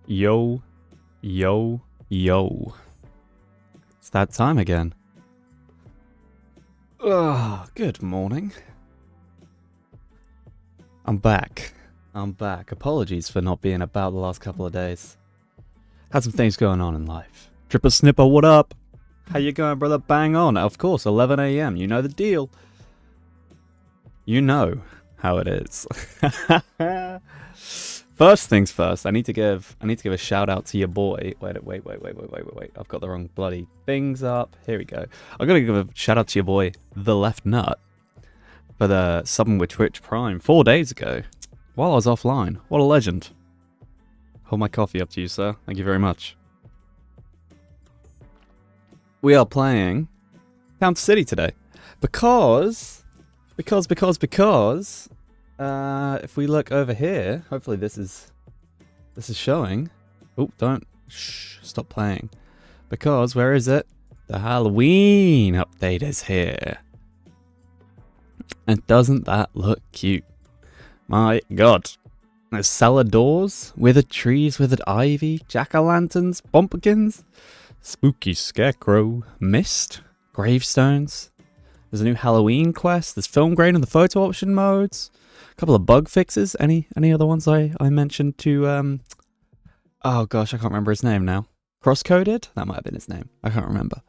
Yo, yo, yo. It's that time again. Good morning. I'm back. Apologies for not being about the last couple of days. Had some things going on in life. Tripper Snipper, what up? How you going, brother? Bang on. Of course, 11 a.m. You know the deal. You know how it is. First things first, I need to give a shout out to your boy. Wait. I've got the wrong bloody things up. Here we go. I gotta give a shout out to your boy, The Left Nut, for the subbing with Twitch Prime 4 days ago, while I was offline. What a legend. Hold my coffee up to you, sir. Thank you very much. We are playing Town City today. Because if we look over here, hopefully this is showing. Oh, don't stop playing. Because where is it? The Halloween update is here. And doesn't that look cute? My god. There's cellar doors, withered trees, withered ivy, jack-o'-lanterns, pumpkins, spooky scarecrow, mist, gravestones. There's a new Halloween quest. There's film grain in the photo option modes. A couple of bug fixes. Any other ones I mentioned to oh gosh, I can't remember his name now. Crosscoded? That might have been his name. I can't remember.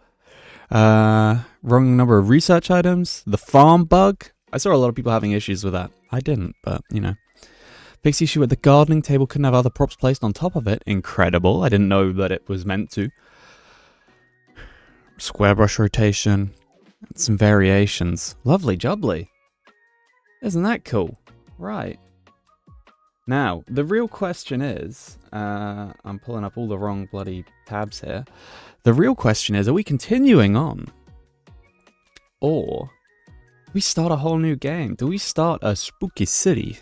Wrong number of research items. The farm bug. I saw a lot of people having issues with that. I didn't, but you know. Fixed issue with the gardening table couldn't have other props placed on top of it. Incredible. I didn't know that it was meant to. Square brush rotation. Some variations. Lovely jubbly. Isn't that cool? Right. Now, the real question is, I'm pulling up all the wrong bloody tabs here. The real question is, are we continuing on? Or do we start a whole new game? Do we start a spooky city?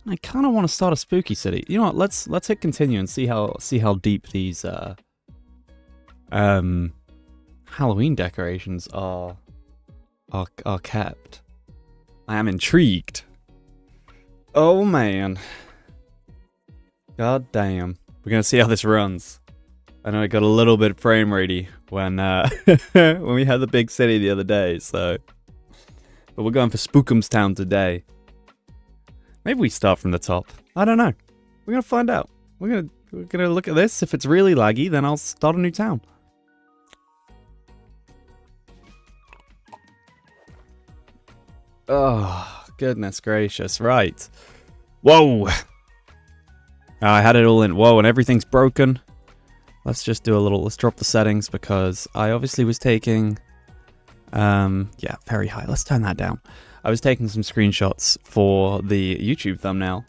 I kind of want to start a spooky city. You know what? Let's hit continue and see how deep these Halloween decorations are kept. I am intrigued. Oh man. God damn. We're gonna see how this runs. I know it got a little bit frame ratey when when we had the big city the other day, so but we're going for Spookumstown today. Maybe we start from the top. I don't know. We're gonna find out. We're gonna look at this. If it's really laggy, then I'll start a new town. Oh, goodness gracious. Right. Whoa. I had it all in. Whoa, and everything's broken. Let's just do a little... Let's drop the settings because I obviously was taking... yeah, very high. Let's turn that down. I was taking some screenshots for the YouTube thumbnail.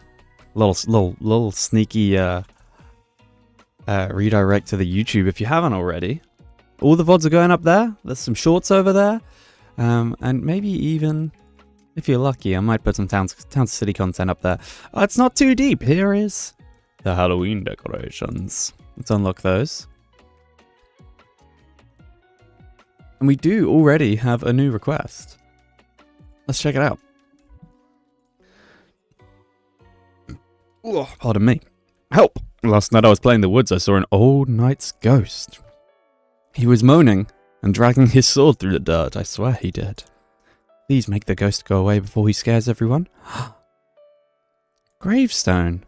Little sneaky redirect to the YouTube if you haven't already. All the VODs are going up there. There's some shorts over there. And maybe even... If you're lucky, I might put some Town City content up there. It's not too deep. Here is the Halloween decorations. Let's unlock those. And we do already have a new request. Let's check it out. Oh, pardon me. Help! Last night I was playing in the woods. I saw an old knight's ghost. He was moaning and dragging his sword through the dirt. I swear he did. Please make the ghost go away before he scares everyone. Gravestone.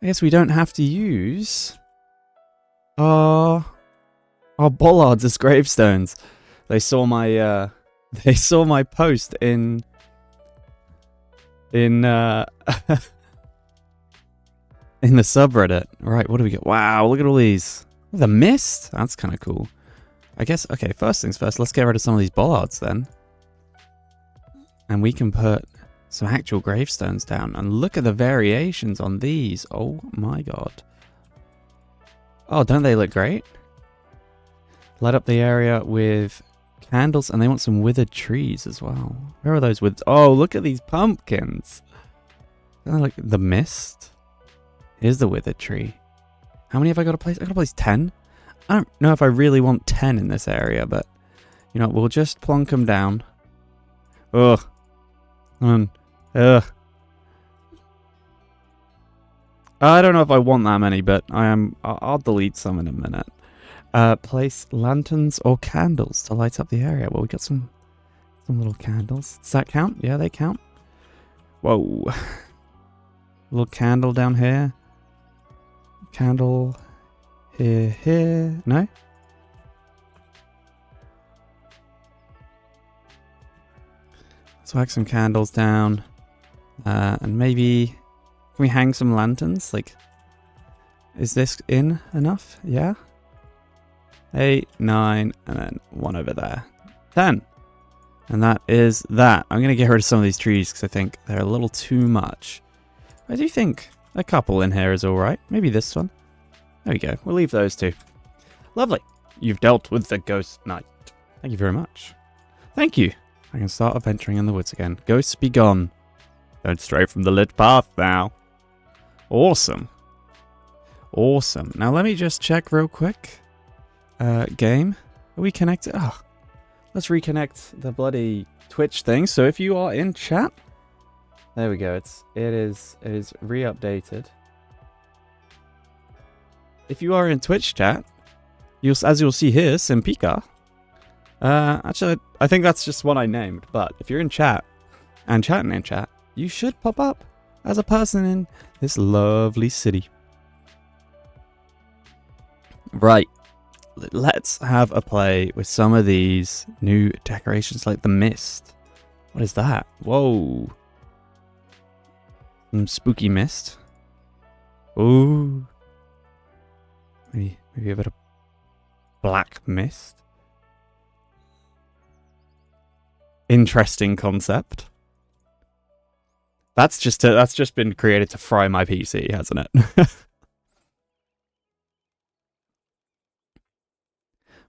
I guess we don't have to use our bollards as gravestones. They saw my post in in the subreddit. Right, what do we get? Wow, look at all these. The mist? That's kind of cool. I guess, okay, first things first, let's get rid of some of these bollards then. And we can put some actual gravestones down. And look at the variations on these. Oh my god. Oh, don't they look great? Light up the area with candles. And they want some withered trees as well. Where are those withered? Oh, look at these pumpkins. Like the mist. Here's the withered tree. How many have I got to place? I got to place 10? I don't know if I really want 10 in this area, but you know, we'll just plonk them down. Ugh. Ugh. I don't know if I want that many, but I'll delete some in a minute. Place lanterns or candles to light up the area. Well, we got some little candles. Does that count? Yeah, they count. Whoa. Little candle down here. Candle here. No? Let's whack some candles down. And maybe... Can we hang some lanterns? Like... Is this in enough? Yeah? 8, 9, and then 1 over there. 10. And that is that. I'm going to get rid of some of these trees because I think they're a little too much. I do think a couple in here is alright. Maybe this one. There we go. We'll leave those two. Lovely. You've dealt with the ghost knight. Thank you very much. Thank you. I can start adventuring in the woods again. Ghosts be gone. Don't stray from the lit path now. Awesome. Awesome. Now let me just check real quick. Game. Are we connected? Oh. Let's reconnect the bloody Twitch thing. So if you are in chat, there we go. It is re-updated. If you are in Twitch chat, as you'll see here, Simpika. Actually, I think that's just one I named. But if you're in chat and chatting in chat, you should pop up as a person in this lovely city. Right. Let's have a play with some of these new decorations like the mist. What is that? Whoa. Some spooky mist. Ooh. Maybe a bit of black mist. Interesting concept. That's just been created to fry my PC, hasn't it?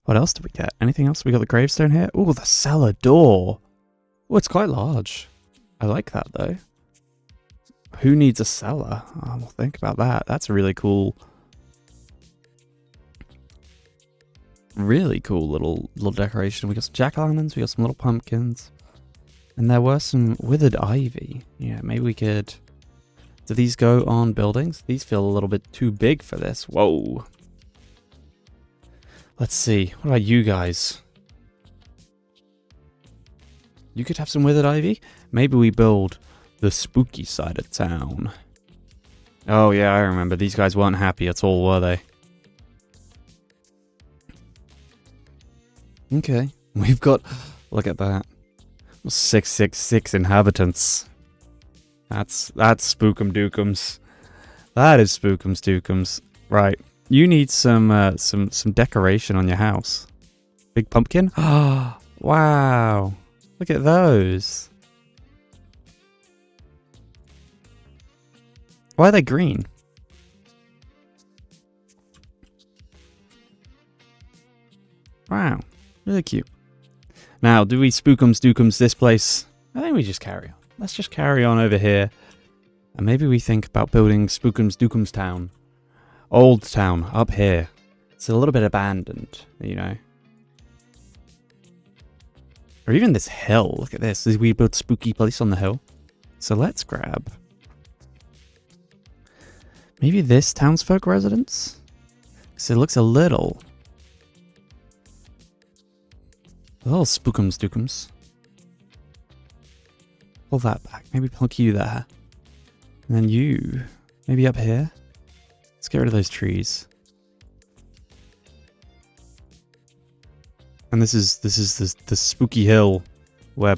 What else did we get? Anything else? We got the gravestone here. Oh, the cellar door. Oh, it's quite large. I like that, though. Who needs a cellar? Oh, we'll think about that. That's a really cool... Really cool little decoration. We got some jack-o'-lanterns. We got some little pumpkins. And there were some withered ivy. Yeah, maybe we could... Do these go on buildings? These feel a little bit too big for this. Whoa. Let's see. What about you guys? You could have some withered ivy? Maybe we build the spooky side of town. Oh yeah, I remember. These guys weren't happy at all, were they? Okay. We've got... Look at that. 666 inhabitants. That's spookum dookums. That is spookums dookums. Right. You need some decoration on your house. Big pumpkin? Oh, wow. Look at those. Why are they green? Wow. Really cute. Now, do we spookums dookums this place? I think we just carry on. Let's just carry on over here. And maybe we think about building spookums dookums town. Old town, up here. It's a little bit abandoned, you know. Or even this hill. Look at this. We built spooky place on the hill. So let's grab... Maybe this townsfolk residence? Because it looks a little spookums dookums. Pull that back. Maybe plunk you there. And then you. Maybe up here. Let's get rid of those trees. And this is the spooky hill where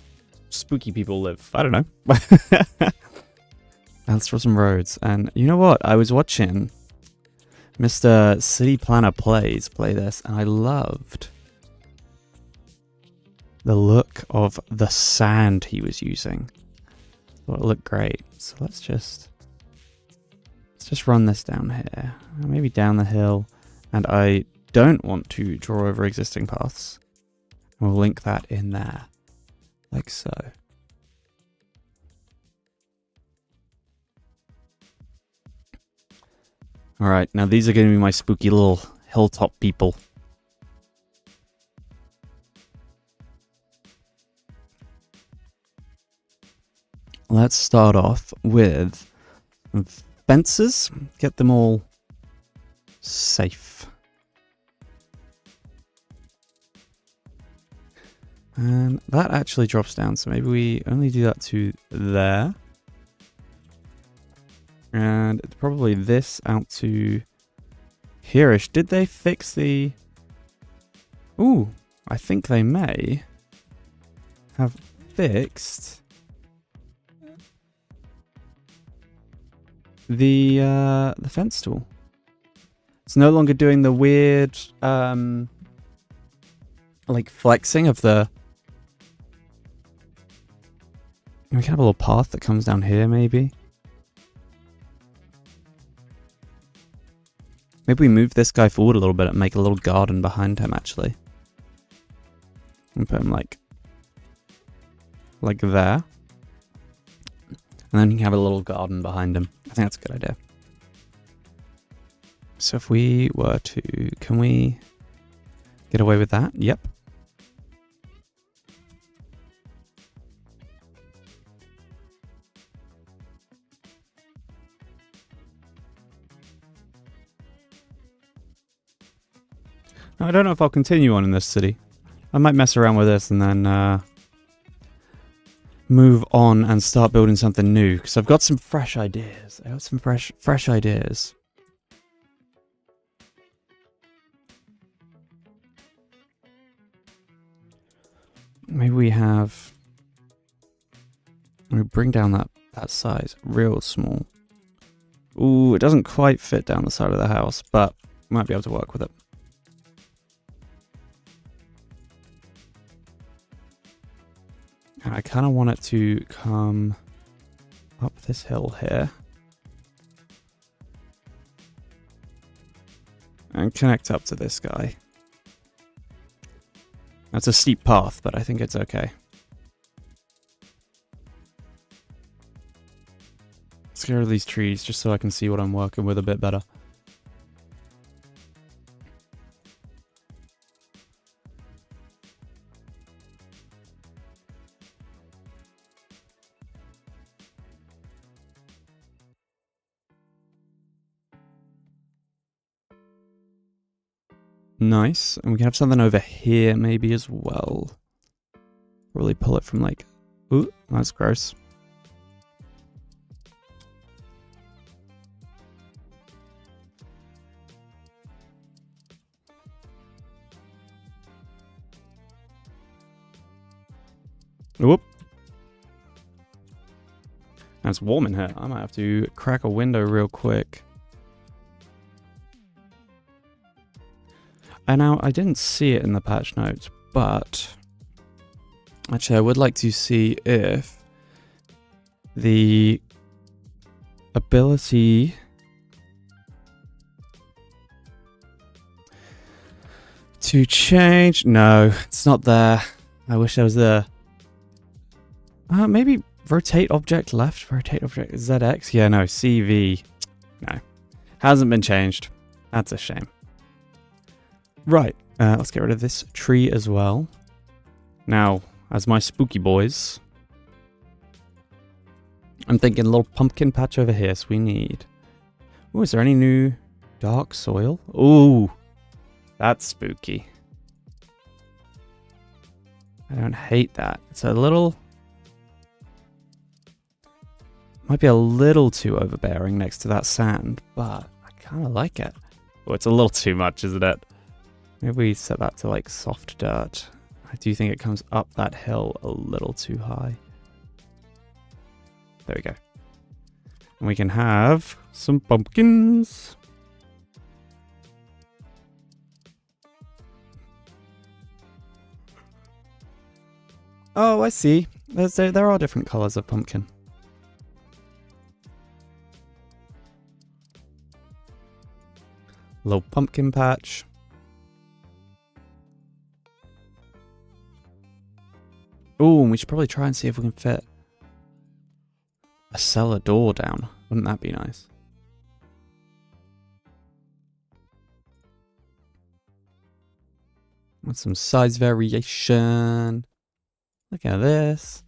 spooky people live. I don't know. Let's draw some roads. And you know what? I was watching Mr. City Planner play this, and I loved the look of the sand he was using. Thought it looked great. So let's just run this down here. Maybe down the hill. And I don't want to draw over existing paths. We'll link that in there. Like so. Alright, now these are going to be my spooky little hilltop people. Let's start off with dispensers. Get them all safe. And that actually drops down, so maybe we only do that to there. And probably this out to here-ish. Did they fix the... Ooh, I think they may have fixed the fence tool. It's no longer doing the weird like flexing of the... We can have a little path that comes down here, maybe. Maybe we move this guy forward a little bit and make a little garden behind him, actually. And put him like there. And then you can have a little garden behind him. I think that's a good idea. So if we were to... Can we get away with that? Yep. I don't know if I'll continue on in this city. I might mess around with this and then move on and start building something new. Because I've got some fresh ideas. I got some fresh ideas. Maybe we have... We bring down that size real small. Ooh, it doesn't quite fit down the side of the house, but might be able to work with it. And I kind of want it to come up this hill here. And connect up to this guy. That's a steep path, but I think it's okay. Let's get rid of these trees just so I can see what I'm working with a bit better. Nice. And we can have something over here maybe as well. Really pull it from like... Ooh, that's gross. Whoop. And it's warm in here. I might have to crack a window real quick. And now, I didn't see it in the patch notes, but... Actually, I would like to see if the ability to change... No, it's not there. I wish there was there. Maybe rotate object left, rotate object ZX. Yeah, no, CV. No, hasn't been changed. That's a shame. Right, let's get rid of this tree as well. Now, as my spooky boys, I'm thinking a little pumpkin patch over here, so we need... Oh, is there any new dark soil? Ooh, that's spooky. I don't hate that. It's a little... Might be a little too overbearing next to that sand, but I kind of like it. Oh, it's a little too much, isn't it? Maybe we set that to like soft dirt. I do think it comes up that hill a little too high. There we go. And we can have some pumpkins. Oh, I see. There are different colors of pumpkin. Little pumpkin patch. Oh, and we should probably try and see if we can fit a cellar door down. Wouldn't that be nice? Want some size variation. Look at this.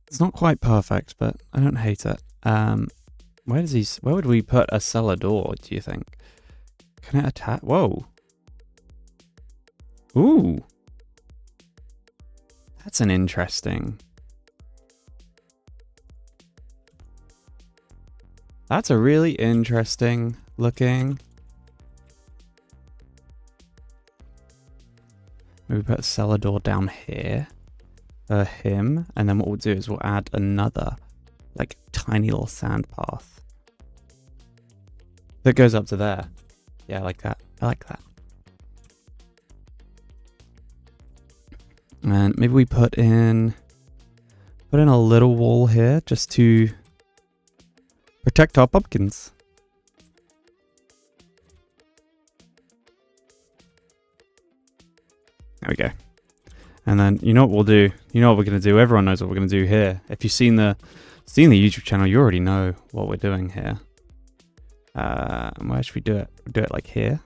It's not quite perfect, but I don't hate it. Where would we put a cellar door, do you think? Can it attach? Whoa. Ooh. That's an interesting. That's a really interesting looking. Maybe put a cellar door down here for him. And then what we'll do is we'll add another, like, tiny little sand path that goes up to there. Yeah, I like that. I like that. And maybe we put in a little wall here just to protect our pumpkins. There we go. And then you know what we'll do? You know what we're gonna do? Everyone knows what we're gonna do here. If you've seen the YouTube channel, you already know what we're doing here. Where should we do it? We'll do it like here.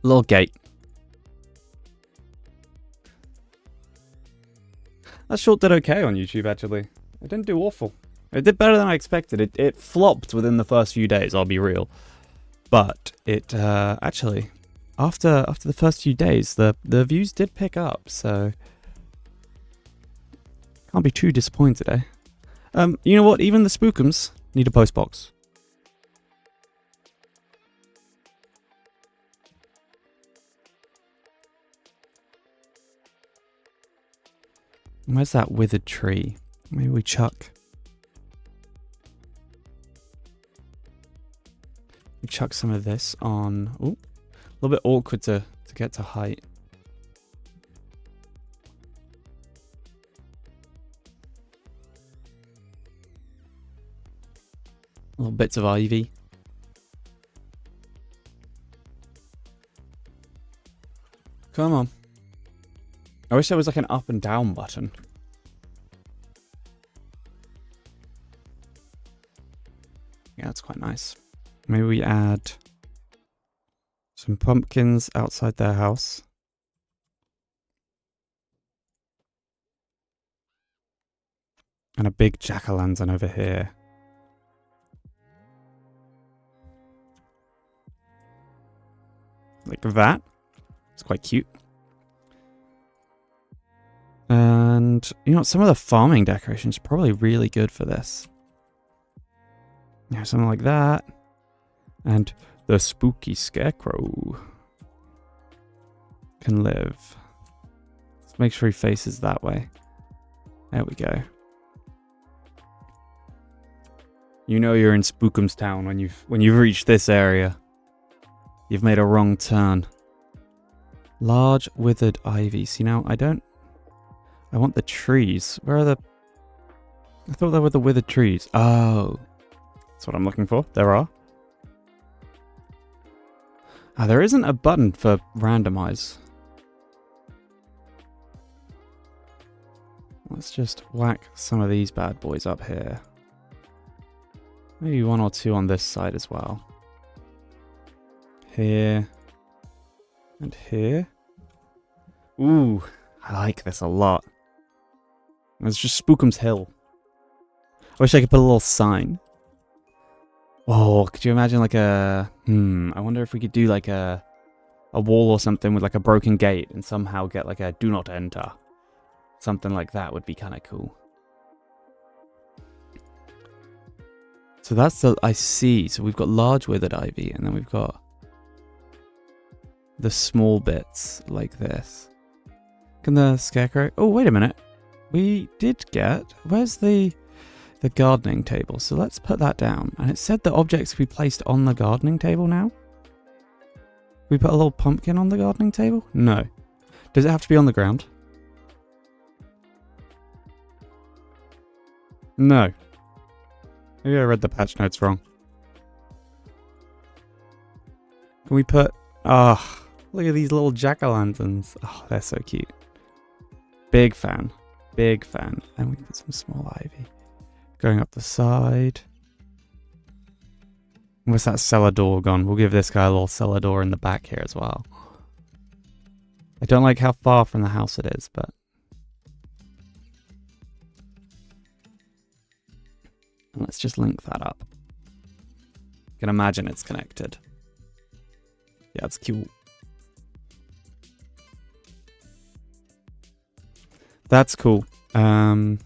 Little gate. That short did okay on YouTube, actually. It didn't do awful. It did better than I expected. It flopped within the first few days, I'll be real. But it actually, after the first few days, the views did pick up, so can't be too disappointed, eh? You know what? Even the spookums need a post box. Where's that withered tree? Maybe we chuck. We chuck some of this on. Ooh, a little bit awkward to get to height. Little bits of ivy. Come on. I wish there was like an up and down button. Yeah, that's quite nice. Maybe we add some pumpkins outside their house. And a big jack-o'-lantern over here. Like that. It's quite cute. And, you know, some of the farming decorations are probably really good for this. Yeah, something like that. And the spooky scarecrow can live. Let's make sure he faces that way. There we go. You know you're in Spookums Town when you've reached this area. You've made a wrong turn. Large withered ivy. See now, I want the trees. Where are the... I thought they were the withered trees. Oh. That's what I'm looking for. There are. Ah, there isn't a button for randomize. Let's just whack some of these bad boys up here. Maybe one or two on this side as well. Here. And here. Ooh, I like this a lot. It's just Spookums Hill. I wish I could put a little sign. Oh, could you imagine like a... I wonder if we could do like a wall or something with like a broken gate and somehow get like a do not enter. Something like that would be kind of cool. So that's the... I see. So we've got large withered ivy and then we've got the small bits like this. Can the scarecrow... Oh, wait a minute. We did get... Where's the gardening table? So let's put that down. And it said that objects can be placed on the gardening table now. We put a little pumpkin on the gardening table? No. Does it have to be on the ground? No. Maybe I read the patch notes wrong. Can we put... Ah, look at these little jack-o'-lanterns. Oh, they're so cute. Big fan. Big fan. And we can put some small ivy. Going up the side. Where's that cellar door gone? We'll give this guy a little cellar door in the back here as well. I don't like how far from the house it is, but... Let's just link that up. You can imagine it's connected. Yeah, it's cute. That's cool. Do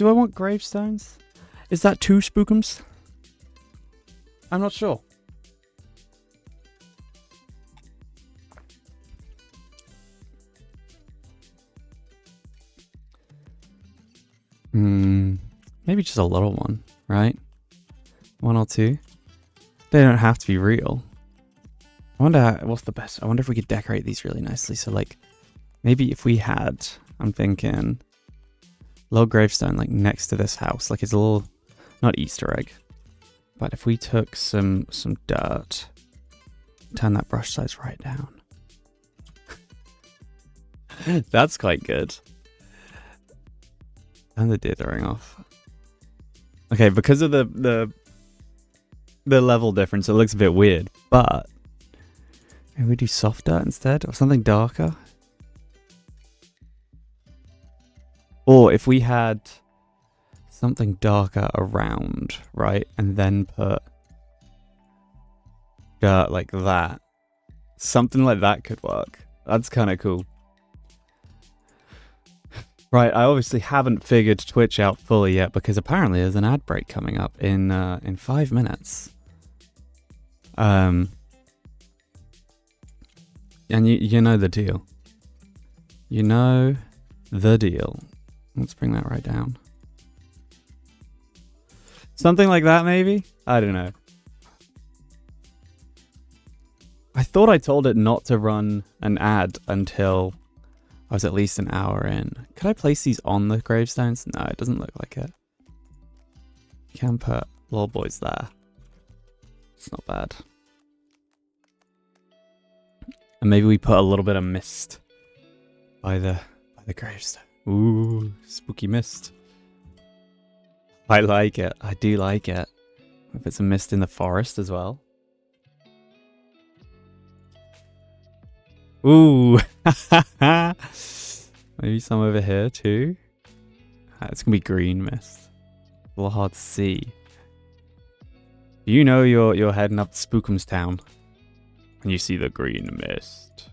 I want gravestones? Is that 2 spookums? I'm not sure. Maybe just a little one, right? 1 or 2. They don't have to be real. I wonder what's the best. I wonder if we could decorate these really nicely. So like, maybe if we had, I'm thinking, little gravestone like next to this house, like it's a little, not Easter egg, but if we took some dirt, turn that brush size right down. That's quite good. And the dithering off. Okay, because of the level difference, it looks a bit weird, but maybe we do soft dirt instead, or something darker. Or if we had something darker around, right, and then put dirt like that. Something like that could work. That's kind of cool. Right, I obviously haven't figured Twitch out fully yet because apparently there's an ad break coming up in 5 minutes. And you know the deal. You know the deal. Let's bring that right down. Something like that, maybe? I don't know. I thought I told it not to run an ad until I was at least an hour in. Could I place these on the gravestones? No, it doesn't look like it. Can put little boys there. It's not bad. And maybe we put a little bit of mist by the gravestone. Ooh, spooky mist. I like it. I do like it. If it's a mist in the forest as well. Ooh. Maybe some over here too. It's gonna be green mist. A little hard to see. You know you're heading up to Spookums Town when you see the green mist.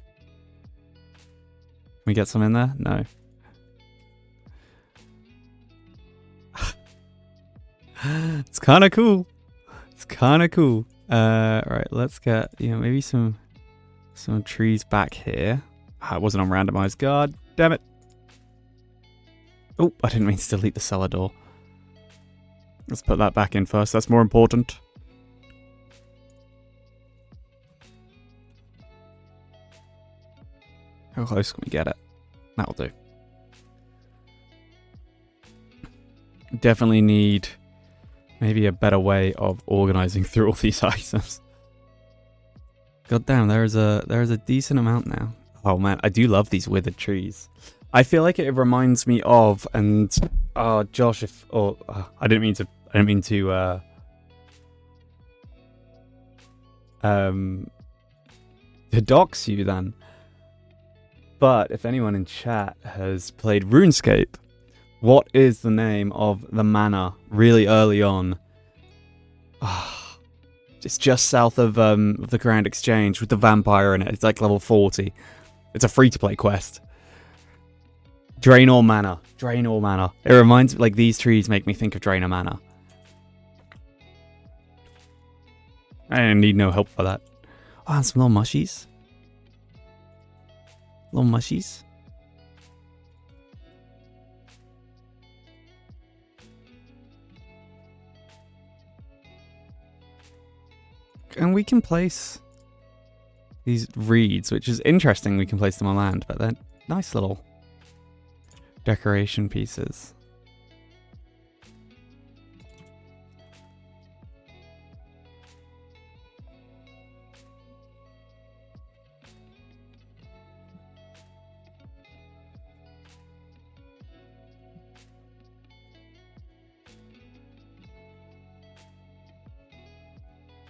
Can we get some in there? No. It's kind of cool. It's kind of cool. Right, let's get, maybe some trees back here. It wasn't on randomized. God damn it. Oh, I didn't mean to delete the cellar door. Let's put that back in first. That's more important. How close can we get it? That'll do. Definitely need maybe a better way of organizing through all these items. God damn, there is a decent amount now. Oh man, I do love these withered trees. I feel like it reminds me of, and Josh, I didn't mean to dox you then. But if anyone in chat has played RuneScape, what is the name of the manor really early on? It's just south of the Grand Exchange with the vampire in it. It's like level 40. It's a free-to-play quest. Draenor Manor. Draenor Manor. It reminds me, like, these trees make me think of Draenor Manor. I need no help for that. Oh, and some little mushies. Little mushies. And we can place these reeds, which is interesting. We can place them on land, but they're nice little decoration pieces.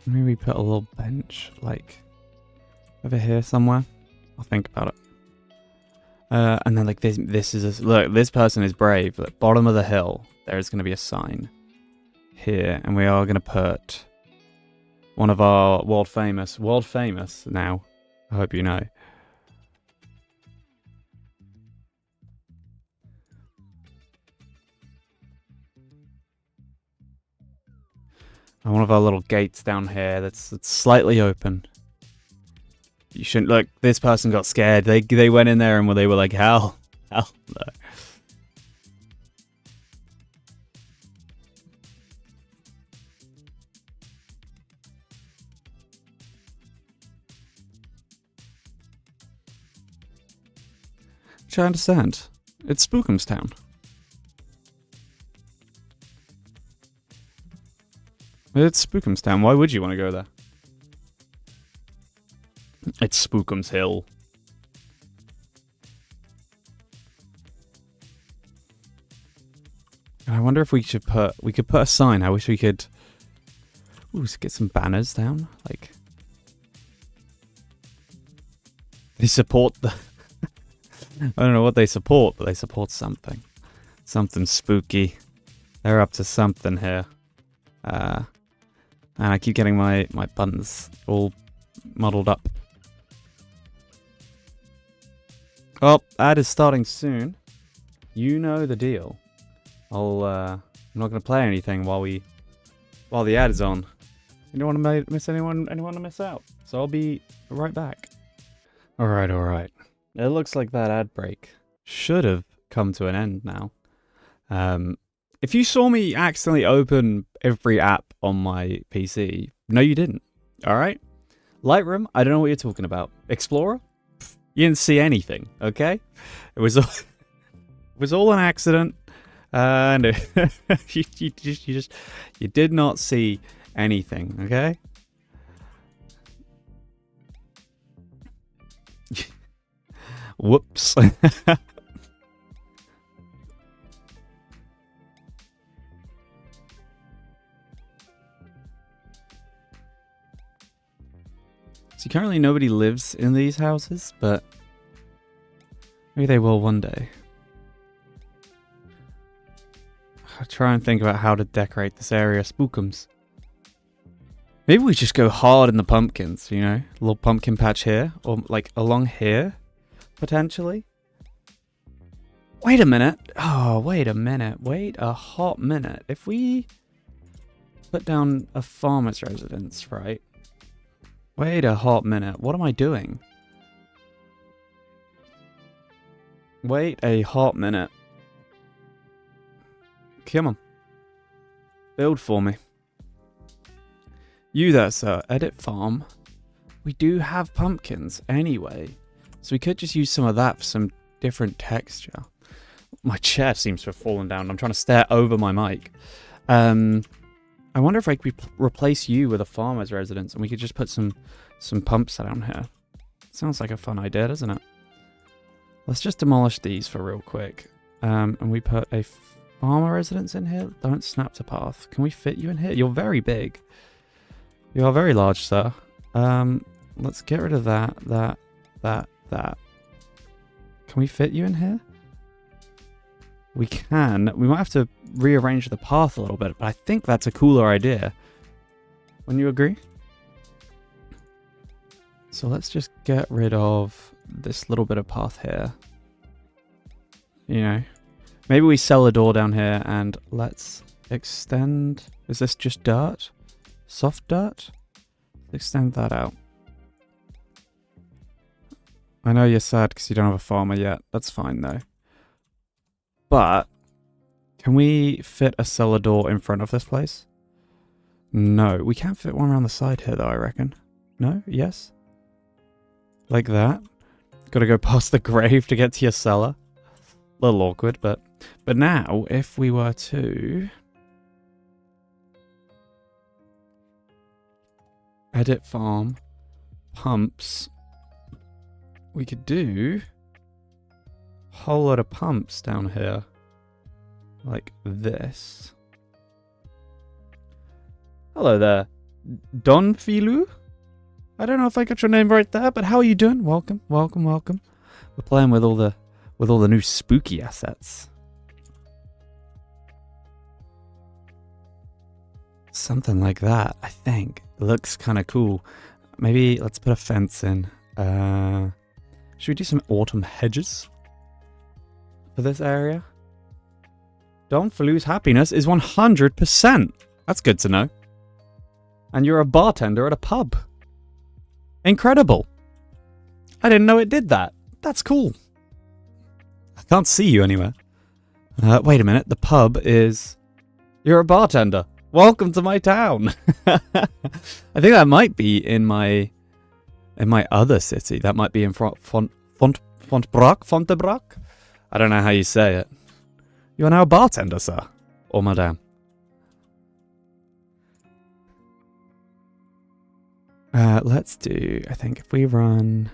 Maybe put a little bench, like Over here somewhere. I'll think about it. And then like this is look, this person is brave. At the bottom of the hill, there is going to be a sign here, and we are going to put one of our world famous now. I hope you know. And one of our little gates down here that's slightly open. You shouldn't look. This person got scared. They went in there and they were like, hell no. Which I understand. It's Spookumstown. It's Spookumstown. Why would you want to go there? It's Spookum's Hill. I wonder if we could put a sign. I wish we could get some banners down. Like they support the I don't know what they support, but they support something. Something spooky. They're up to something here. And I keep getting my buttons all muddled up. Oh, ad is starting soon. You know the deal. I'm not gonna play anything while the ad is on. You don't want to miss anyone to miss out. So I'll be right back. All right. It looks like that ad break should have come to an end now. If you saw me accidentally open every app on my PC, no, you didn't. All right. Lightroom, I don't know what you're talking about. Explorer, you didn't see anything. Okay, it was all an accident, and you did not see anything. Okay. Whoops. So currently nobody lives in these houses, but maybe they will one day. I'll try and think about how to decorate this area. Spookums. Maybe we just go hard in the pumpkins, you know? A little pumpkin patch here, or like along here. Potentially. Wait a minute. Oh, wait a minute. Wait a hot minute. If we put down a farmer's residence, right? Wait a hot minute. What am I doing? Wait a hot minute. Come on. Build for me. You there, sir. Edit farm. We do have pumpkins anyway. So we could just use some of that for some different texture. My chair seems to have fallen down. I'm trying to stare over my mic. I wonder if I could replace you with a farmer's residence and we could just put some pumps down here. Sounds like a fun idea, doesn't it? Let's just demolish these for real quick. And we put a farmer residence in here. Don't snap to path. Can we fit you in here? You're very big. You are very large, sir. Let's get rid of that. Can we fit you in here? We can. We might have to rearrange the path a little bit, but I think that's a cooler idea. Wouldn't you agree? So let's just get rid of this little bit of path here. You know, maybe we sell a door down here and let's extend. Is this just dirt? Soft dirt? Extend that out. I know you're sad because you don't have a farmer yet. That's fine though. But can we fit a cellar door in front of this place? No, we can't fit one around the side here though, I reckon. No? Yes? Like that? Gotta go past the grave to get to your cellar. A little awkward, but now if we were to edit farm pumps, we could do a whole lot of pumps down here. Like this. Hello there. Don Filou? I don't know if I got your name right there, but how are you doing? Welcome, welcome, welcome. We're playing with all the new spooky assets. Something like that, I think. It looks kind of cool. Maybe let's put a fence in. Should we do some autumn hedges for this area? Don't lose happiness is 100%. That's good to know. And you're a bartender at a pub. Incredible. I didn't know it did that. That's cool. I can't see you anywhere. Wait a minute. The pub is... You're a bartender. Welcome to my town. I think that might be in my other city. That might be in Fontebrock. I don't know how you say it. You are now a bartender, sir. Or madame. Let's do, I think if we run...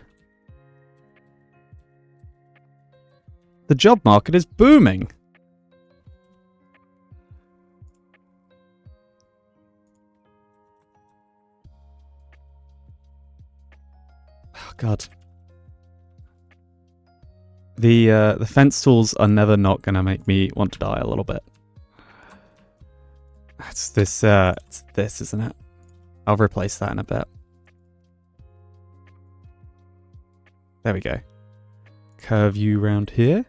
The job market is booming. Oh, God. The fence tools are never not going to make me want to die a little bit. It's this, isn't it? I'll replace that in a bit. There we go. Curve you around here.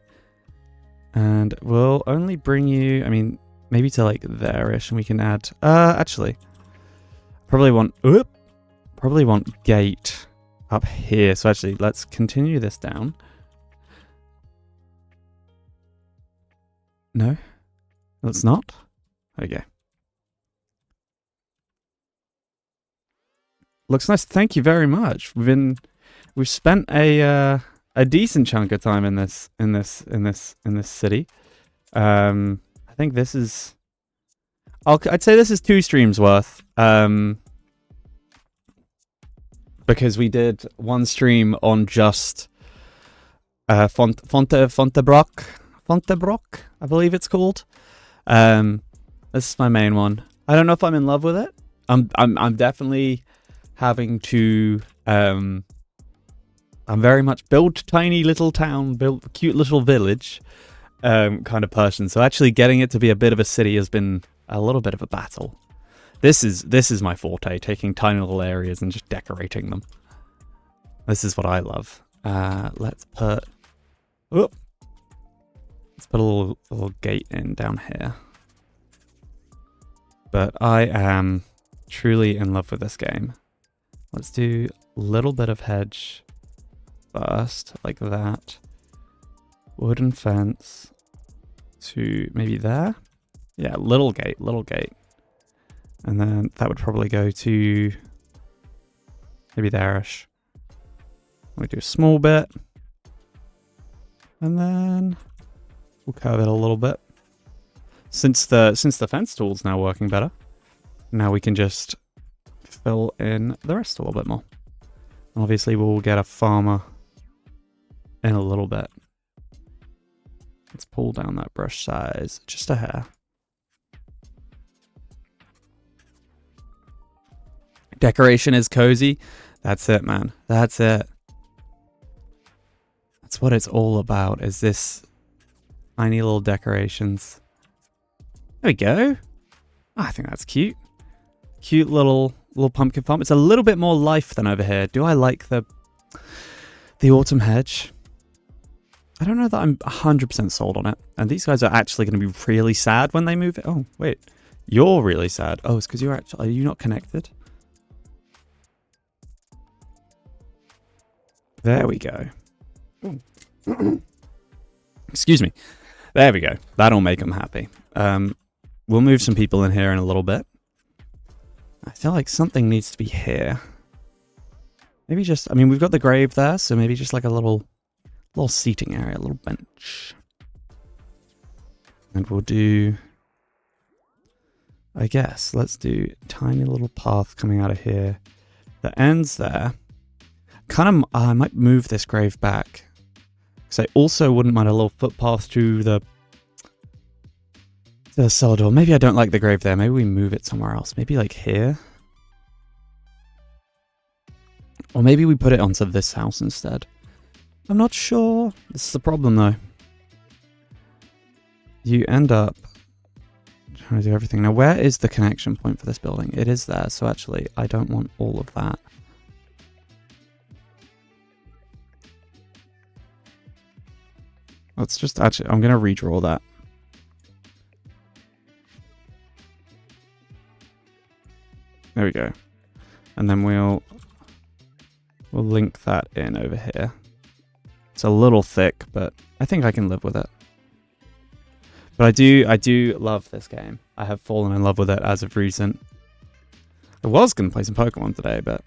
And we'll only bring you, I mean, maybe to like there-ish, and we can add, actually, probably want gate up here. So actually, let's continue this down. No, let's not. Okay. Looks nice. Thank you very much. We've spent a decent chunk of time in this city. I think this is. I'd say this is 2 streams worth. Because we did 1 stream on just Fontebrock, I believe it's called. This is my main one. I don't know if I'm in love with it. I'm definitely having to. I'm very much build tiny little town, build cute little village, kind of person. So actually getting it to be a bit of a city has been a little bit of a battle. This is my forte, taking tiny little areas and just decorating them. This is what I love. Let's put a little gate in down here. But I am truly in love with this game. Let's do a little bit of hedge first, like that. Wooden fence to maybe there. Yeah, little gate. And then that would probably go to maybe there-ish. We do a small bit. And then we'll curve it a little bit. Since the fence tool's now working better, now we can just fill in the rest a little bit more. Obviously, we'll get a farmer in a little bit. Let's pull down that brush size just a hair. Decoration is cozy. That's it, man. That's it. That's what it's all about, is this tiny little decorations. There we go. Oh, I think that's cute. Cute little pumpkin farm. It's a little bit more life than over here. Do I like the autumn hedge? I don't know that I'm 100% sold on it. And these guys are actually going to be really sad when they move it. Oh, wait. You're really sad. Oh, it's because are you not connected? There we go. Excuse me. There we go. That'll make them happy. We'll move some people in here in a little bit. I feel like something needs to be here. Maybe just, I mean, we've got the grave there, so maybe just like a little seating area, a little bench. And we'll do, I guess, let's do a tiny little path coming out of here that ends there. Kind of, I might move this grave back. Because I also wouldn't mind a little footpath to the cell door. Maybe I don't like the grave there. Maybe we move it somewhere else. Maybe like here. Or maybe we put it onto this house instead. I'm not sure. This is the problem though. You end up trying to do everything. Now, where is the connection point for this building? It is there, so actually, I don't want all of that. Let's just actually, I'm going to redraw that. There we go. And then we'll link that in over here. It's a little thick, but I think I can live with it. But I do love this game. I have fallen in love with it as of recent. I was going to play some Pokemon today, but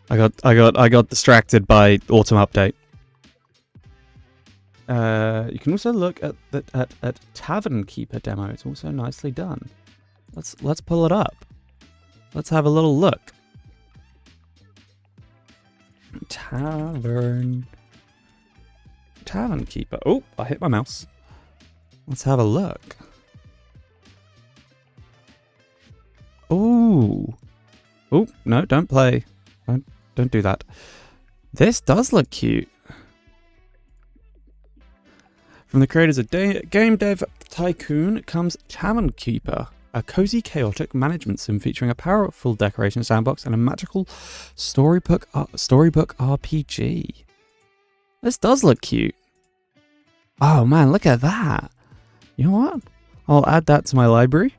I got distracted by Autumn Update. You can also look at Tavern Keeper demo. It's also nicely done. Let's pull it up. Let's have a little look. Tavern Keeper. Oh, I hit my mouse. Let's have a look. Oh. Oh, no, don't play. Don't do that. This does look cute. From the creators of Game Dev Tycoon comes Tavern Keeper, a cozy, chaotic management sim featuring a powerful decoration sandbox and a magical storybook RPG. This does look cute. Oh man, look at that. You know what? I'll add that to my library.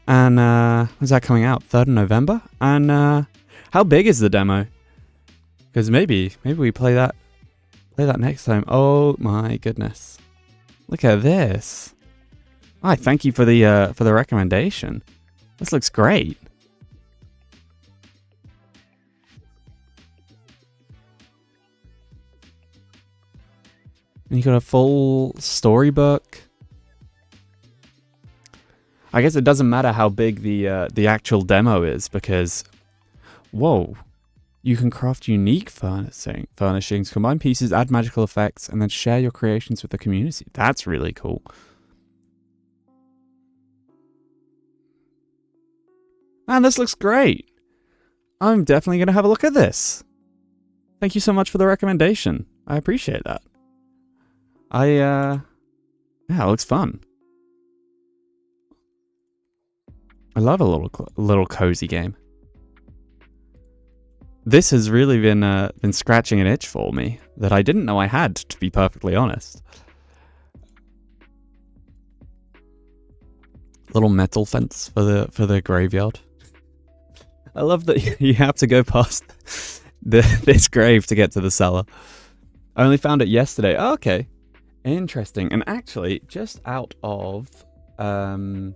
And when's that coming out? 3rd of November? And how big is the demo? Because maybe we play that next time. Oh my goodness. Look at this. Hi, thank you for the recommendation. This looks great. And you got a full storybook. I guess it doesn't matter how big the actual demo is because, whoa, you can craft unique furnishings, combine pieces, add magical effects, and then share your creations with the community. That's really cool. Man, this looks great. I'm definitely going to have a look at this. Thank you so much for the recommendation. I appreciate that. Yeah, it looks fun. I love a little cozy game. This has really been scratching an itch for me that I didn't know I had, to be perfectly honest. Little metal fence for the graveyard. I love that you have to go past this grave to get to the cellar. I only found it yesterday. Oh, okay, interesting. And actually, just out of I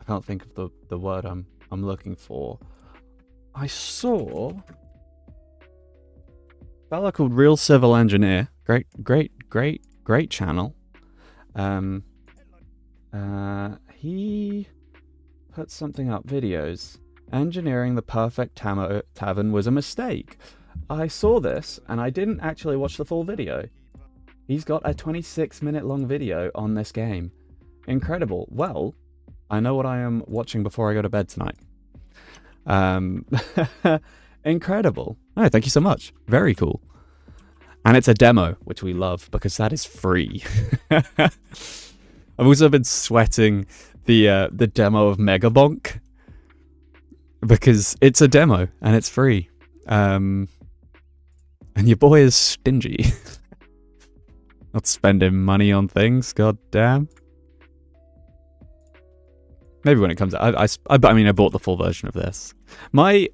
can't think of the word I'm looking for. I saw a fella called Real Civil Engineer. Great channel. He put something up, videos. Engineering the perfect tavern was a mistake. I saw this and I didn't actually watch the full video. He's got a 26-minute long video on this game. Incredible. Well, I know what I am watching before I go to bed tonight. Incredible. Oh, thank you so much. Very cool. And it's a demo, which we love because that is free. I've also been sweating the demo of Megabonk because it's a demo and it's free. And your boy is stingy. Not spending money on things, god damn. Maybe when it comes out, I mean, I bought the full version of this. My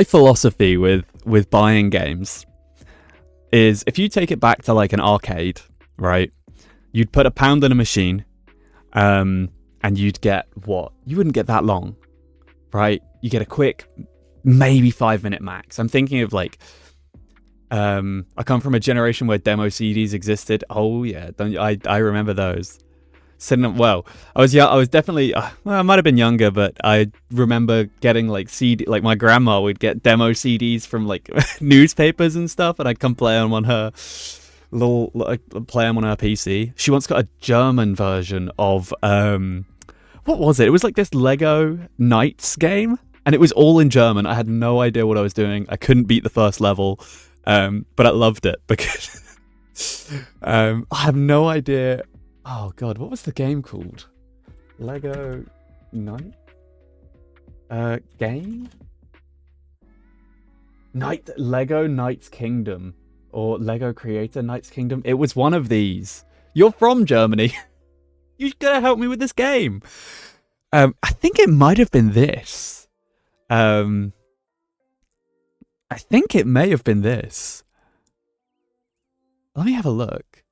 philosophy with buying games is if you take it back to like an arcade, right? You'd put £1 in a machine, and you'd get what? You wouldn't get that long, right? You get a quick, maybe 5-minute max. I'm thinking of like, I come from a generation where demo CDs existed. Oh yeah, I remember those. Well, I was definitely, I might have been younger, but I remember getting like like my grandma would get demo CDs from like newspapers and stuff, and I'd come play on her. like, play them on her PC. She once got a German version of what was it? It was like this Lego Knights game, and it was all in German. I had no idea what I was doing. I couldn't beat the first level, but I loved it because I have no idea. Oh god, what was the game called? Lego Knight game? Lego Knights Kingdom, or Lego Creator Knights Kingdom. It was one of these. You're from Germany. You gotta help me with this game. I think it might have been this. I think it may have been this. Let me have a look.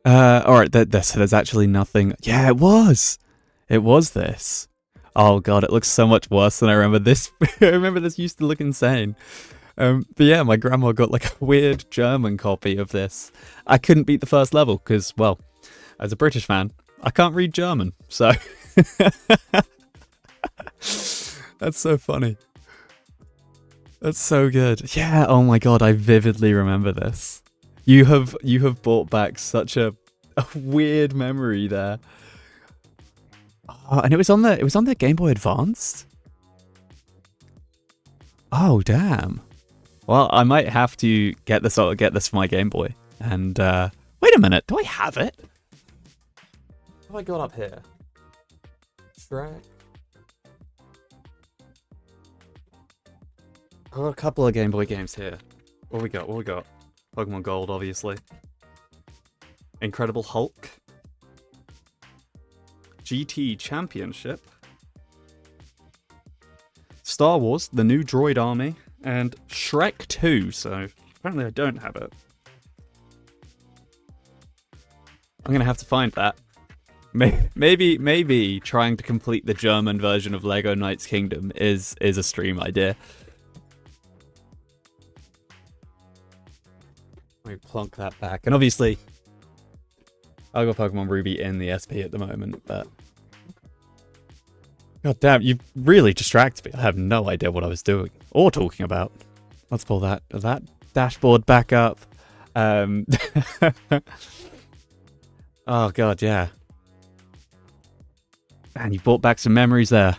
Alright, there's actually nothing. Yeah, it was. It was this. Oh god, it looks so much worse than I remember this. I remember this used to look insane. But yeah, my grandma got like a weird German copy of this. I couldn't beat the first level because, well, as a British man, I can't read German. So that's so funny. That's so good. Yeah, oh my god, I vividly remember this. You have brought back such a weird memory there. Oh, and it was on the Game Boy Advance. Oh damn. Well, I might have to get this for my Game Boy. And wait a minute, do I have it? What have I got up here? Shrek. I've got a couple of Game Boy games here. What we got? Pokemon Gold, obviously. Incredible Hulk. GT Championship. Star Wars, The New Droid Army. And Shrek 2, so apparently I don't have it. I'm gonna have to find that. Maybe trying to complete the German version of Lego Knights Kingdom is a stream idea. Let me plonk that back. And obviously, I've got Pokemon Ruby in the SP at the moment, but god damn, you really distracted me. I have no idea what I was doing or talking about. Let's pull that dashboard back up. Oh god, yeah. Man, you brought back some memories there.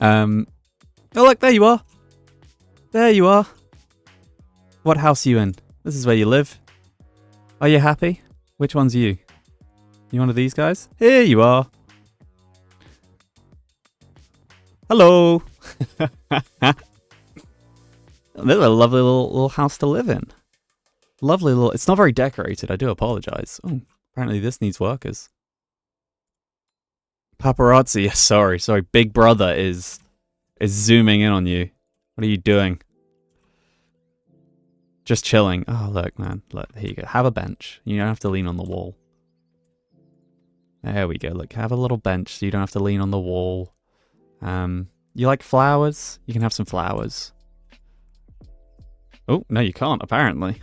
Oh look, there you are. There you are. What house are you in? This is where you live. Are you happy? Which one's you? You one of these guys? Here you are. Hello. This is a lovely little house to live in. Lovely little... It's not very decorated, I do apologise. Oh, apparently this needs workers. Paparazzi, sorry. Big Brother is zooming in on you. What are you doing? Just chilling. Oh, look, man. Look, here you go. Have a bench. You don't have to lean on the wall. There we go. Look, have a little bench so you don't have to lean on the wall. You like flowers? You can have some flowers. Oh, no, you can't, apparently.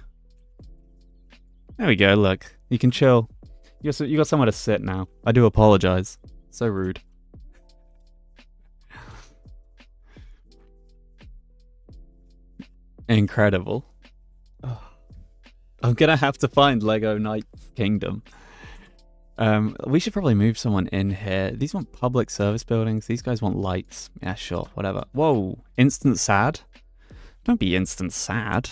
There we go, look. You can chill. You got somewhere to sit now. I do apologize. So rude. Incredible. Oh. I'm gonna have to find Lego Knights Kingdom. We should probably move someone in here. These want public service buildings. These guys want lights. Yeah, sure, whatever. Whoa, instant sad? Don't be instant sad.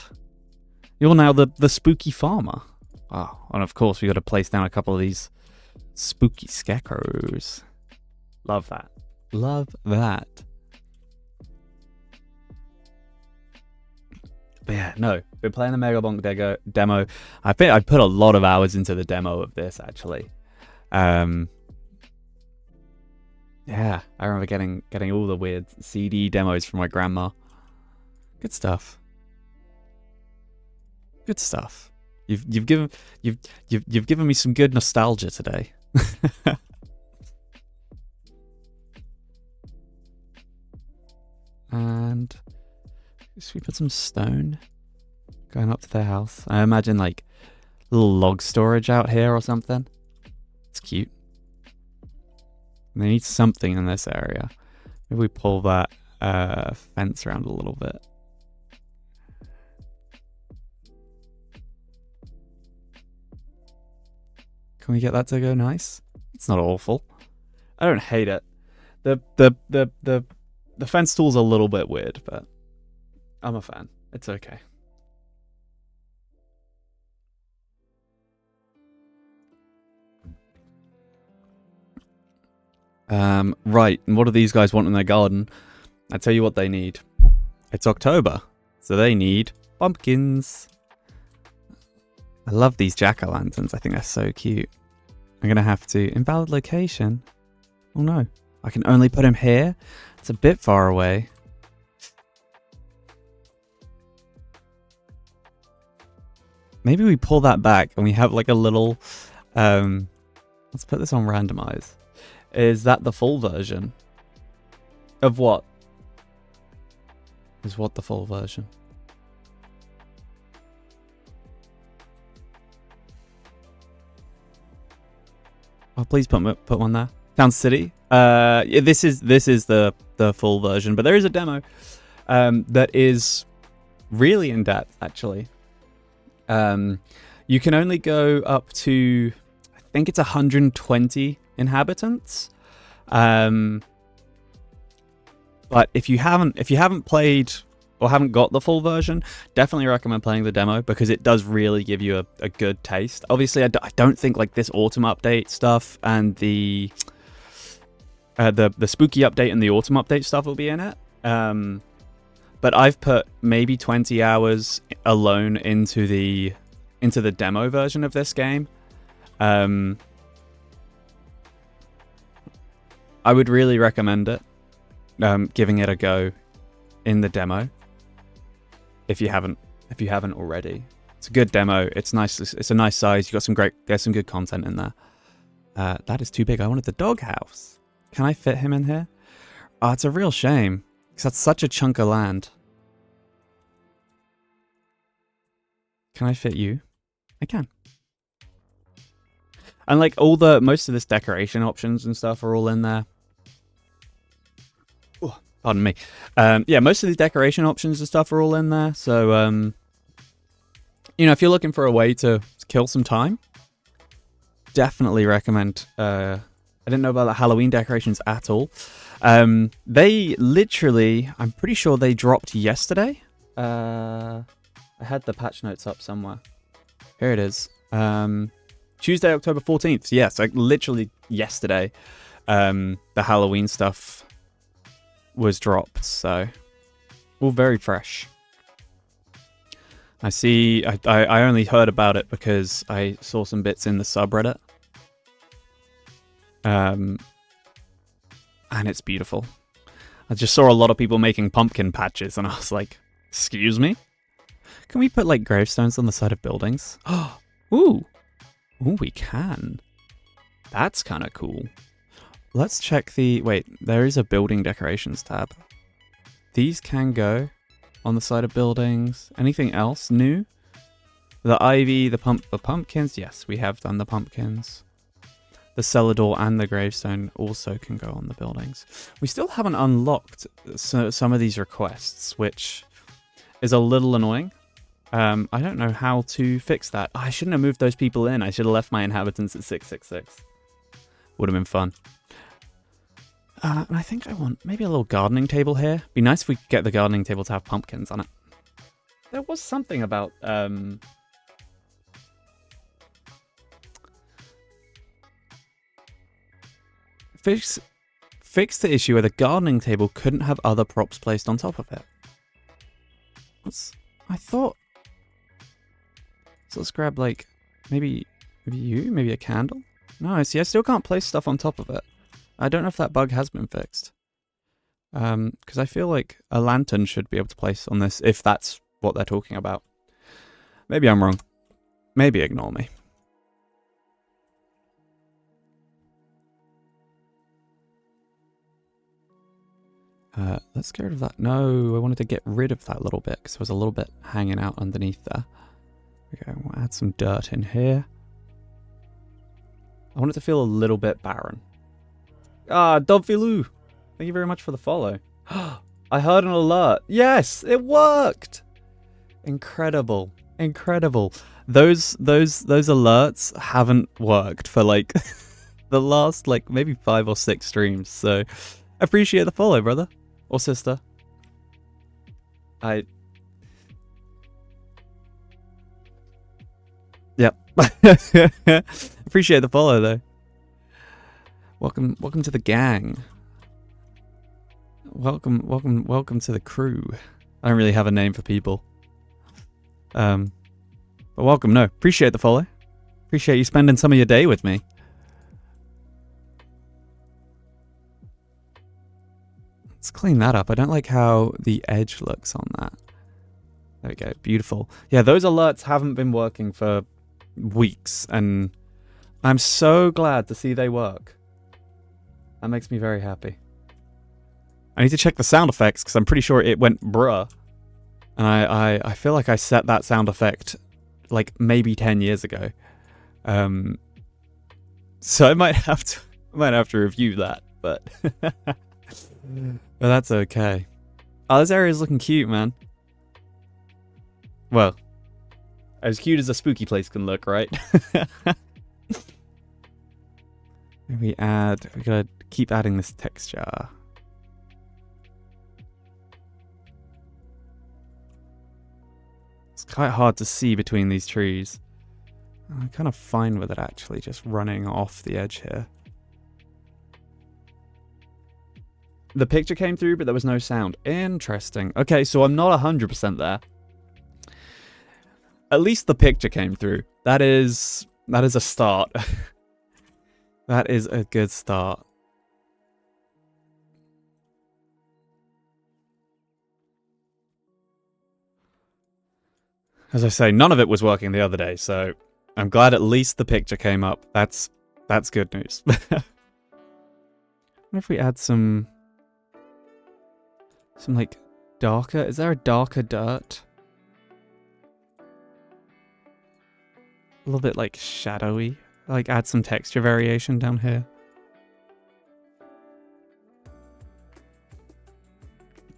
You're now the spooky farmer. Oh, and of course we got to place down a couple of these spooky scarecrows. Love that. Love that. But yeah, no, we're playing the Mega Bonk demo. I think I put a lot of hours into the demo of this, actually. Yeah, I remember getting all the weird CD demos from my grandma. Good stuff. Good stuff. You've given me some good nostalgia today. And should we put some stone going up to their house? I imagine like a little log storage out here or something. It's cute. And they need something in this area. Maybe we pull that fence around a little bit. Can we get that to go nice? It's not awful. I don't hate it. The fence tool's a little bit weird, but I'm a fan. It's okay. Right, and what do these guys want in their garden? I tell you what they need. It's October, so they need pumpkins. I love these jack-o'-lanterns. I think they're so cute. I'm going to have to... Invalid location? Oh no. I can only put him here? It's a bit far away. Maybe we pull that back and we have like a little... let's put this on randomize. Is that the full version? Of what? Is what the full version? Oh, please put one there. Town City. Yeah, this is the full version, but there is a demo that is really in depth. Actually, you can only go up to, I think it's 120 inhabitants. But if you haven't played or haven't got the full version, definitely recommend playing the demo because it does really give you a good taste. Obviously, I don't think like this autumn update stuff and the spooky update and the autumn update stuff will be in it. But I've put maybe 20 hours alone into the demo version of this game. I would really recommend it. Giving it a go in the demo if you haven't already. It's a good demo. It's nice. It's a nice size. There's some good content in there. That is too big. I wanted the doghouse. Can I fit him in here? Oh, it's a real shame because that's such a chunk of land. Can I fit you? I can. And like most of this decoration options and stuff are all in there. Pardon me. Yeah, most of these decoration options and stuff are all in there. So, you know, if you're looking for a way to kill some time, definitely recommend. I didn't know about the Halloween decorations at all. They literally, I'm pretty sure they dropped yesterday. I had the patch notes up somewhere. Here it is. Tuesday, October 14th. Yes, like literally yesterday. The Halloween stuff was dropped, so all very fresh. I see. I only heard about it because I saw some bits in the subreddit, and it's beautiful. I just saw a lot of people making pumpkin patches, and I was like, "Excuse me, can we put like gravestones on the side of buildings?" Ooh, we can. That's kind of cool. Let's check the... Wait, there is a building decorations tab. These can go on the side of buildings. Anything else new? The ivy, the pumpkins. Yes, we have done the pumpkins. The cellar door and the gravestone also can go on the buildings. We still haven't unlocked some of these requests, which is a little annoying. I don't know how to fix that. I shouldn't have moved those people in. I should have left my inhabitants at 666. Would have been fun. And I think I want maybe a little gardening table here. Be nice if we could get the gardening table to have pumpkins on it. There was something about... Fix the issue where the gardening table couldn't have other props placed on top of it. I thought... So let's grab like... Maybe a candle? No, see, I still can't place stuff on top of it. I don't know if that bug has been fixed. Because I feel like a lantern should be able to place on this, if that's what they're talking about. Maybe I'm wrong. Maybe ignore me. Let's get rid of that. No, I wanted to get rid of that little bit, because there was a little bit hanging out underneath there. There we go. We'll add some dirt in here. I want it to feel a little bit barren. Ah, Dobfilou! Thank you very much for the follow. I heard an alert. Yes, it worked! Incredible. Incredible. those alerts haven't worked for like the last like maybe 5 or 6 streams. So appreciate the follow, brother or sister. Yep. Appreciate the follow though. Welcome to the gang. Welcome to the crew. I don't really have a name for people. But welcome. No, appreciate the follow. Appreciate you spending some of your day with me. Let's clean that up. I don't like how the edge looks on that. There we go. Beautiful. Yeah, those alerts haven't been working for weeks, and I'm so glad to see they work. That makes me very happy. I need to check the sound effects because I'm pretty sure it went bruh. And I feel like I set that sound effect like maybe 10 years ago. So I might have to review that, but but that's okay. Oh, this area is looking cute, man. Well, as cute as a spooky place can look, right? we gotta keep adding this texture. It's quite hard to see between these trees. I'm kind of fine with it actually, just running off the edge here. The picture came through, but there was no sound. Interesting. Okay, so I'm not 100% there. At least the picture came through. That is a start. That is a good start. As I say, none of it was working the other day, so I'm glad at least the picture came up. That's good news. What if we add some like darker? Is there a darker dirt? A little bit like shadowy. Like add some texture variation down here.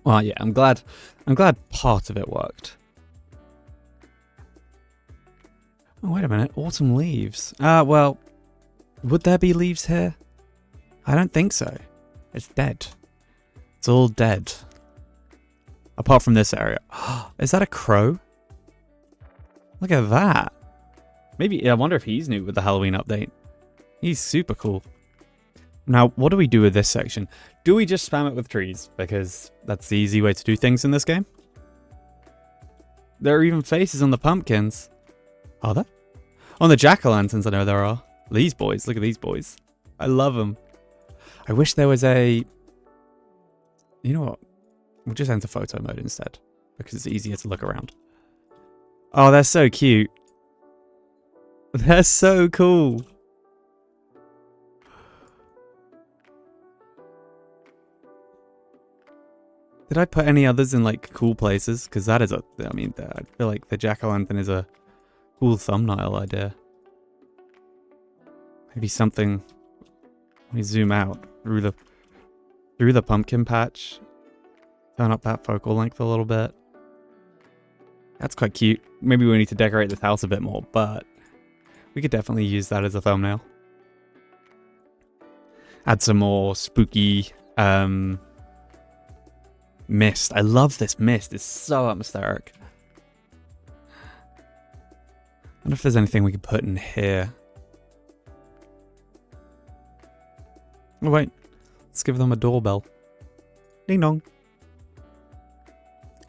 Well, yeah, I'm glad part of it worked. Oh, wait a minute. Autumn leaves. Well, would there be leaves here? I don't think so. It's dead. It's all dead. Apart from this area. Is that a crow? Look at that. Maybe, I wonder if he's new with the Halloween update. He's super cool. Now, what do we do with this section? Do we just spam it with trees? Because that's the easy way to do things in this game. There are even faces on the pumpkins. Are there? On the jack-o'-lanterns, I know there are. These boys, look at these boys. I love them. I wish there was a... You know what? We'll just enter photo mode instead. Because it's easier to look around. Oh, they're so cute. They're so cool. Did I put any others in like cool places? Because that is a... I mean, I feel like the jack-o'-lantern is a cool thumbnail idea. Maybe something... Let me zoom out through the pumpkin patch. Turn up that focal length a little bit. That's quite cute. Maybe we need to decorate this house a bit more, but we could definitely use that as a thumbnail. Add some more spooky mist. I love this mist. It's so atmospheric. I wonder if there's anything we could put in here. Oh wait, let's give them a doorbell. Ding dong.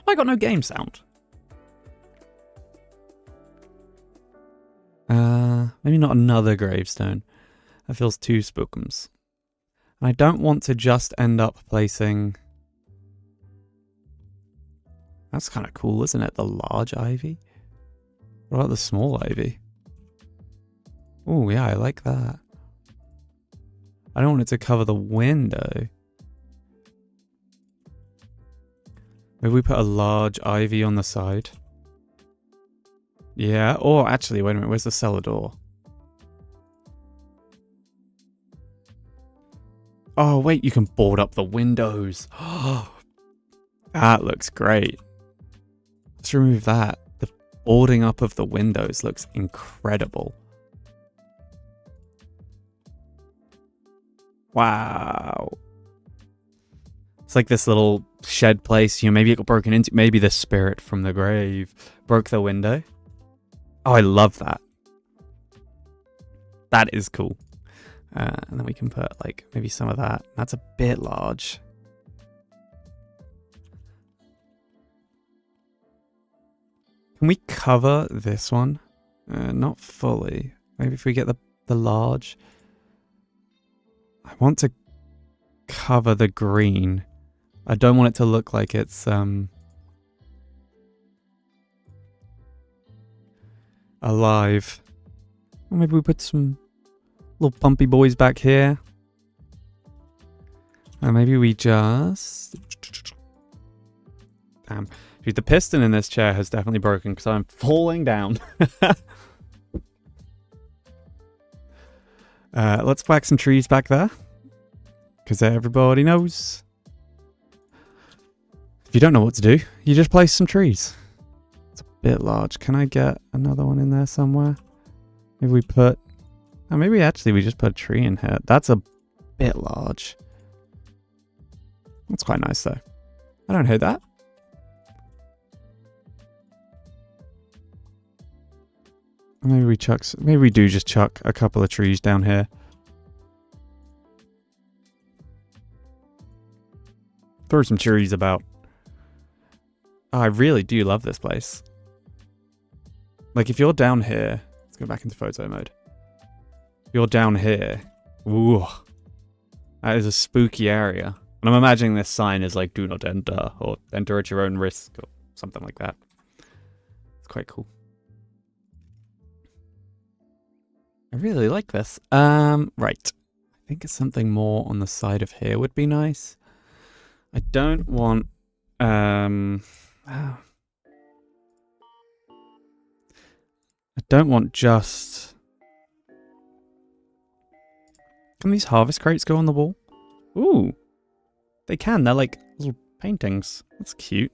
I got no game sound. Maybe not another gravestone. That feels too spookums. And I don't want to just end up placing... That's kind of cool, isn't it? The large ivy? What about the small ivy? Oh yeah, I like that. I don't want it to cover the window. Maybe we put a large ivy on the side. Yeah, or actually, wait a minute, where's the cellar door? Oh, wait, you can board up the windows. That looks great. Let's remove that. boarding up of the windows looks incredible. Wow. It's like this little shed place. You know, maybe it got broken into. Maybe the spirit from the grave broke the window. Oh, I love that. That is cool. And then we can put like maybe some of that. That's a bit large. Can we cover this one? Not fully. Maybe if we get the large. I want to cover the green. I don't want it to look like it's alive. Or maybe we put some little pumpy boys back here. And maybe we just... Damn. Dude, the piston in this chair has definitely broken because I'm falling down. Let's whack some trees back there. Because everybody knows. If you don't know what to do, you just place some trees. It's a bit large. Can I get another one in there somewhere? Maybe we put... Oh, maybe actually we just put a tree in here. That's a bit large. That's quite nice though. I don't hate that. Maybe we do just chuck a couple of trees down here. Throw some trees about. Oh, I really do love this place. Like if you're down here, let's go back into photo mode. If you're down here, ooh, that is a spooky area. And I'm imagining this sign is like, do not enter, or enter at your own risk, or something like that. It's quite cool. I really like this. Right. I think something more on the side of here would be nice. I don't want, I don't want just... Can these harvest crates go on the wall? Ooh. They can. They're like little paintings. That's cute.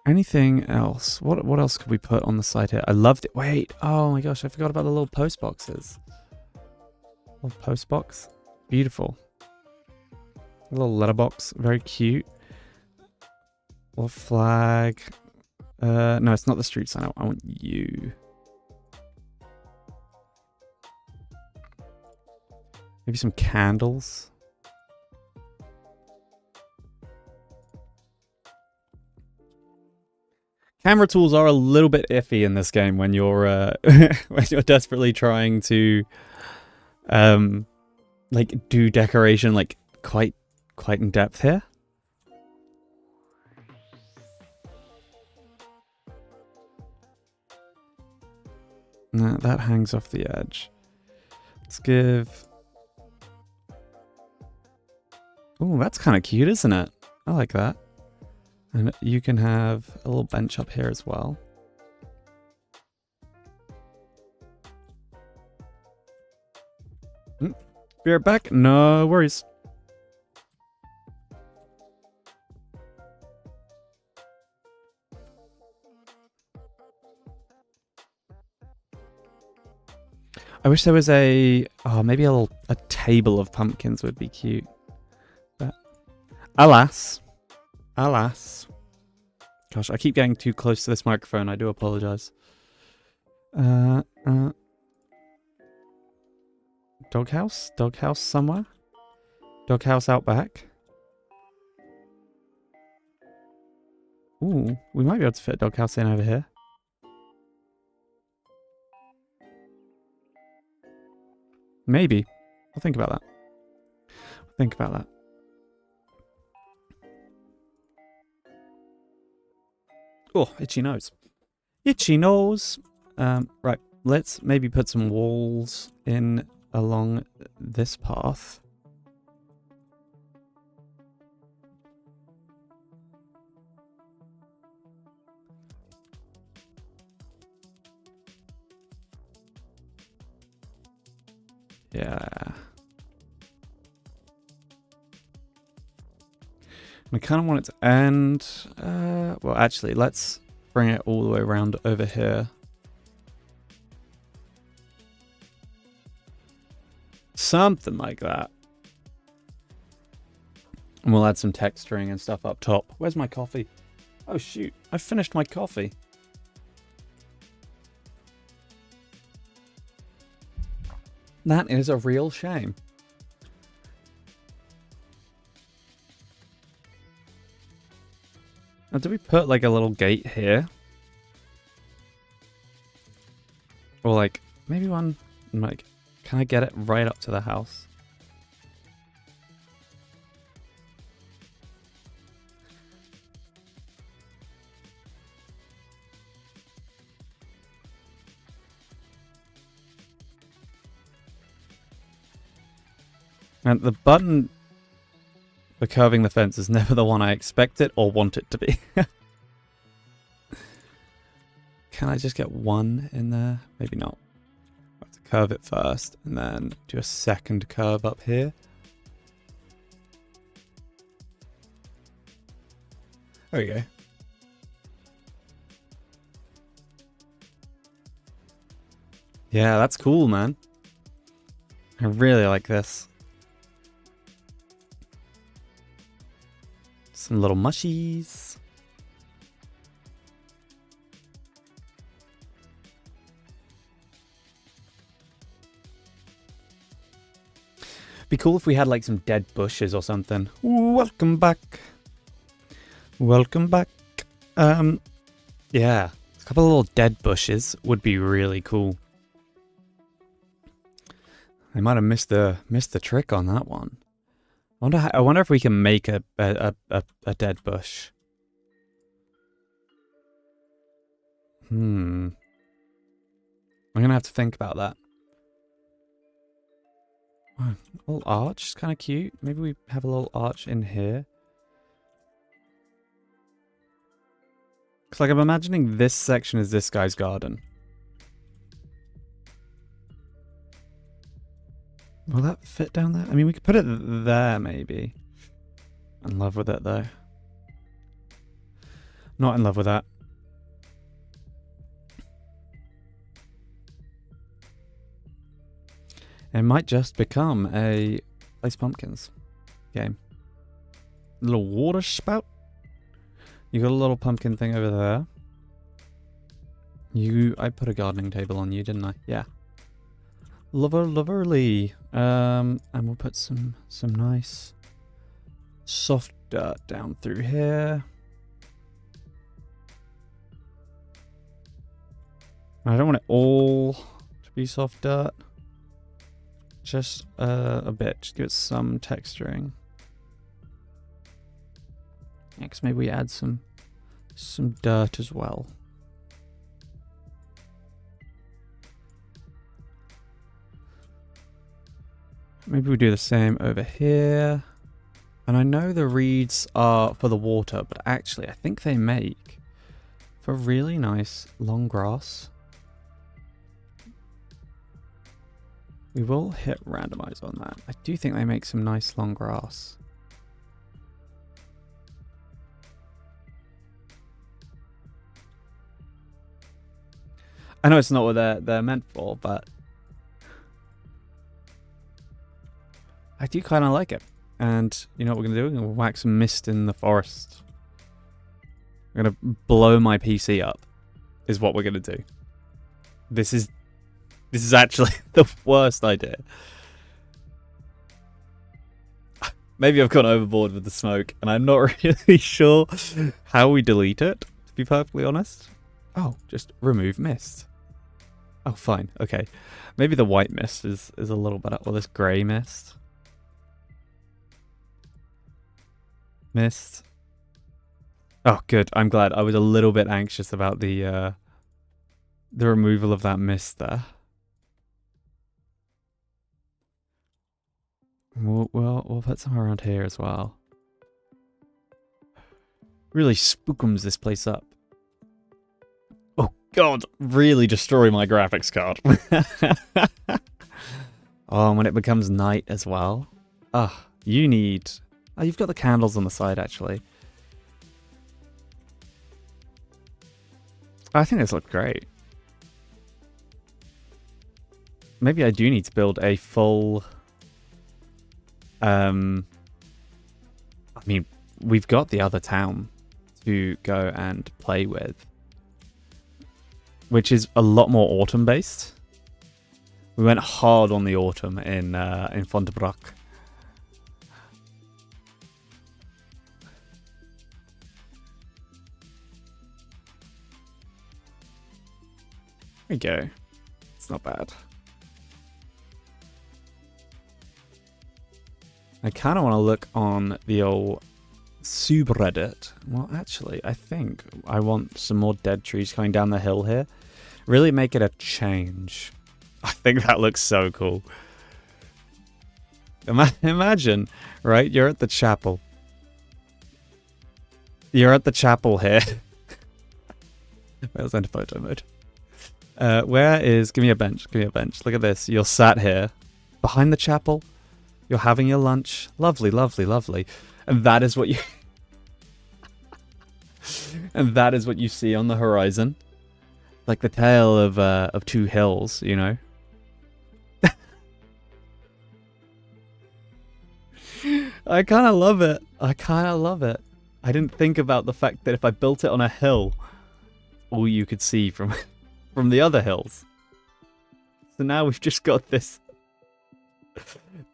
Anything else? What else could we put on the side here? I loved it. Wait. Oh my gosh. I forgot about the little post boxes. Little post box. Beautiful. A little letterbox. Very cute. Little flag. No, it's not the street sign. I want you. Maybe some candles. Camera tools are a little bit iffy in this game when you're when you're desperately trying to like do decoration like quite in depth here. No, that hangs off the edge. Let's give... Oh, that's kind of cute, isn't it? I like that. And you can have a little bench up here as well. Be right back. No worries. I wish there was maybe a table of pumpkins would be cute. But alas. Gosh, I keep getting too close to this microphone. I do apologize. Doghouse? Doghouse somewhere? Doghouse out back? Ooh, we might be able to fit a doghouse in over here. Maybe. I'll think about that. Oh, itchy nose. Itchy nose. Right, let's maybe put some walls in along this path. Yeah. I kind of want it to end. Well, actually, let's bring it all the way around over here. Something like that. And we'll add some texturing and stuff up top. Where's my coffee? Oh, shoot. I finished my coffee. That is a real shame. Now, do we put like a little gate here? Or like, maybe one, like, can I get it right up to the house? And the button for curving the fence is never the one I expect it or want it to be. Can I just get one in there? Maybe not. I have to curve it first and then do a second curve up here. There we go. Yeah, that's cool, man. I really like this. Some little mushies. Be cool if we had like some dead bushes or something. Welcome back. Welcome back. Yeah, a couple of little dead bushes would be really cool. I might have missed the trick on that one. I wonder if we can make a dead bush. I'm gonna have to think about that. Oh, a little arch is kind of cute. Maybe we have a little arch in here. Cause like I'm imagining this section is this guy's garden. Will that fit down there? I mean, we could put it there, maybe. In love with it, though. Not in love with that. It might just become a Place Pumpkins game. Little water spout. You got a little pumpkin thing over there. I put a gardening table on you, didn't I? Yeah. Loverly. And we'll put some nice soft dirt down through here. I don't want it all to be soft dirt. Just a bit. Just give it some texturing. Next, maybe we add some dirt as well. Maybe we do the same over here. And I know the reeds are for the water, but actually I think they make for really nice long grass. We will hit randomize on that. I do think they make some nice long grass. I know it's not what they're meant for, but I do kind of like it. And you know what we're going to do? We're going to whack some mist in the forest. We're going to blow my PC up, is what we're going to do. This is actually the worst idea. Maybe I've gone overboard with the smoke, and I'm not really sure how we delete it, to be perfectly honest. Oh, just remove mist. Oh, fine. Okay. Maybe the white mist is a little better. Or this grey mist. Mist. Oh, good. I'm glad. I was a little bit anxious about the removal of that mist there. We'll put some around here as well. Really spookums this place up. Oh god, really destroy my graphics card. Oh, and when it becomes night as well. Ah, you need Oh, you've got the candles on the side, actually. I think this looks great. Maybe I do need to build a full... I mean, we've got the other town to go and play with, which is a lot more autumn-based. We went hard on the autumn in Fontebrock. There we go. It's not bad. I kind of want to look on the old subreddit. Well, actually, I think I want some more dead trees coming down the hill here. Really make it a change. I think that looks so cool. Imagine, right? You're at the chapel. You're at the chapel here. Let's enter photo mode. Where is... Give me a bench. Give me a bench. Look at this. You're sat here behind the chapel. You're having your lunch. Lovely, lovely, lovely. And that is what you... and that is what you see on the horizon. Like the tale of two hills, you know? I kind of love it. I kind of love it. I didn't think about the fact that if I built it on a hill, all you could see from the other hills. So now we've just got this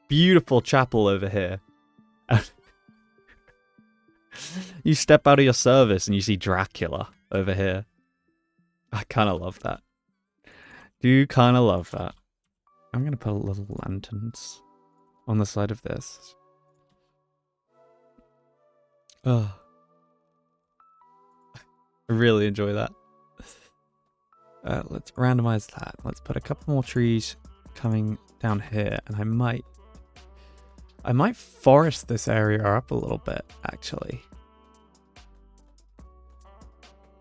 beautiful chapel over here. You step out of your service and you see Dracula over here. I kind of love that. Do kind of love that. I'm going to put little lanterns on the side of this. Oh. I really enjoy that. Let's randomize that. Let's put a couple more trees coming down here, and I might forest this area up a little bit, actually.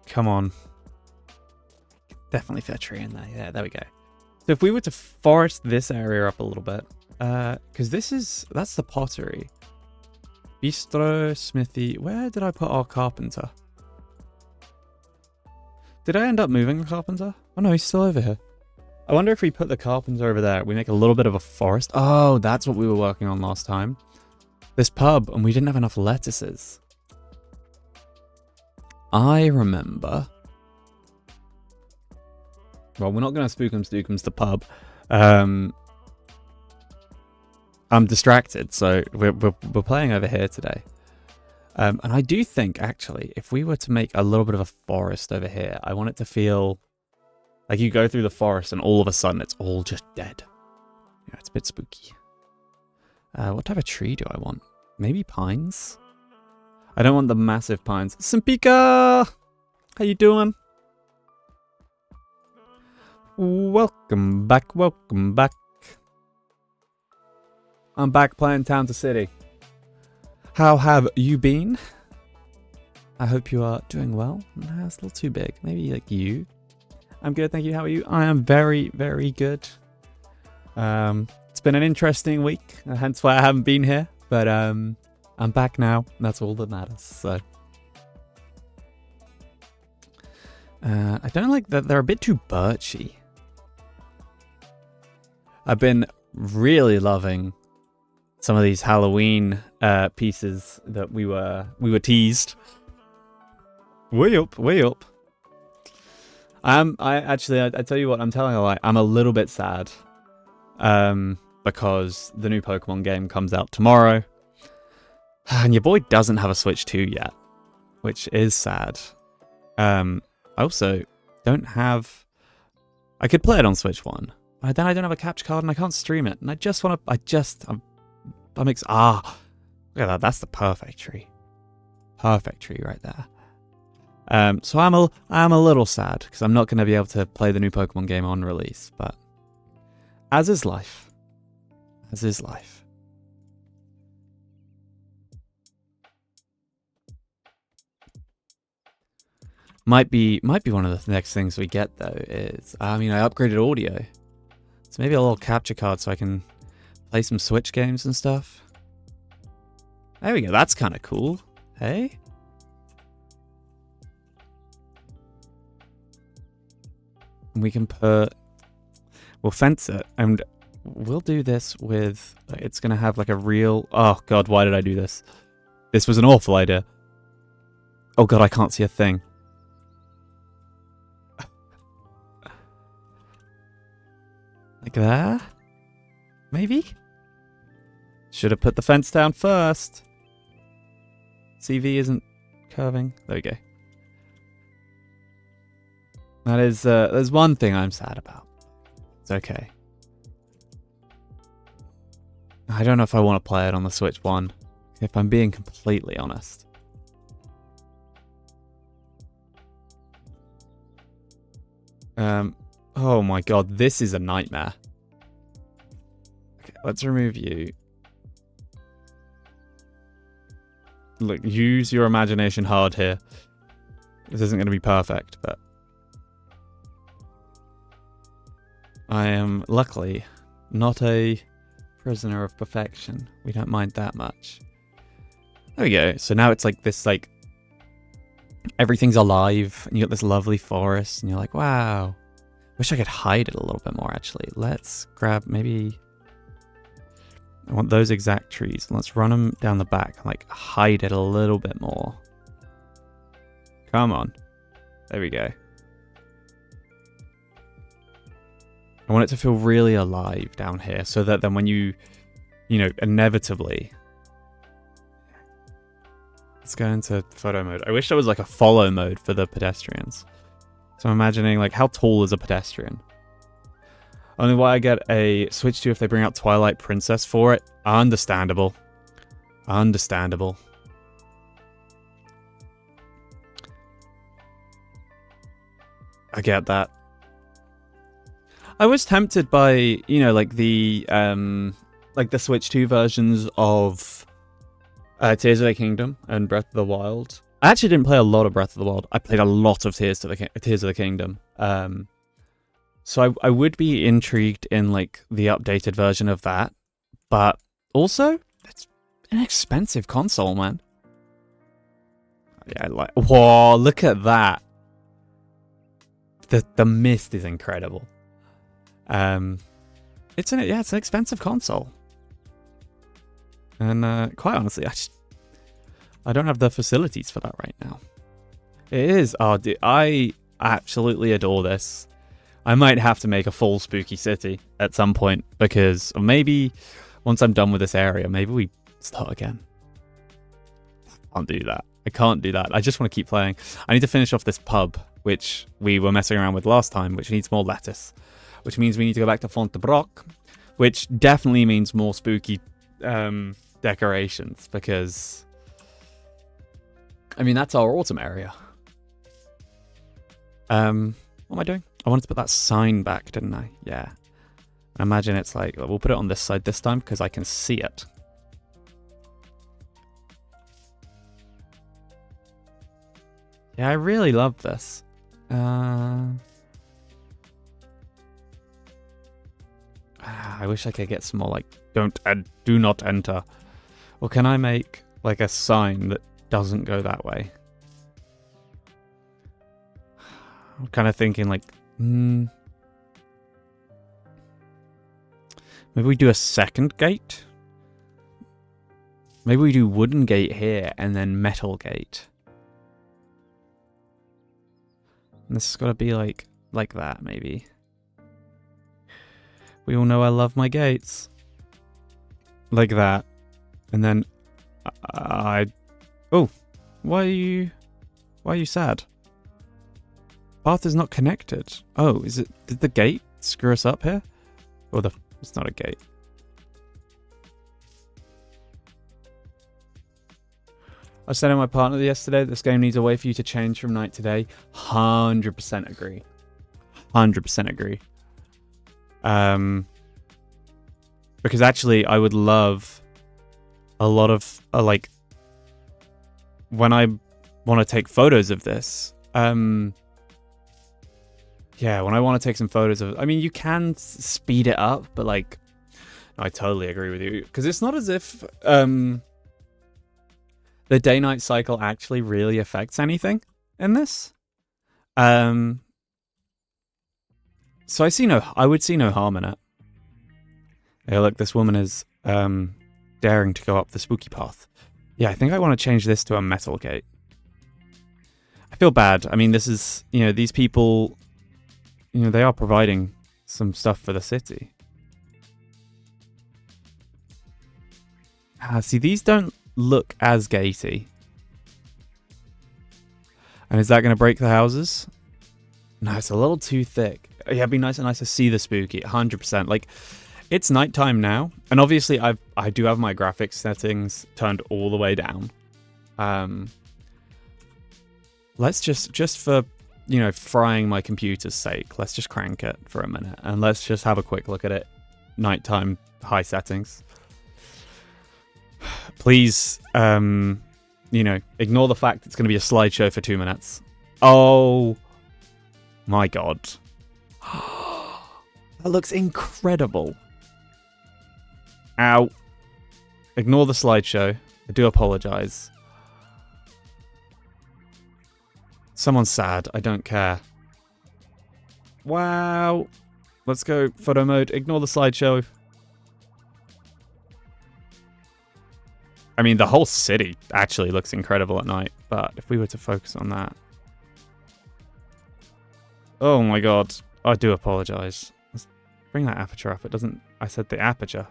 Come on. Definitely fit a tree in there. Yeah, there we go. So if we were to forest this area up a little bit, because that's the pottery. Bistro, smithy. Where did I put our carpenter? Did I end up moving the carpenter? Oh no, he's still over here. I wonder if we put the carpenter over there, we make a little bit of a forest. Oh, that's what we were working on last time. This pub, and we didn't have enough lettuces. I remember. Well, we're not going to spookums dookums the pub. I'm distracted, so we're playing over here today. And I do think, actually, if we were to make a little bit of a forest over here, I want it to feel like you go through the forest and all of a sudden it's all just dead. Yeah, it's a bit spooky. What type of tree do I want? Maybe pines? I don't want the massive pines. Simpika! How you doing? Welcome back, welcome back. I'm back playing Town to City. How have you been? I hope you are doing well. Nah, it's a little too big. Maybe like you. I'm good, thank you. How are you? I am very, very good. It's been an interesting week, hence why I haven't been here. But I'm back now. That's all that matters. So I don't like that they're a bit too birchy. I've been really loving some of these Halloween pieces that we were teased. Way up, way up. I tell you what, I'm telling a lie. I'm a little bit sad. Because the new Pokemon game comes out tomorrow. And your boy doesn't have a Switch 2 yet, which is sad. I also don't have... I could play it on Switch 1, but then I don't have a capture card and I can't stream it. And I just want to... look at that. That's the perfect tree. Perfect tree right there. So I'm a little sad because I'm not going to be able to play the new Pokemon game on release, but as is life. As is life. Might be one of the next things we get though is, I upgraded audio. So maybe a little capture card so I can play some Switch games and stuff. There we go. That's kind of cool. Hey? We can put... We'll fence it. And we'll do this with... It's going to have like a real... Oh, God, why did I do this? This was an awful idea. Oh, God, I can't see a thing. Like there? Maybe? Should have put the fence down first. CV isn't curving. There we go. That is, there's one thing I'm sad about. It's okay. I don't know if I want to play it on the Switch 1, if I'm being completely honest. Oh my god, this is a nightmare. Okay, let's remove you. Look, use your imagination hard here. This isn't going to be perfect, but... I am, luckily, not a prisoner of perfection. We don't mind that much. There we go. So now it's like this, like... Everything's alive, and you got this lovely forest, and you're like, wow. Wish I could hide it a little bit more, actually. Let's grab, maybe... I want those exact trees. Let's run them down the back and like hide it a little bit more. Come on. There we go. I want it to feel really alive down here so that then when you know, inevitably... Let's go into photo mode. I wish there was like a follow mode for the pedestrians. So I'm imagining like how tall is a pedestrian? Only why I get a Switch 2 if they bring out Twilight Princess for it. Understandable. Understandable. I get that. I was tempted by, you know, like the Switch 2 versions of Tears of the Kingdom and Breath of the Wild. I actually didn't play a lot of Breath of the Wild. I played a lot of Tears of the Kingdom. So I would be intrigued in like the updated version of that, but also it's an expensive console, man. Yeah, like whoa, look at that. The mist is incredible. It's an expensive console, and quite honestly, I don't have the facilities for that right now. It is. Oh, dude, I absolutely adore this. I might have to make a full Spooky City at some point, because or maybe once I'm done with this area, maybe we start again. I can't do that. I can't do that. I just want to keep playing. I need to finish off this pub, which we were messing around with last time, which needs more lettuce, which means we need to go back to Fontebrock, which definitely means more spooky decorations, because, I mean, that's our autumn area. What am I doing? I wanted to put that sign back, didn't I? Yeah. I imagine it's like, we'll put it on this side this time because I can see it. Yeah, I really love this. I wish I could get some more like, do not enter. Or can I make like a sign that doesn't go that way? I'm kind of thinking like, maybe we do a second gate? Maybe we do wooden gate here and then metal gate. And this has got to be like that, maybe. We all know I love my gates. Like that. And then oh, why are you sad? Path is not connected. Oh, did the gate screw us up here? Or it's not a gate. I was telling my partner yesterday that this game needs a way for you to change from night to day. 100% agree. 100% agree. Because actually I would love a lot of like when I want to take photos of this, yeah, when I want to take some photos of... I mean, you can speed it up, but, like... I totally agree with you. Because it's not as if... the day-night cycle actually really affects anything in this. So I would see no harm in it. Hey, look, this woman is daring to go up the spooky path. Yeah, I think I want to change this to a metal gate. I feel bad. I mean, this is, these people, they are providing some stuff for the city. See, these don't look as gatey. And is that going to break the houses? No, it's a little too thick. Yeah, it'd be nice to see the spooky, 100%. Like, it's nighttime now, and obviously I do have my graphics settings turned all the way down. Let's just for, frying my computer's sake, let's just crank it for a minute, and let's just have a quick look at it. Nighttime, high settings. Please, ignore the fact it's going to be a slideshow for 2 minutes. Oh my god. That looks incredible. Ow. Ignore the slideshow. I do apologize. Someone's sad. I don't care. Wow. Let's go photo mode. Ignore the slideshow. I mean, the whole city actually looks incredible at night, but if we were to focus on that... Oh my god. I do apologize. Let's bring that aperture up. It doesn't... I said the aperture.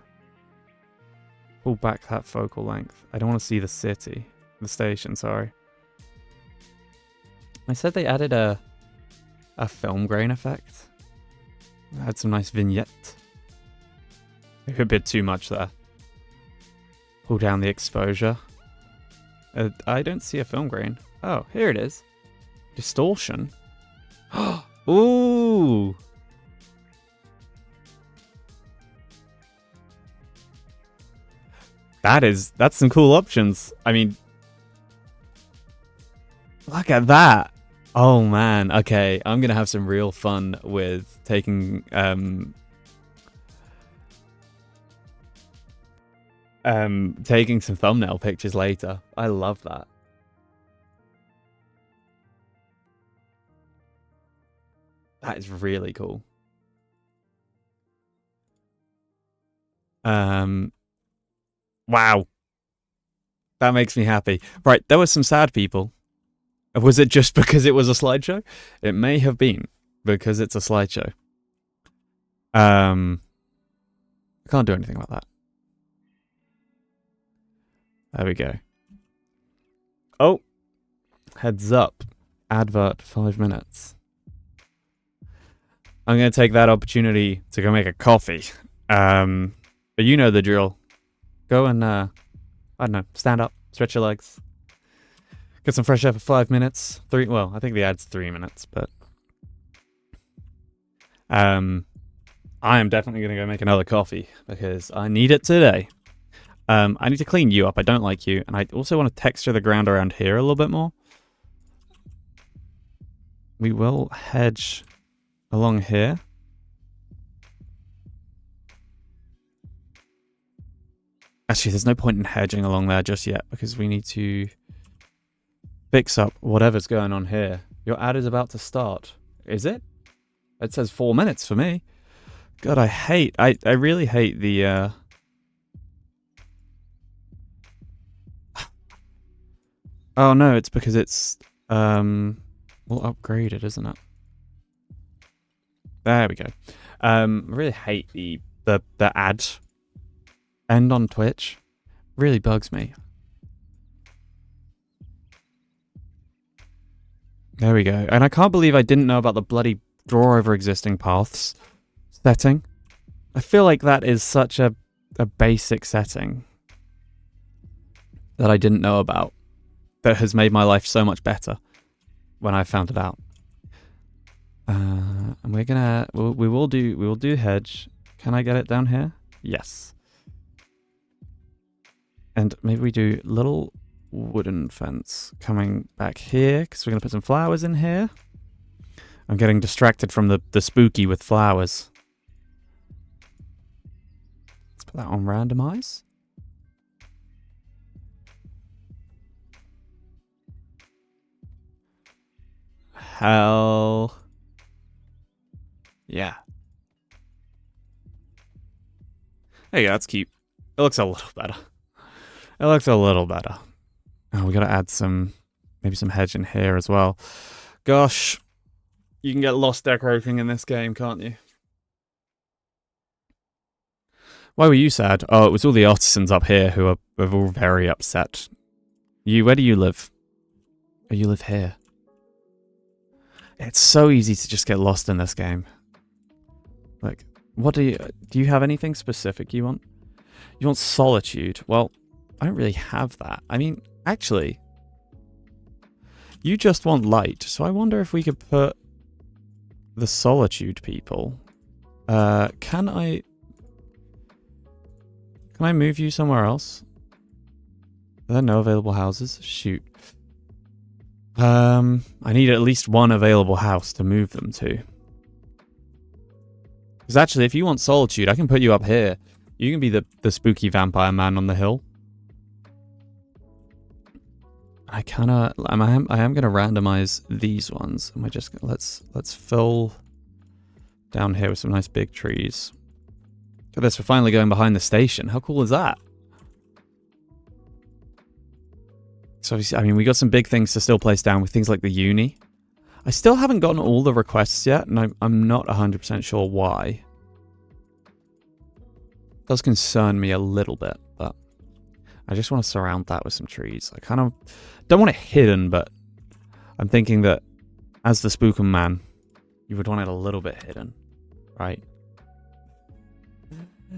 Pull back that focal length. I don't want to see the city. The station, sorry. I said they added a film grain effect. Had some nice vignette. Maybe a bit too much there. Pull down the exposure. I don't see a film grain. Oh, here it is. Distortion. Ooh. That's some cool options. I mean, look at that. Oh man. Okay, I'm gonna have some real fun with taking taking some thumbnail pictures later. I love that. That is really cool. Wow. That makes me happy. Right, there were some sad people. Was it just because it was a slideshow? It may have been because it's a slideshow. I can't do anything about that. There we go. Oh, heads up. Advert 5 minutes. I'm going to take that opportunity to go make a coffee. But you know the drill. Go and, I don't know, stand up, stretch your legs. Get some fresh air for 5 minutes. Well, I think the ad's 3 minutes, but... I am definitely going to go make another coffee because I need it today. I need to clean you up. I don't like you. And I also want to texture the ground around here a little bit more. We will hedge along here. Actually, there's no point in hedging along there just yet because we need to fix up whatever's going on here. Your ad is about to start. Is it? It says 4 minutes for me. God, I really hate the... Oh no, it's because it's well upgraded, isn't it? There we go. I really hate the ad end on Twitch. Really bugs me. There we go. And I can't believe I didn't know about the bloody draw over existing paths setting. I feel like that is such a basic setting that I didn't know about. That has made my life so much better when I found it out. And we're gonna we will do hedge. Can I get it down here? Yes. And maybe we do little wooden fence coming back here because we're gonna put some flowers in here. I'm getting distracted from the spooky with flowers. Let's put that on randomize. hell? Yeah. Hey, that's cute. It looks a little better. It looks a little better. Oh, we gotta add some, maybe some hedge in here as well. Gosh, you can get lost decorating in this game, can't you? Why were you sad? Oh, it was all the artisans up here who are all very upset. Where do you live? Oh, you live here. It's so easy to just get lost in this game. Like, what do you have anything specific you want? You want solitude? Well, I don't really have that. I mean, actually, you just want light. So I wonder if we could put the solitude people. Can I move you somewhere else? Are there no available houses? Shoot. I need at least one available house to move them to. Because actually, if you want solitude, I can put you up here. You can be the spooky vampire man on the hill. I am gonna randomize these ones. Am I just let's fill down here with some nice big trees. Look at this, we're finally going behind the station. How cool is that? So obviously, I mean, we got some big things to still place down with things like the uni. I still haven't gotten all the requests yet, and I'm not 100% sure why. It does concern me a little bit, but I just want to surround that with some trees. I kind of don't want it hidden, but I'm thinking that as the Spookum Man, you would want it a little bit hidden, right?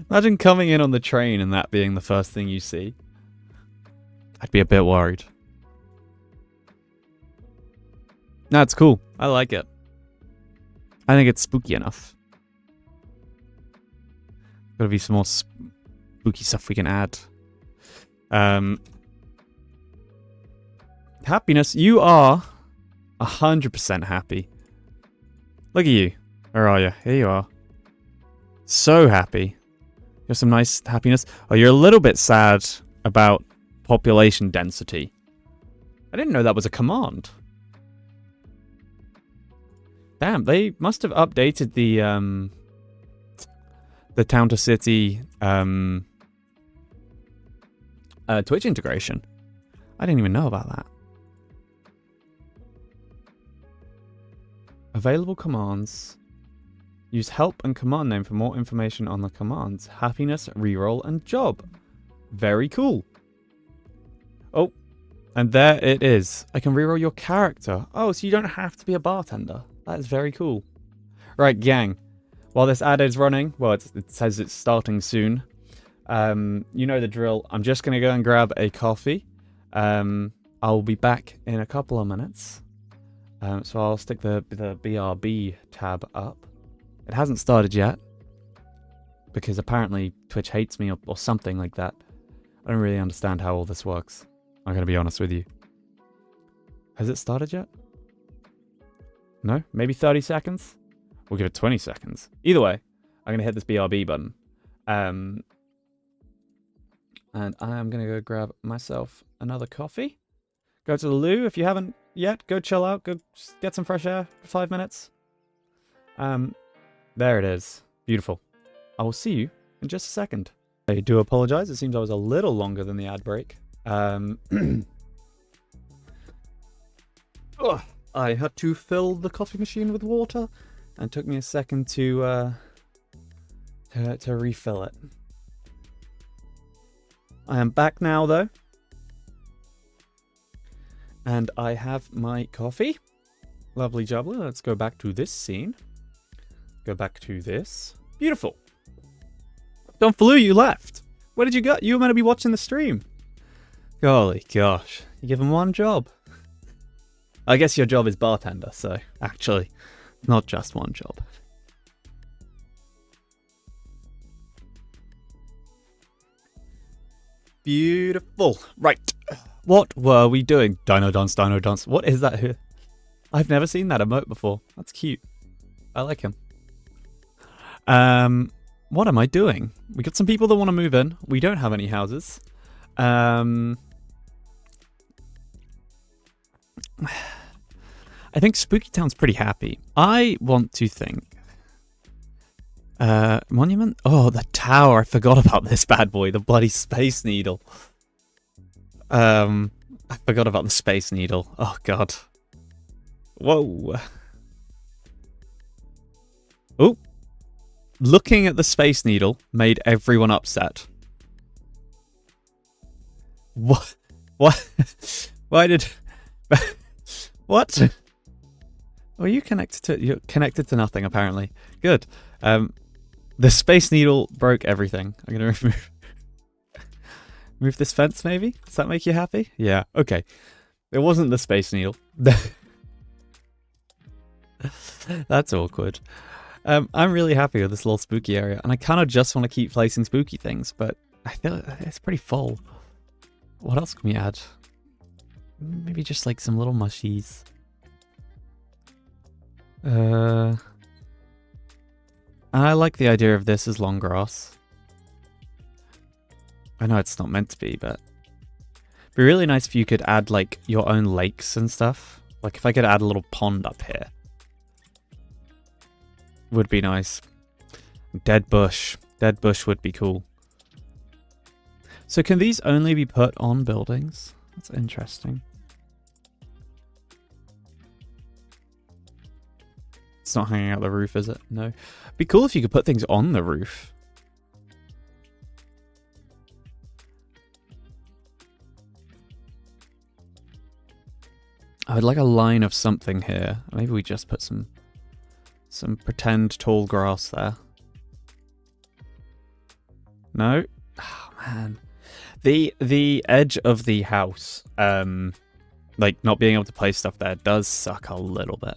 Imagine coming in on the train and that being the first thing you see. I'd be a bit worried. No, it's cool. I like it. I think it's spooky enough. Gotta be some more spooky stuff we can add. Happiness. You are 100% happy. Look at you. Where are you? Here you are. So happy. You have some nice happiness. Oh, you're a little bit sad about population density. I didn't know that was a command. Damn, they must have updated the town to city Twitch integration. I didn't even know about that. Available commands. Use help and command name for more information on the commands. Happiness, reroll, and job. Very cool. Oh, and there it is. I can reroll your character. Oh, so you don't have to be a bartender. That is very cool. Right, gang. While this ad is running, well, it says it's starting soon. You know the drill. I'm just going to go and grab a coffee. I'll be back in a couple of minutes. So I'll stick the BRB tab up. It hasn't started yet. Because apparently Twitch hates me or something like that. I don't really understand how all this works. I'm going to be honest with you. Has it started yet? No? Maybe 30 seconds? We'll give it 20 seconds. Either way, I'm going to hit this BRB button. And I am going to go grab myself another coffee. Go to the loo. If you haven't yet, go chill out. Go get some fresh air for 5 minutes. There it is. Beautiful. I will see you in just a second. I do apologize. It seems I was a little longer than the ad break. I had to fill the coffee machine with water, and it took me a second to refill it. I am back now, though, and I have my coffee. Lovely jubbly. Let's go back to this scene. Go back to this. Beautiful. Don't flew, you left. Where did you go? You were meant to be watching the stream. Golly gosh. You give him one job. I guess your job is bartender, so actually, not just one job. Beautiful. Right. What were we doing? Dino dance, dino dance. What is that? I've never seen that emote before. That's cute. I like him. What am I doing? We got some people that want to move in. We don't have any houses. I think Spooky Town's pretty happy. I want to think. Monument? Oh, the tower. I forgot about this bad boy. The bloody Space Needle. I forgot about the Space Needle. Oh, God. Whoa. Oh. Looking at the Space Needle made everyone upset. What? What? Why did... What? Well, you're connected to nothing, apparently. Good. The Space Needle broke everything. I'm going to remove this fence, maybe? Does that make you happy? Yeah, okay. It wasn't the Space Needle. That's awkward. I'm really happy with this little spooky area, and I kind of just want to keep placing spooky things, but I feel it's pretty full. What else can we add? Maybe just like some little mushies. I like the idea of this as long grass. I know it's not meant to be, but it'd be really nice if you could add like your own lakes and stuff. Like if I could add a little pond up here. Would be nice. Dead bush. Dead bush would be cool. So can these only be put on buildings? That's interesting. It's not hanging out the roof, is it? No. It'd be cool if you could put things on the roof. I would like a line of something here. Maybe we just put some pretend tall grass there. No? Oh, man. The edge of the house, like not being able to place stuff there does suck a little bit.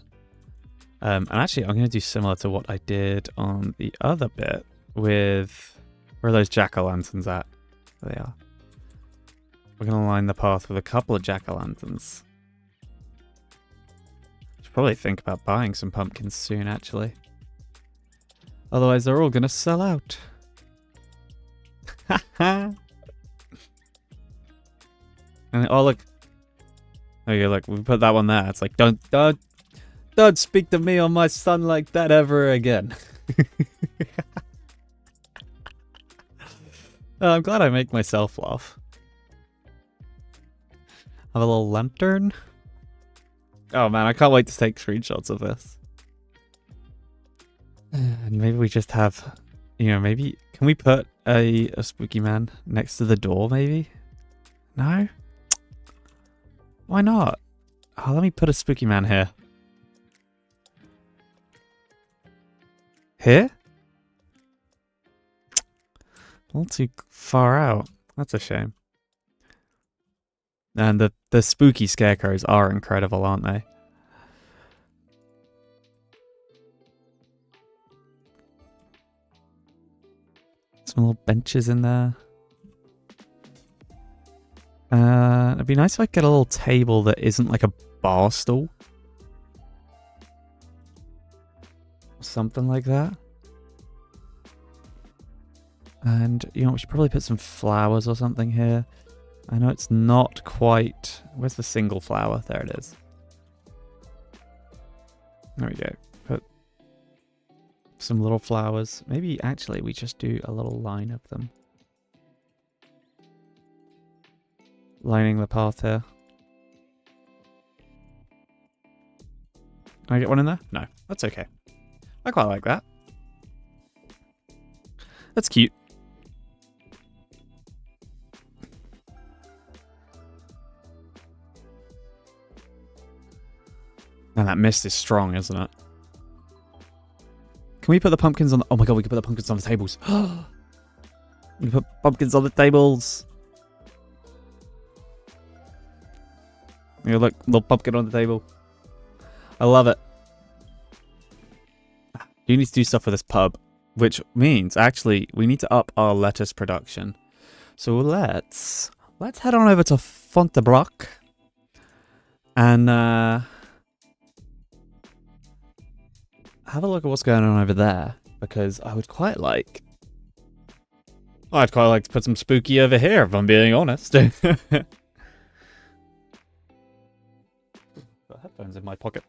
And actually, I'm going to do similar to what I did on the other bit with... Where are those jack-o'-lanterns at? There they are. We're going to line the path with a couple of jack-o'-lanterns. Should probably think about buying some pumpkins soon, actually. Otherwise, they're all going to sell out. And oh, look. There you go, look. We put that one there. It's like, don't speak to me or my son like that ever again. Oh, I'm glad I make myself laugh. Have a little lantern. Oh man, I can't wait to take screenshots of this. And maybe we just have, you know, maybe, can we put a spooky man next to the door maybe? No? Why not? Oh, let me put a spooky man here. Here? A little too far out. That's a shame. And the spooky scarecrows are incredible, aren't they? Some little benches in there. It'd be nice if I could get a little table that isn't like a bar stool. Something like that. And, you know, we should probably put some flowers or something here. I know it's not quite... Where's the single flower? There it is. There we go. Put some little flowers. Maybe, actually, we just do a little line of them. Lining the path here. Can I get one in there? No, that's okay. I quite like that. That's cute. And that mist is strong, isn't it? Can we put the pumpkins on the... Oh my god, we can put the pumpkins on the tables. We can put pumpkins on the tables. You look, little pumpkin on the table. I love it. You need to do stuff for this pub, which means actually we need to up our lettuce production. So let's head on over to Fontebrock and have a look at what's going on over there, because I'd quite like to put some spooky over here, if I'm being honest. Got headphones in my pocket.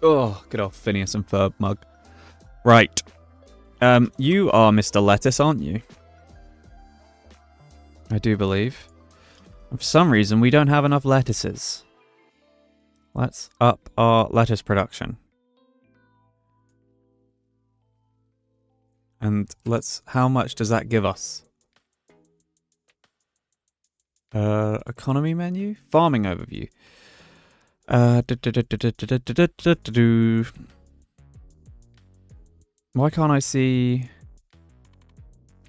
Oh, good old Phineas and Ferb mug. Right. You are Mr. Lettuce, aren't you? I do believe. And for some reason, we don't have enough lettuces. Let's up our lettuce production. And how much does that give us? Economy menu? Farming overview. Why can't I see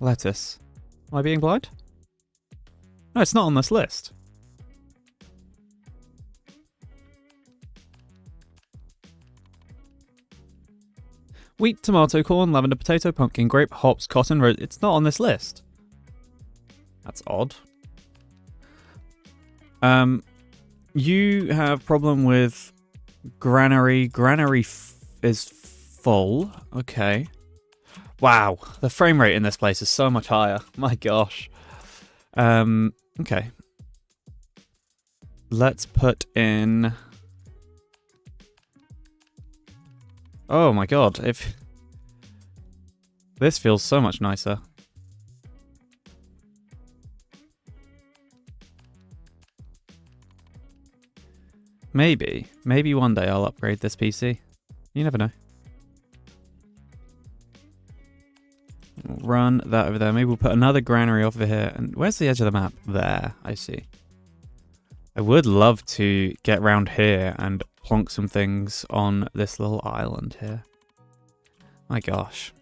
lettuce? Am I being blind? No, it's not on this list. Wheat, tomato, corn, lavender, potato, pumpkin, grape, hops, cotton, rose. It's not on this list. That's odd. You have problem with granary. Granary is full. Okay. Wow, the frame rate in this place is so much higher. My gosh. Okay. Let's put in... Oh my god, if... This feels so much nicer. Maybe one day I'll upgrade this PC. You never know. We'll run that over there. Maybe we'll put another granary over here. And where's the edge of the map? There, I see. I would love to get round here and plonk some things on this little island here. My gosh.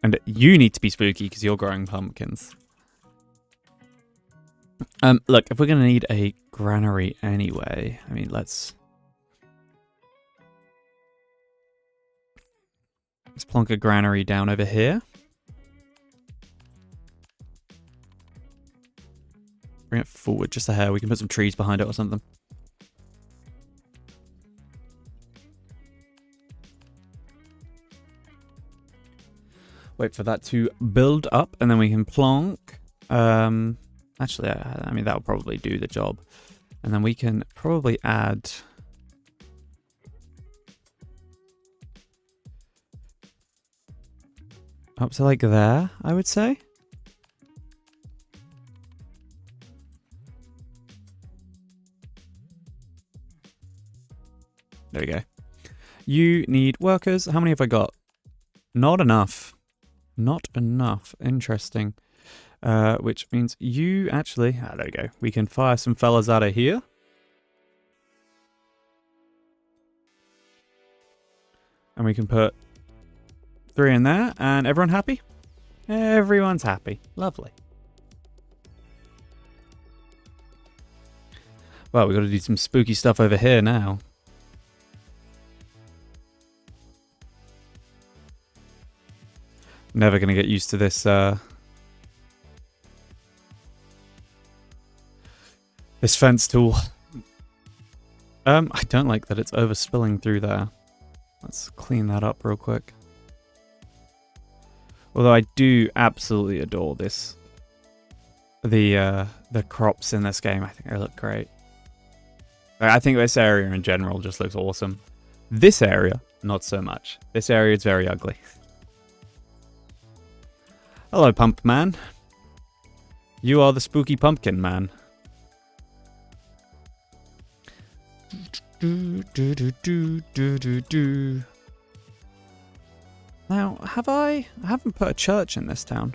And you need to be spooky because you're growing pumpkins. Look, if we're going to need a granary anyway, I mean, let's plonk a granary down over here. Bring it forward just a hair. We can put some trees behind it or something. Wait for that to build up, and then we can plonk. Actually, I mean, that'll probably do the job. And then we can probably add... up to like there, I would say. There we go. You need workers. How many have I got? Not enough. Not enough. Interesting. Which means you actually... there we go. We can fire some fellas out of here. And we can put 3 in there. And everyone happy? Everyone's happy. Lovely. Well, we've got to do some spooky stuff over here now. Never going to get used to this, this fence tool. I don't like that it's overspilling through there. Let's clean that up real quick. Although I do absolutely adore this. The crops in this game, I think they look great. I think this area in general just looks awesome. This area, not so much. This area is very ugly. Hello, Pump Man. You are the spooky pumpkin man. Now, I haven't put a church in this town.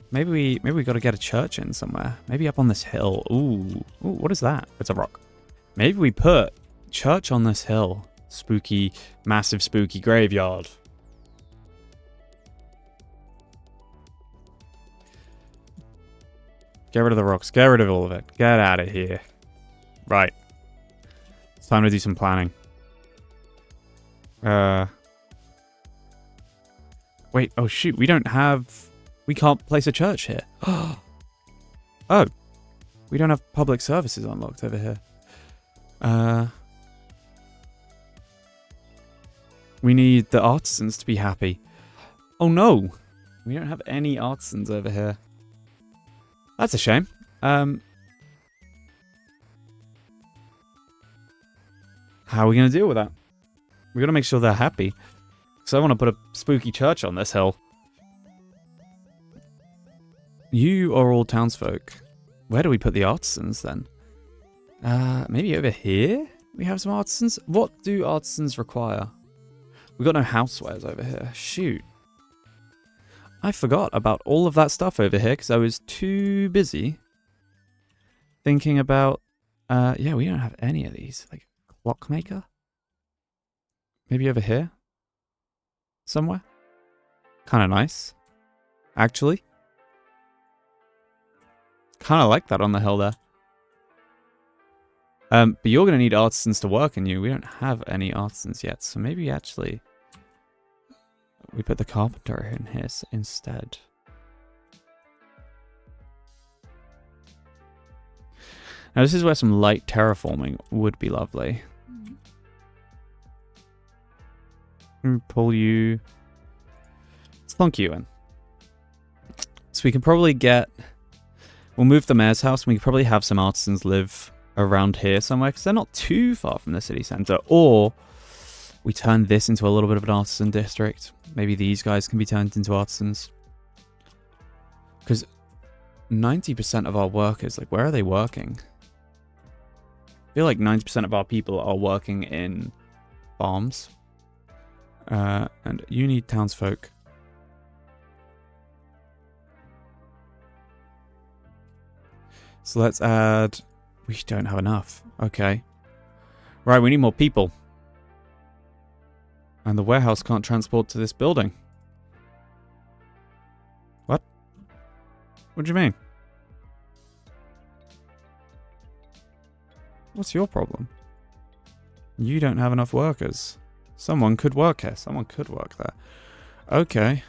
Maybe we got to get a church in somewhere. Maybe up on this hill. Ooh, what is that? It's a rock. Maybe we put church on this hill. Spooky, massive spooky graveyard. Get rid of the rocks. Get rid of all of it. Get out of here. Right. It's time to do some planning. Wait. Oh, shoot. We can't place a church here. Oh. We don't have public services unlocked over here. We need the artisans to be happy. Oh, no. We don't have any artisans over here. That's a shame. How are we going to deal with that? We're going to make sure they're happy. Because I want to put a spooky church on this hill. You are all townsfolk. Where do we put the artisans then? Maybe over here? We have some artisans? What do artisans require? We've got no housewares over here. Shoot. I forgot about all of that stuff over here because I was too busy thinking about... yeah, we don't have any of these. Like, clockmaker? Maybe over here? Somewhere? Kind of nice. Actually. Kind of like that on the hill there. But you're going to need artisans to work in you. We don't have any artisans yet. So maybe actually we put the carpenter in here instead. Now this is where some light terraforming would be lovely. Pull you. Let's plunk you in. So we can probably get... We'll move the mayor's house and we can probably have some artisans live around here somewhere because they're not too far from the city centre. Or we turn this into a little bit of an artisan district. Maybe these guys can be turned into artisans. Because 90% of our workers, like, where are they working? I feel like 90% of our people are working in farms. And you need townsfolk. So let's add... We don't have enough. Okay. Right, we need more people. And the warehouse can't transport to this building. What? What do you mean? What's your problem? You don't have enough workers. Someone could work here. Someone could work there. Okay.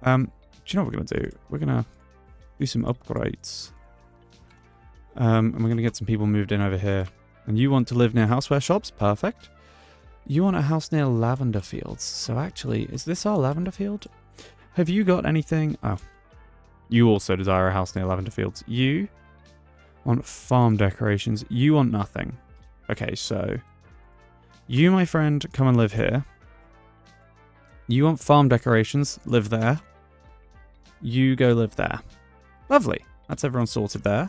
Do you know what we're going to do? We're going to do some upgrades. And we're going to get some people moved in over here. And you want to live near houseware shops? Perfect. You want a house near lavender fields. So actually, is this our lavender field? Have you got anything? Oh. You also desire a house near lavender fields. You want farm decorations. You want nothing. Okay, so... You, my friend, come and live here. You want farm decorations. Live there. You go live there. Lovely. That's everyone sorted there.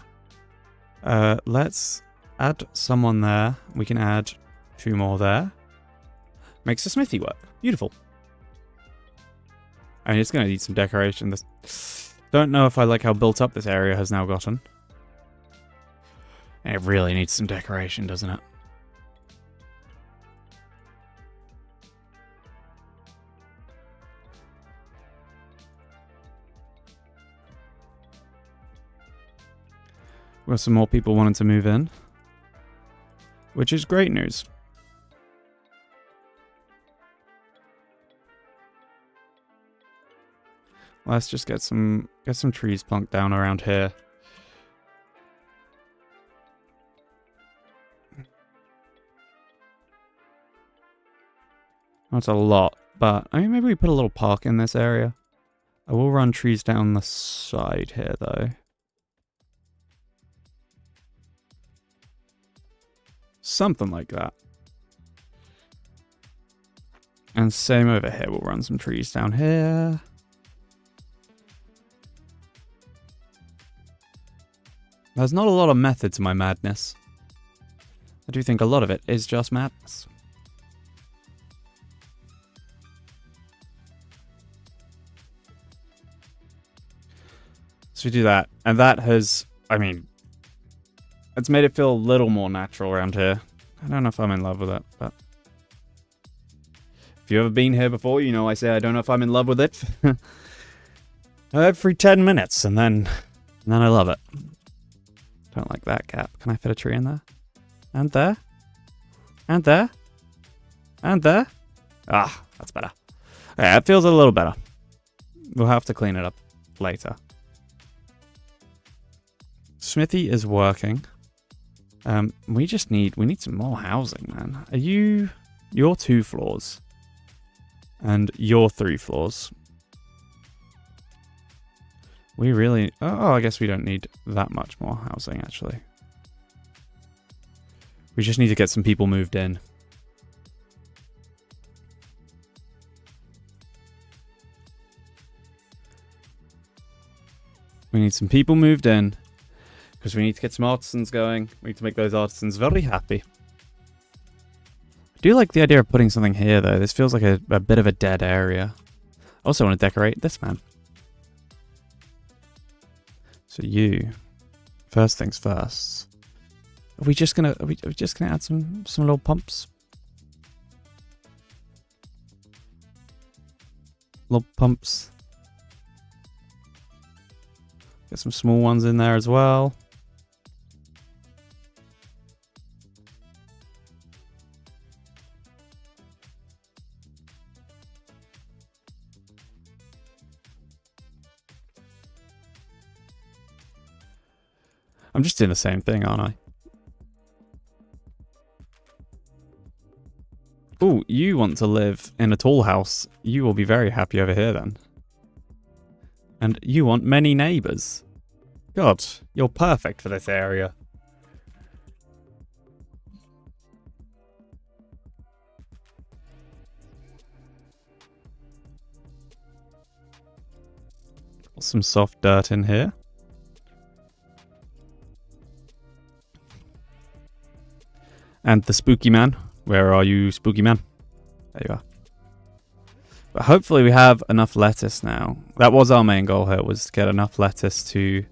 Let's add someone there. We can add 2 more there. Makes a smithy work. Beautiful. I mean, it's going to need some decoration. Don't know if I like how built up this area has now gotten. It really needs some decoration, doesn't it? We have some more people wanting to move in, which is great news. Let's just get some trees plunked down around here. That's a lot, but I mean, maybe we put a little park in this area. I will run trees down the side here, though. Something like that. And same over here. We'll run some trees down here. There's not a lot of method to my madness. I do think a lot of it is just madness. So we do that. And that has, I mean... It's made it feel a little more natural around here. I don't know if I'm in love with it, but... If you've ever been here before, you know I say I don't know if I'm in love with it. Every 10 minutes, and then I love it. Don't like that gap. Can I fit a tree in there? And there? And there? And there? Ah, that's better. Yeah, it feels a little better. We'll have to clean it up later. Smithy is working. We need some more housing, man. You're 2 floors. And you're 3 floors. We really, oh, I guess we don't need that much more housing, actually. We just need to get some people moved in. We need some people moved in. Because we need to get some artisans going. We need to make those artisans very happy. I do like the idea of putting something here, though. This feels like a bit of a dead area. I also want to decorate this man. So you, first things first. Are we just gonna add some little pumps? Little pumps. Get some small ones in there as well. I'm just doing the same thing, aren't I? Oh, you want to live in a tall house. You will be very happy over here then. And you want many neighbours. God, you're perfect for this area. Some soft dirt in here. And the spooky man. Where are you, spooky man? There you are. But hopefully we have enough lettuce now. That was our main goal here, was to get enough lettuce to...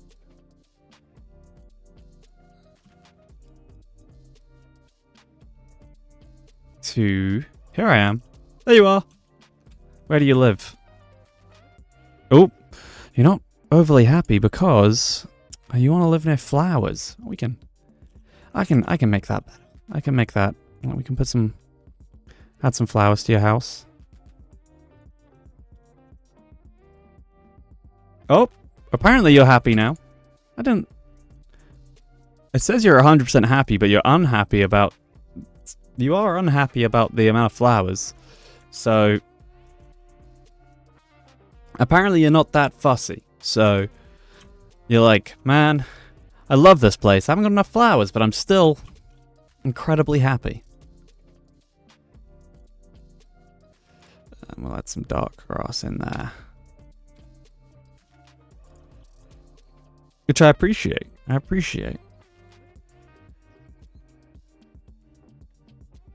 Here I am. There you are. Where do you live? Oh, you're not overly happy because you want to live near flowers. We can... I can make that better. I can make that. We can put some... Add some flowers to your house. Oh, apparently you're happy now. I don't... It says you're 100% happy, but you're unhappy about... You are unhappy about the amount of flowers. So... Apparently you're not that fussy. So... You're like, man, I love this place. I haven't got enough flowers, but I'm still... incredibly happy. And we'll add some dark grass in there. Which I appreciate.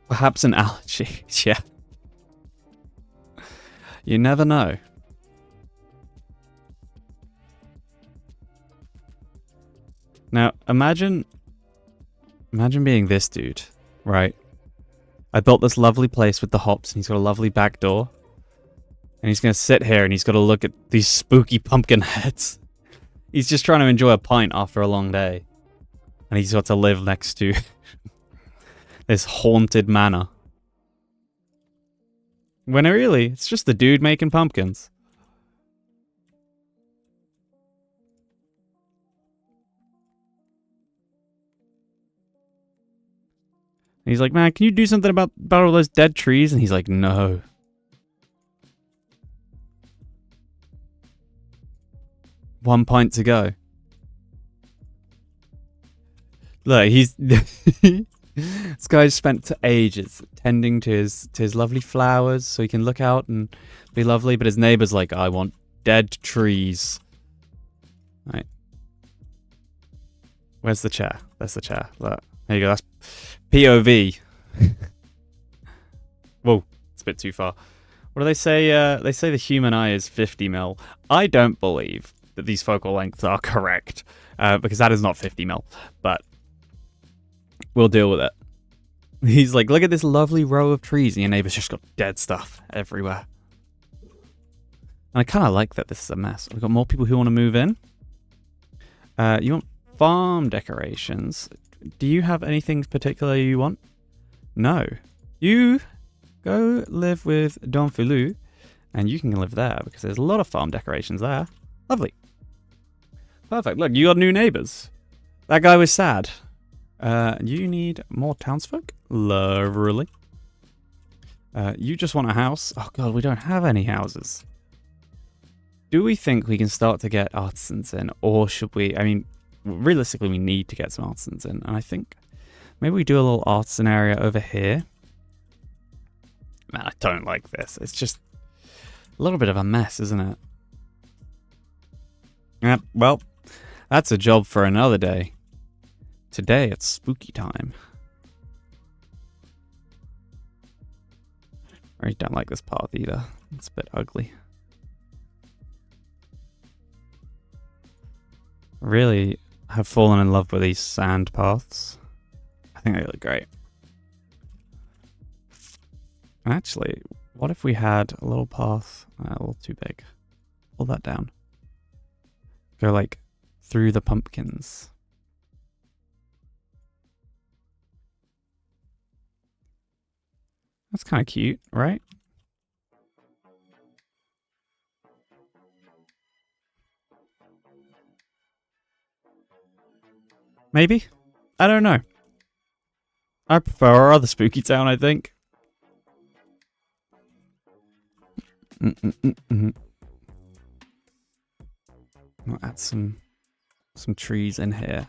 Perhaps an allergy. Yeah. You never know. Now, imagine being this dude, right? I built this lovely place with the hops, and he's got a lovely back door. And he's going to sit here, and he's got to look at these spooky pumpkin heads. He's just trying to enjoy a pint after a long day. And he's got to live next to this haunted manor. When really, it's just the dude making pumpkins. And he's like, man, can you do something about all those dead trees? And he's like, no. One pint to go. Look, he's... This guy spent ages tending to his lovely flowers so he can look out and be lovely, but his neighbour's like, I want dead trees. Right. Where's the chair? There's the chair. Look. There you go. That's POV. Whoa, it's a bit too far. What do they say? They say the human eye is 50 mil. I don't believe that these focal lengths are correct, because that is not 50 mil, but we'll deal with it. He's like, look at this lovely row of trees, and your neighbour's just got dead stuff everywhere. And I kind of like that this is a mess. We've got more people who want to move in. You want farm decorations. Do you have anything particular you want? No. You go live with Don Filou, and you can live there, because there's a lot of farm decorations there. Lovely. Perfect. Look, you got new neighbours. That guy was sad. You need more townsfolk? Lovely. You just want a house? Oh god, we don't have any houses. Do we think we can start to get artisans in? Or should we... I mean, realistically, we need to get some artisans in. And I think Maybe we do a little artisan area over here. Man, I don't like this. It's just a little bit of a mess, isn't it? Yep, well, that's a job for another day. Today, it's spooky time. I really don't like this path either. It's a bit ugly. Really have fallen in love with these sand paths. I think they look great. Actually, what if we had a little path, a little too big. Pull that down. Go like through the pumpkins. That's kind of cute, right? Maybe? I don't know. I prefer our other spooky town, I think. I'll add some trees in here.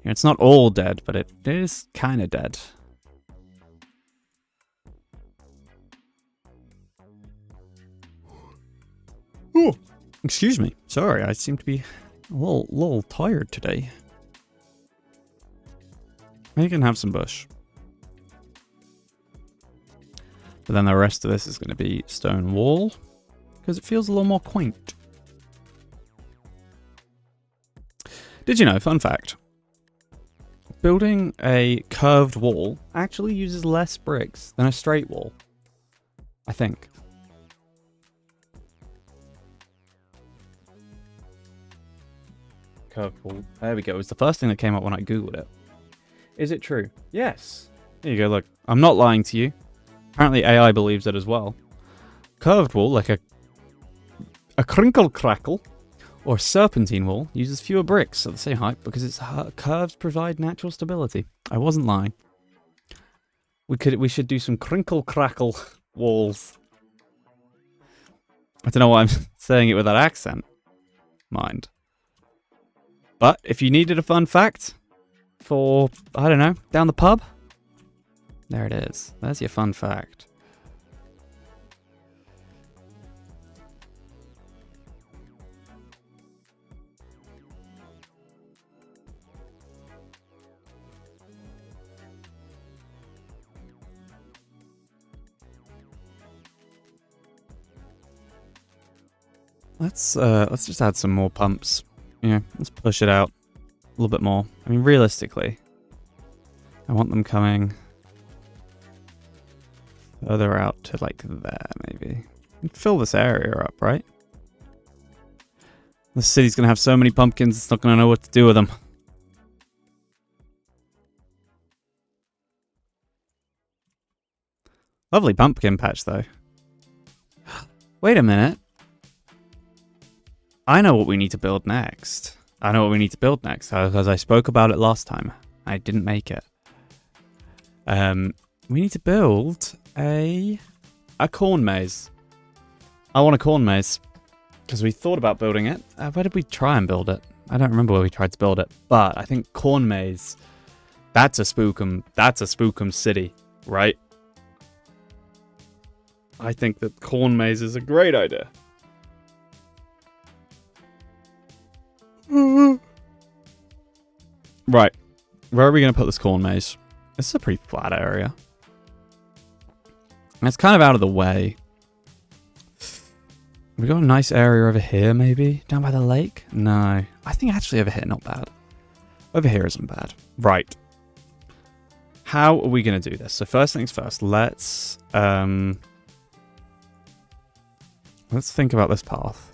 It's not all dead, but it is kind of dead. Oh, excuse me. Sorry, I seem to be a little tired today. You can have some bush. But then the rest of this is going to be stone wall, because it feels a little more quaint. Did you know, fun fact, building a curved wall actually uses less bricks than a straight wall, I think. Curved wall. There we go. It was the first thing that came up when I Googled it. Is it true? Yes. There you go, look. I'm not lying to you. Apparently AI believes it as well. Curved wall, like a crinkle crackle or serpentine wall, uses fewer bricks at the same height because its curves provide natural stability. I wasn't lying. We should do some crinkle crackle walls. I don't know why I'm saying it with that accent. Mind. But if you needed a fun fact for, I don't know, down the pub, there it is. There's your fun fact. Let's just add some more pumps. Yeah, let's push it out a little bit more. I mean, realistically, I want them coming further out to like there, maybe. And fill this area up, right? The city's gonna have so many pumpkins, it's not gonna know what to do with them. Lovely pumpkin patch, though. Wait a minute. I know what we need to build next. Because I spoke about it last time. I didn't make it. We need to build a corn maze. I want a corn maze. Because we thought about building it. Where did we try and build it? I don't remember where we tried to build it. But I think corn maze, that's a spookum city, right? I think that corn maze is a great idea. Right. Where are we going to put this corn maze? This is a pretty flat area. It's kind of out of the way. We got a nice area over here, maybe? Down by the lake? No. I think actually over here, not bad. Over here isn't bad. Right. How are we going to do this? So first things first, let's think about this path.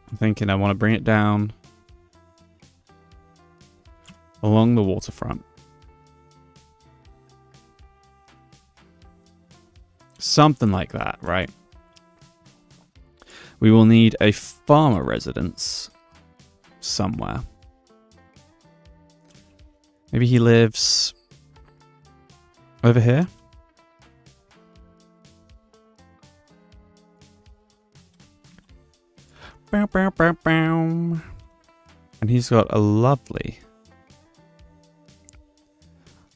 I'm thinking I want to bring it down along the waterfront. Something like that, right? We will need a farmer residence somewhere. Maybe he lives over here? Bow, bow, bow, bow. And he's got a lovely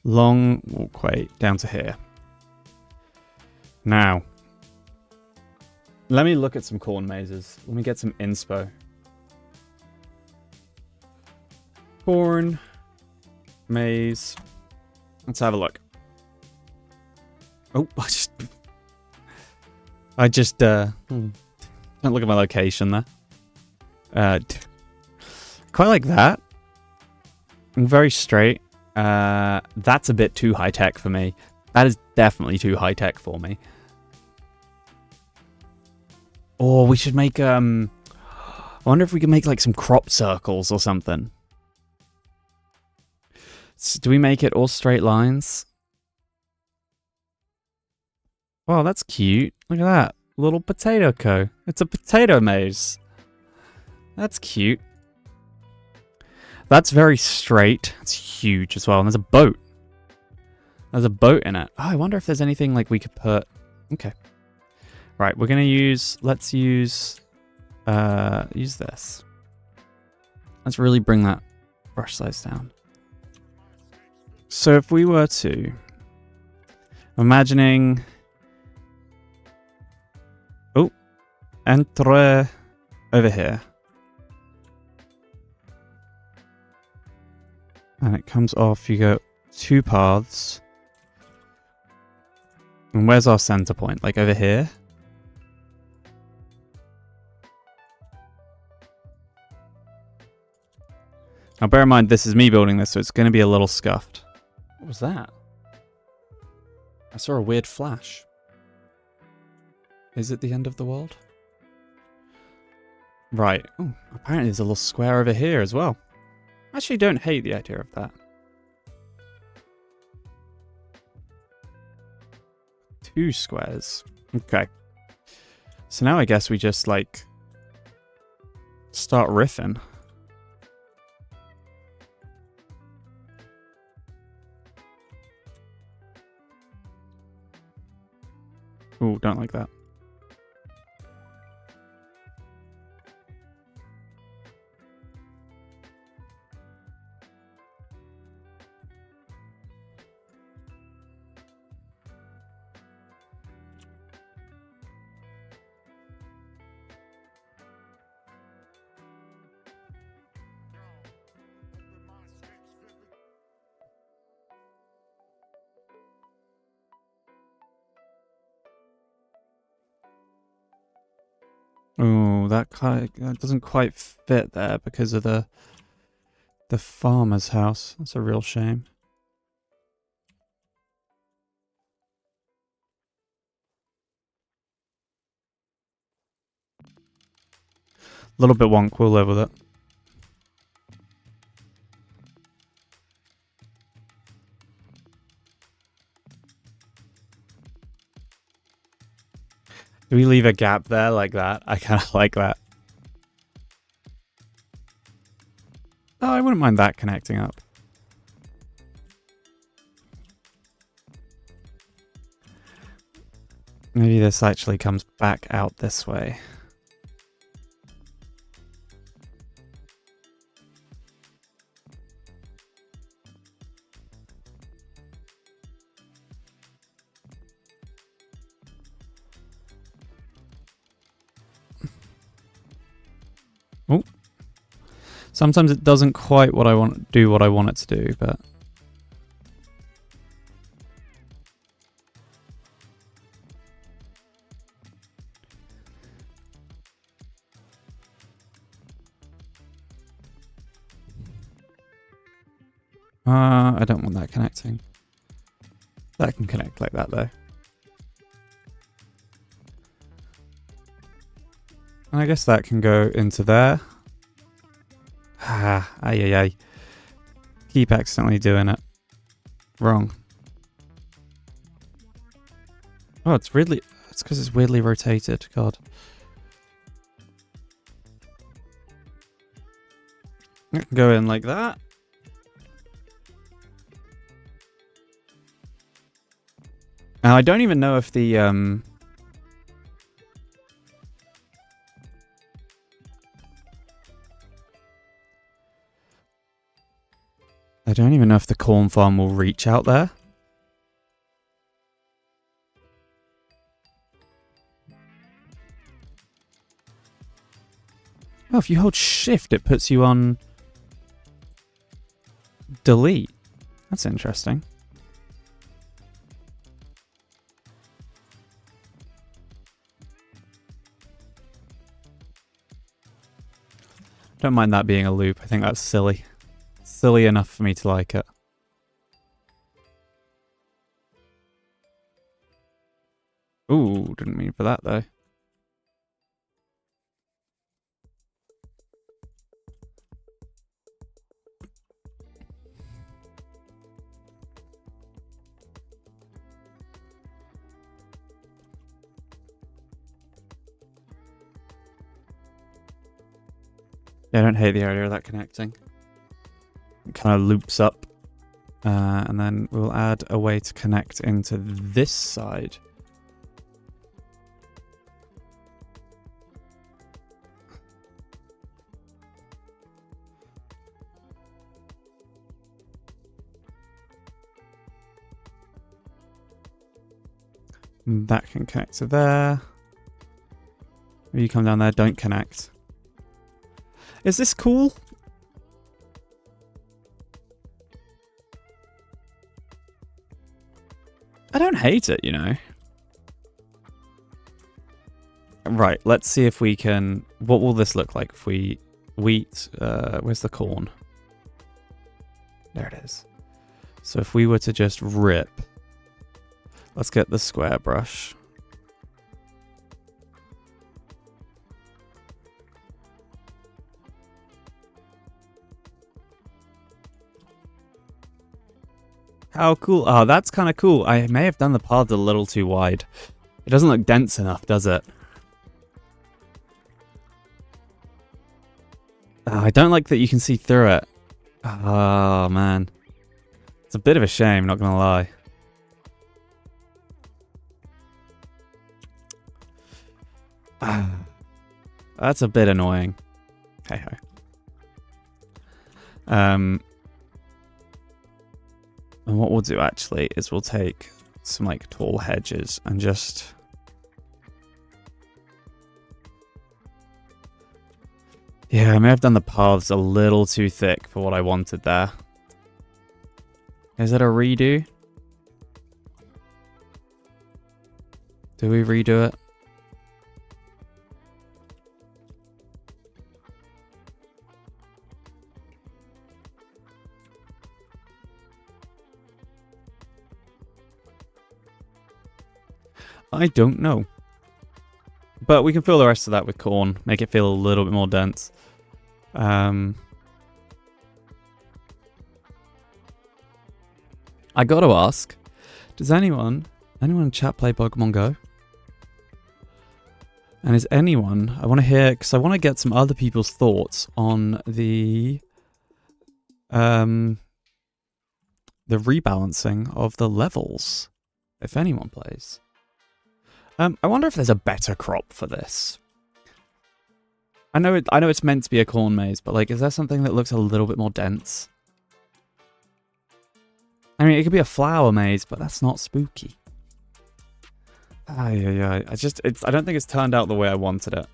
Long walkway down to here. Now, let me look at some corn mazes. Let me get some inspo. Corn maze. Let's have a look. Oh, I just don't look at my location there. Quite like that. Very straight. That's a bit too high tech for me. That is definitely too high tech for me. Or we should make I wonder if we can make like some crop circles or something. So do we make it all straight lines? Wow, that's cute. Look at that. Little potato co. It's a potato maze. That's cute. That's very straight. It's huge as well. And there's a boat. There's a boat in it. Oh, I wonder if there's anything like we could put... Okay. Right, we're going to use... Let's use this. Let's really bring that brush size down. So if we were to... Imagining... Oh. Entre over here. And it comes off, you go 2 paths. And where's our center point? Like over here? Now bear in mind, this is me building this, so it's going to be a little scuffed. What was that? I saw a weird flash. Is it the end of the world? Right. Oh, apparently there's a little square over here as well. I actually don't hate the idea of that. 2 squares. Okay. So now I guess we just, like, start riffing. Ooh, don't like that. Oh, that doesn't quite fit there because of the farmer's house. That's a real shame. A little bit wonk, we'll live with it. Do we leave a gap there like that? I kind of like that. Oh, I wouldn't mind that connecting up. Maybe this actually comes back out this way. Oh. Sometimes it doesn't quite do what I want it to do, but I don't want that connecting. That can connect like that though. And I guess that can go into there. Ah, ay. Keep accidentally doing it. Wrong. Oh, it's because it's weirdly rotated. God. It can go in like that. Now, I don't even know if the I don't even know if the corn farm will reach out there. Oh, if you hold shift, it puts you on delete. That's interesting. Don't mind that being a loop. I think that's silly. Silly enough for me to like it. Ooh, didn't mean for that though. Yeah, I don't hate the idea of that connecting. It kind of loops up. And then we'll add a way to connect into this side. That can connect to there. If you come down there, don't connect. Is this cool? I don't hate it, you know. Right, let's see if we can... What will this look like if we... Wheat... where's the corn? There it is. So if we were to just rip... Let's get the square brush. How cool. Oh, that's kind of cool. I may have done the path a little too wide. It doesn't look dense enough, does it? Oh, I don't like that you can see through it. Oh, man. It's a bit of a shame, not gonna lie. That's a bit annoying. Hey ho. And what we'll do actually is we'll take some like tall hedges and just... Yeah, I may have done the paths a little too thick for what I wanted there. Is it a redo? Do we redo it? I don't know. But we can fill the rest of that with corn. Make it feel a little bit more dense. I gotta ask, does anyone in chat play Pokemon Go? And is anyone, I want to hear, because I want to get some other people's thoughts on the rebalancing of the levels, if anyone plays. I wonder if there's a better crop for this. I know it's meant to be a corn maze, but like, is there something that looks a little bit more dense? I mean, it could be a flower maze, but that's not spooky. Yeah. I don't think it's turned out the way I wanted it.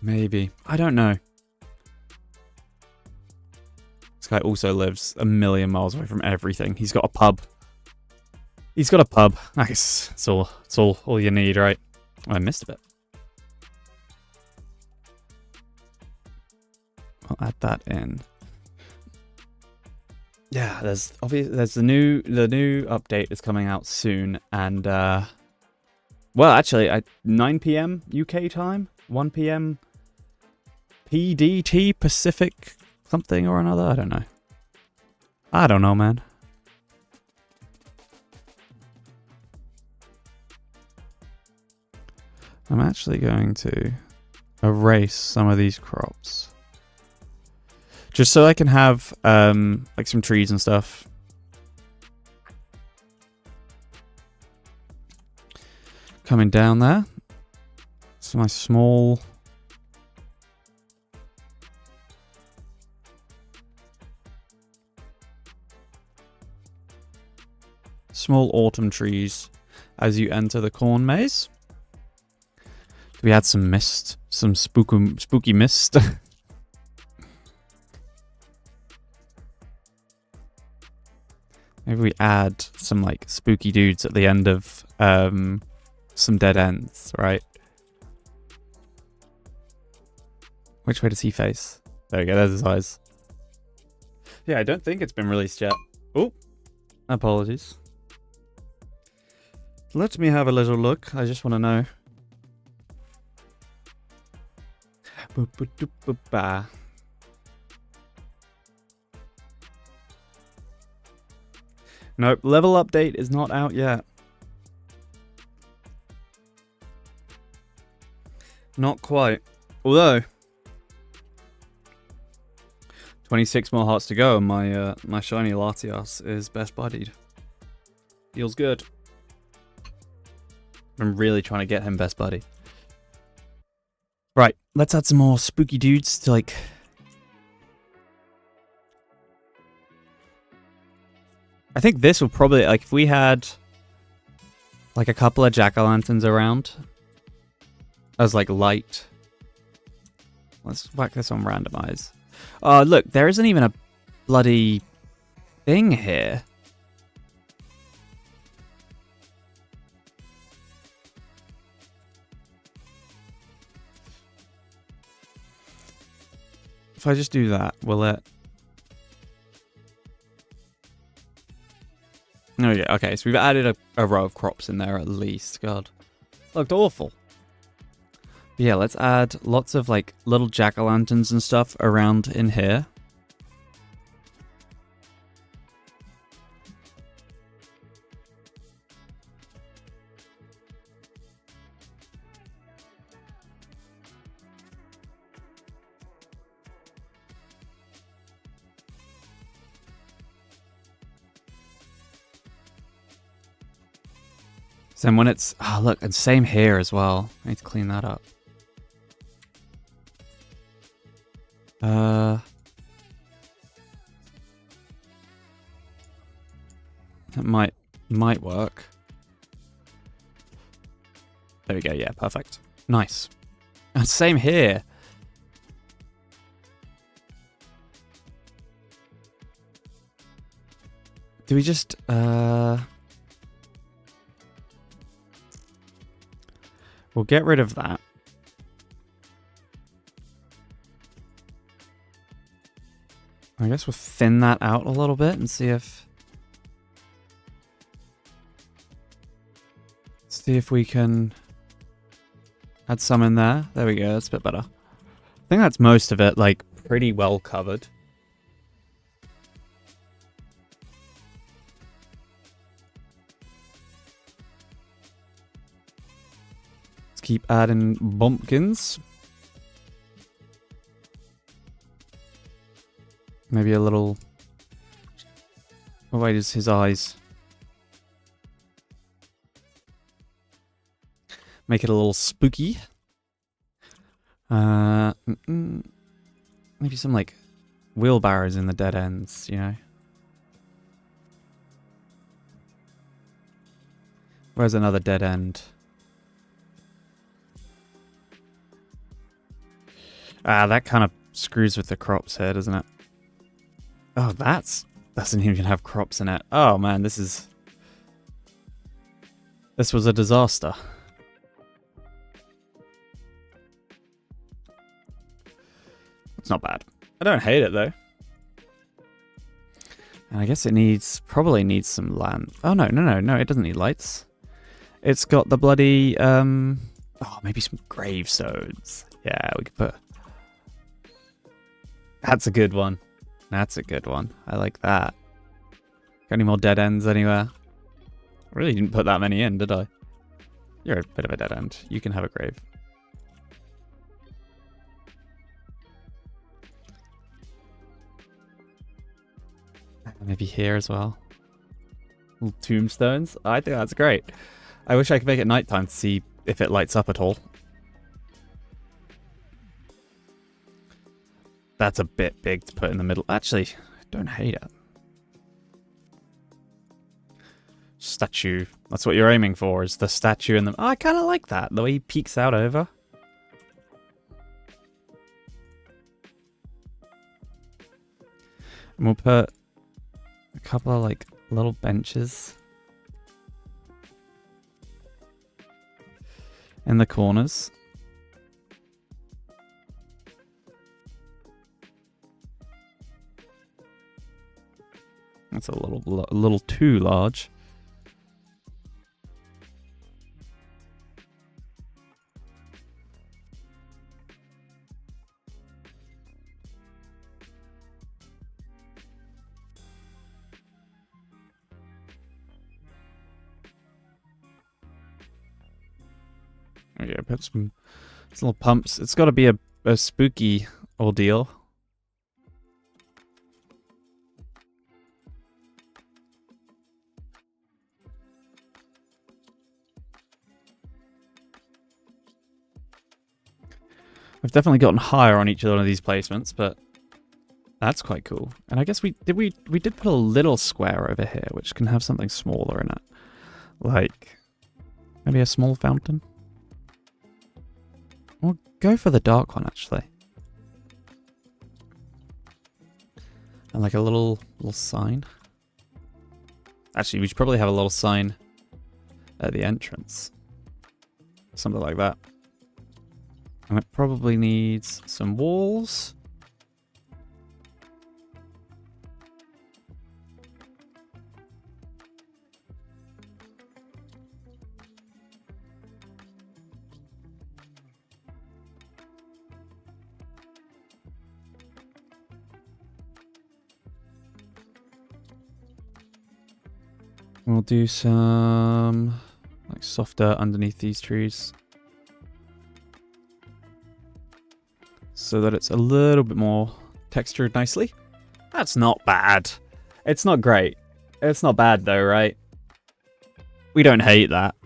Maybe. I don't know. This guy also lives a million miles away from everything. He's got a pub. He's got a pub. Nice. It's all you need, right? Oh, I missed a bit. I'll add that in. Yeah, there's the new update is coming out soon, and well, actually, 9 p.m. UK time, 1 p.m. PDT Pacific something or another. I don't know, man. I'm actually going to erase some of these crops. Just so I can have like some trees and stuff. Coming down there. So my small small autumn trees as you enter the corn maze. We add some mist, some spooky mist. Maybe we add some like spooky dudes at the end of some dead ends, right? Which way does he face? There we go, there's his eyes. Yeah, I don't think it's been released yet. Oh, apologies. Let me have a little look. I just want to know. Nope, level update is not out yet. Not quite. Although 26 more hearts to go, and my shiny Latias is best buddied. Feels good. I'm really trying to get him best buddy. Right, let's add some more spooky dudes to like. I think this will probably, like, if we had like a couple of jack-o'-lanterns around as like light. Let's whack this on randomize. Oh, look, there isn't even a bloody thing here. If I just do that, will it? Oh yeah, okay, so we've added a row of crops in there at least. God, looked awful. But yeah, let's add lots of like little jack-o'-lanterns and stuff around in here. So then when it's... Oh, look, and same here as well. I need to clean that up. That might work. There we go, yeah, perfect. Nice. And same here. Do we just... We'll get rid of that. I guess we'll thin that out a little bit and see if we can add some in there. There we go, that's a bit better. I think that's most of it, like, pretty well covered. Keep adding bumpkins. Maybe a little... Oh wait, it's his eyes. Make it a little spooky. Maybe some like wheelbarrows in the dead ends, you know? Where's another dead end? Ah, that kind of screws with the crops here, doesn't it? Oh, doesn't even have crops in it. Oh man, this was a disaster. It's not bad. I don't hate it though. And I guess it probably needs some land. Oh no, it doesn't need lights. It's got the bloody oh, maybe some gravestones. Yeah, we could put... That's a good one. That's a good one. I like that. Got any more dead ends anywhere? I really didn't put that many in, did I? You're a bit of a dead end. You can have a grave. Maybe here as well. Little tombstones. I think that's great. I wish I could make it nighttime to see if it lights up at all. That's a bit big to put in the middle. Actually, I don't hate it. statue. That's what you're aiming for, is the statue in the... Oh, I kind of like that, the way he peeks out over. And we'll put a couple of, like, little benches in the corners. That's a little too large. Okay, put some little pumps. It's got to be a spooky ordeal. We've definitely gotten higher on each one of these placements, but that's quite cool. And I guess we did put a little square over here, which can have something smaller in it, like maybe a small fountain. We'll go for the dark one, actually. And like a little sign. Actually, we should probably have a little sign at the entrance. Something like that. And it probably needs some walls. We'll do some like soft dirt underneath these trees, so that it's a little bit more textured nicely. That's not bad. It's not great. It's not bad though, right? We don't hate that.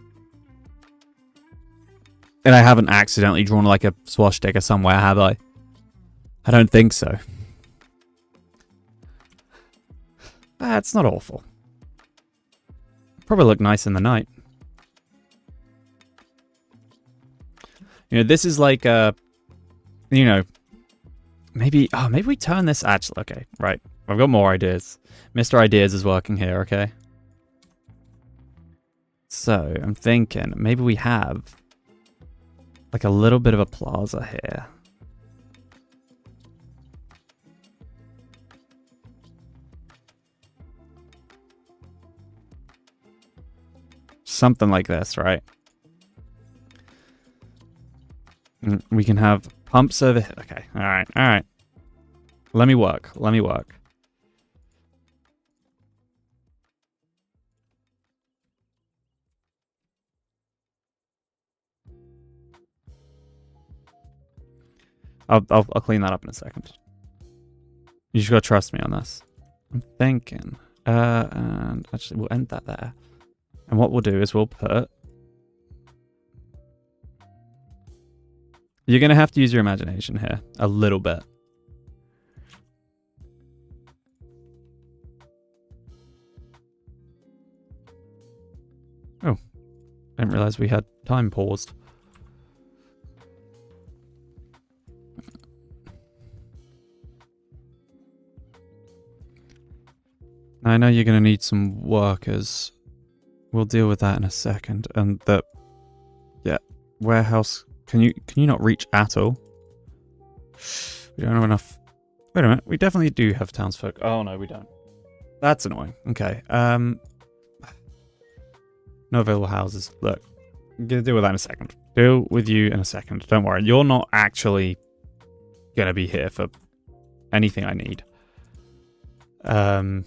And I haven't accidentally drawn like a swastika somewhere, have I? I don't think so. That's not awful. Probably look nice in the night. You know, this is like a... You know, maybe we turn this actually. Okay, right. I've got more ideas. Mr. Ideas is working here, okay? So, I'm thinking maybe we have like a little bit of a plaza here. Something like this, right? We can have pumps over here. Okay, all right. Let me work. I'll clean that up in a second. You just gotta trust me on this. I'm thinking, and actually we'll end that there. And what we'll do is we'll put... You're going to have to use your imagination here. A little bit. Oh. I didn't realize we had time paused. I know you're going to need some workers. We'll deal with that in a second. And the... Yeah. Warehouse... Can you not reach at all? We don't have enough... Wait a minute. We definitely do have townsfolk. Oh, no, we don't. That's annoying. Okay. No available houses. Look. I'm going to deal with that in a second. Deal with you in a second. Don't worry. You're not actually going to be here for anything I need. And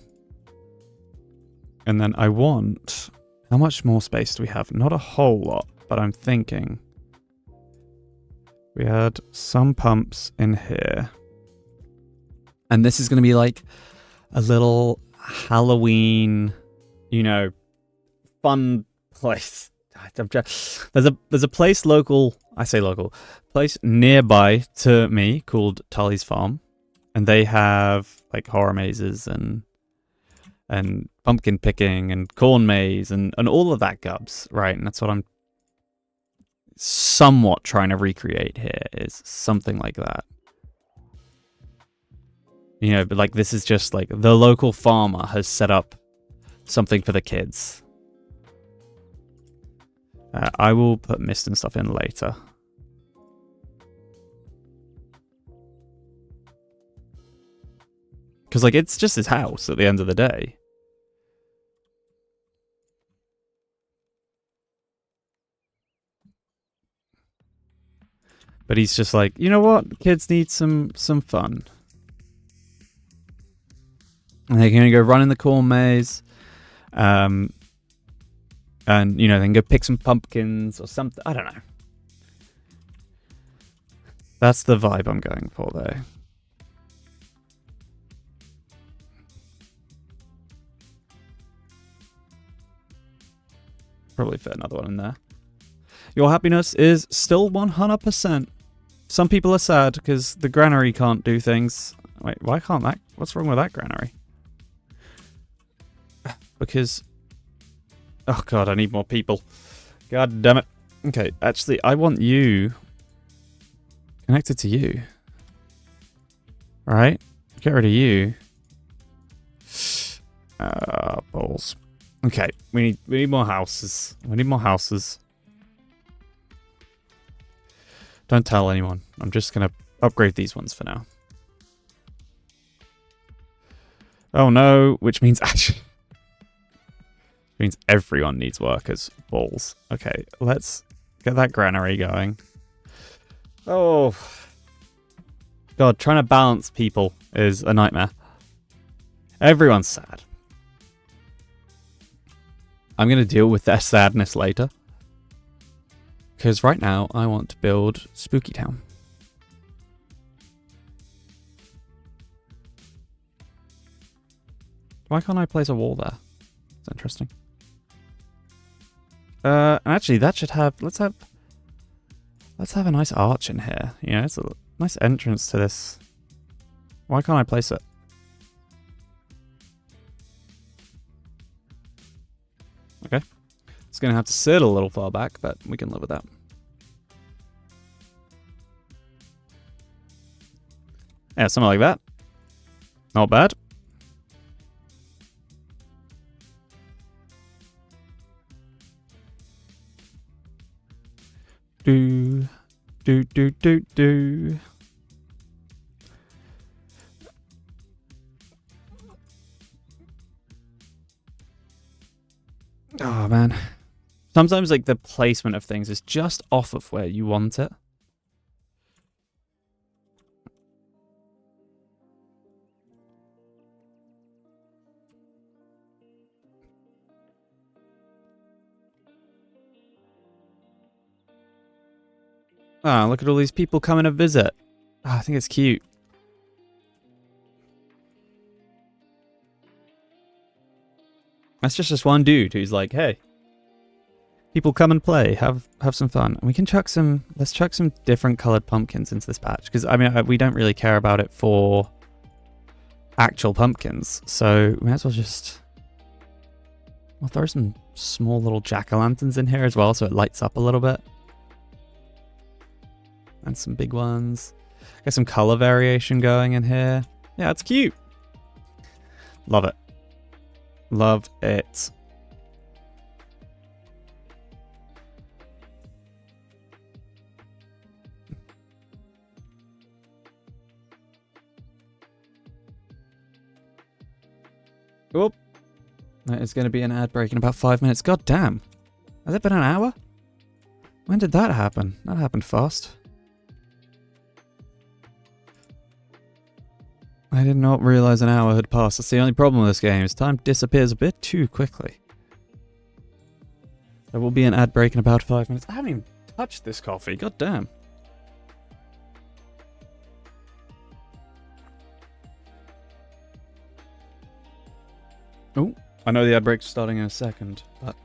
then I want... How much more space do we have? Not a whole lot, but I'm thinking... We had some pumps in here. And this is going to be like a little Halloween, you know, fun place. There's a place local, I say local, place nearby to me called Tully's Farm. And they have like horror mazes and and pumpkin picking and corn maze and all of that gubs, right? And that's what I'm somewhat trying to recreate here, is something like that. You know, but like this is just like the local farmer has set up something for the kids. I will put mist and stuff in later. Because like it's just his house at the end of the day. But he's just like, you know what? Kids need some fun. And they're going to go run in the corn maze. And, you know, then go pick some pumpkins or something. I don't know. That's the vibe I'm going for, though. Probably fit another one in there. Your happiness is still 100%. Some people are sad because the granary can't do things. Wait, why can't that? What's wrong with that granary? Because... Oh god, I need more people. God damn it. Okay, actually, I want you connected to you. Alright, get rid of you. Balls. Okay, we need more houses. We need more houses. Don't tell anyone. I'm just gonna upgrade these ones for now. Oh no, which means actually... means everyone needs workers. Balls. Okay, let's get that granary going. Oh. God, trying to balance people is a nightmare. Everyone's sad. I'm going to deal with their sadness later. Because right now, I want to build Spooky Town. Why can't I place a wall there? It's interesting. Actually, that should have... Let's have a nice arch in here. You know, it's a nice entrance to this. Why can't I place it? Okay. It's going to have to sit a little far back, but we can live with that. Yeah, something like that. Not bad. Do. Oh, man. Sometimes, like, the placement of things is just off of where you want it. Ah, look at all these people coming to visit. Oh, I think it's cute. That's just this one dude who's like, hey, people come and play, have some fun. And we can chuck some, let's chuck some different colored pumpkins into this patch. Because, I mean, we don't really care about it for actual pumpkins. So we might as well just, we'll throw some small little jack-o'-lanterns in here as well so it lights up a little bit. And some big ones. Get some color variation going in here. Yeah, it's cute. Love it. Love it. Oop. That is going to be an ad break in about 5 minutes. God damn. Has it been an hour? When did that happen? That happened fast. I did not realize an hour had passed. That's the only problem with this game, is time disappears a bit too quickly. There will be an ad break in about 5 minutes. I haven't even touched this coffee. God damn. Oh, I know the ad break's starting in a second, but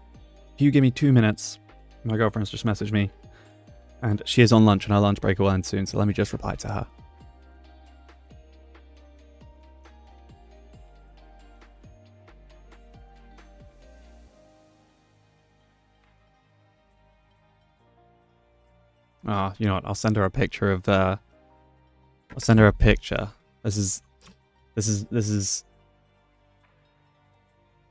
if you give me 2 minutes, my girlfriend's just messaged me, and she is on lunch, and her lunch break will end soon, so let me just reply to her. Ah, you know what? I'll send her a picture of. I'll send her a picture. This is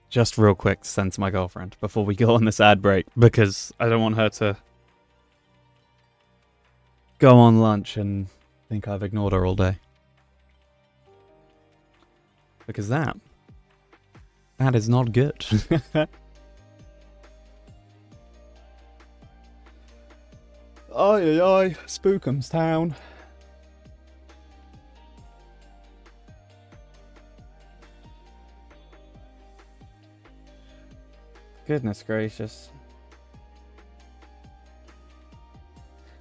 just real quick to send to my girlfriend before we go on this ad break because I don't want her to go on lunch and think I've ignored her all day. Because that is not good. Oi, Spookum's town. Goodness gracious.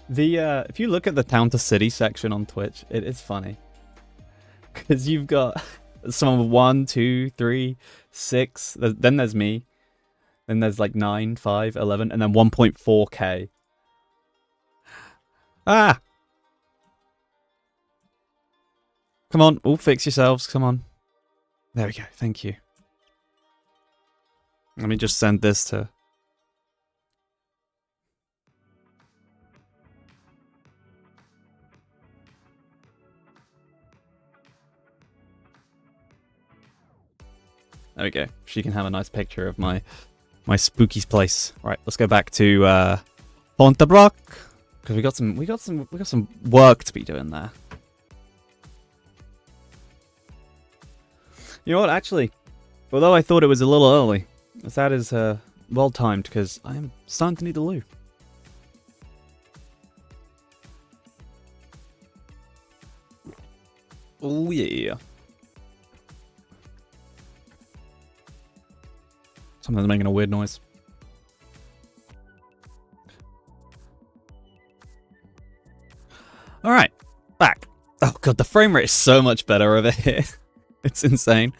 The if you look at the town to city section on Twitch, it is funny. Because you've got some 1, 2, 3, 6, then there's me. Then there's like 9, 5, 11, and then 1.4k. Ah! Come on, all fix yourselves, come on. There we go, thank you. Let me just send this to... There we go. She can have a nice picture of my spooky place. Right, let's go back to Pontebrock because we got some work to be doing there. You know what? Actually, although I thought it was a little early, that is well timed because I am starting to need a loo. Oh yeah. Something's making a weird noise. Alright, back. Oh god, the frame rate is so much better over here. It's insane.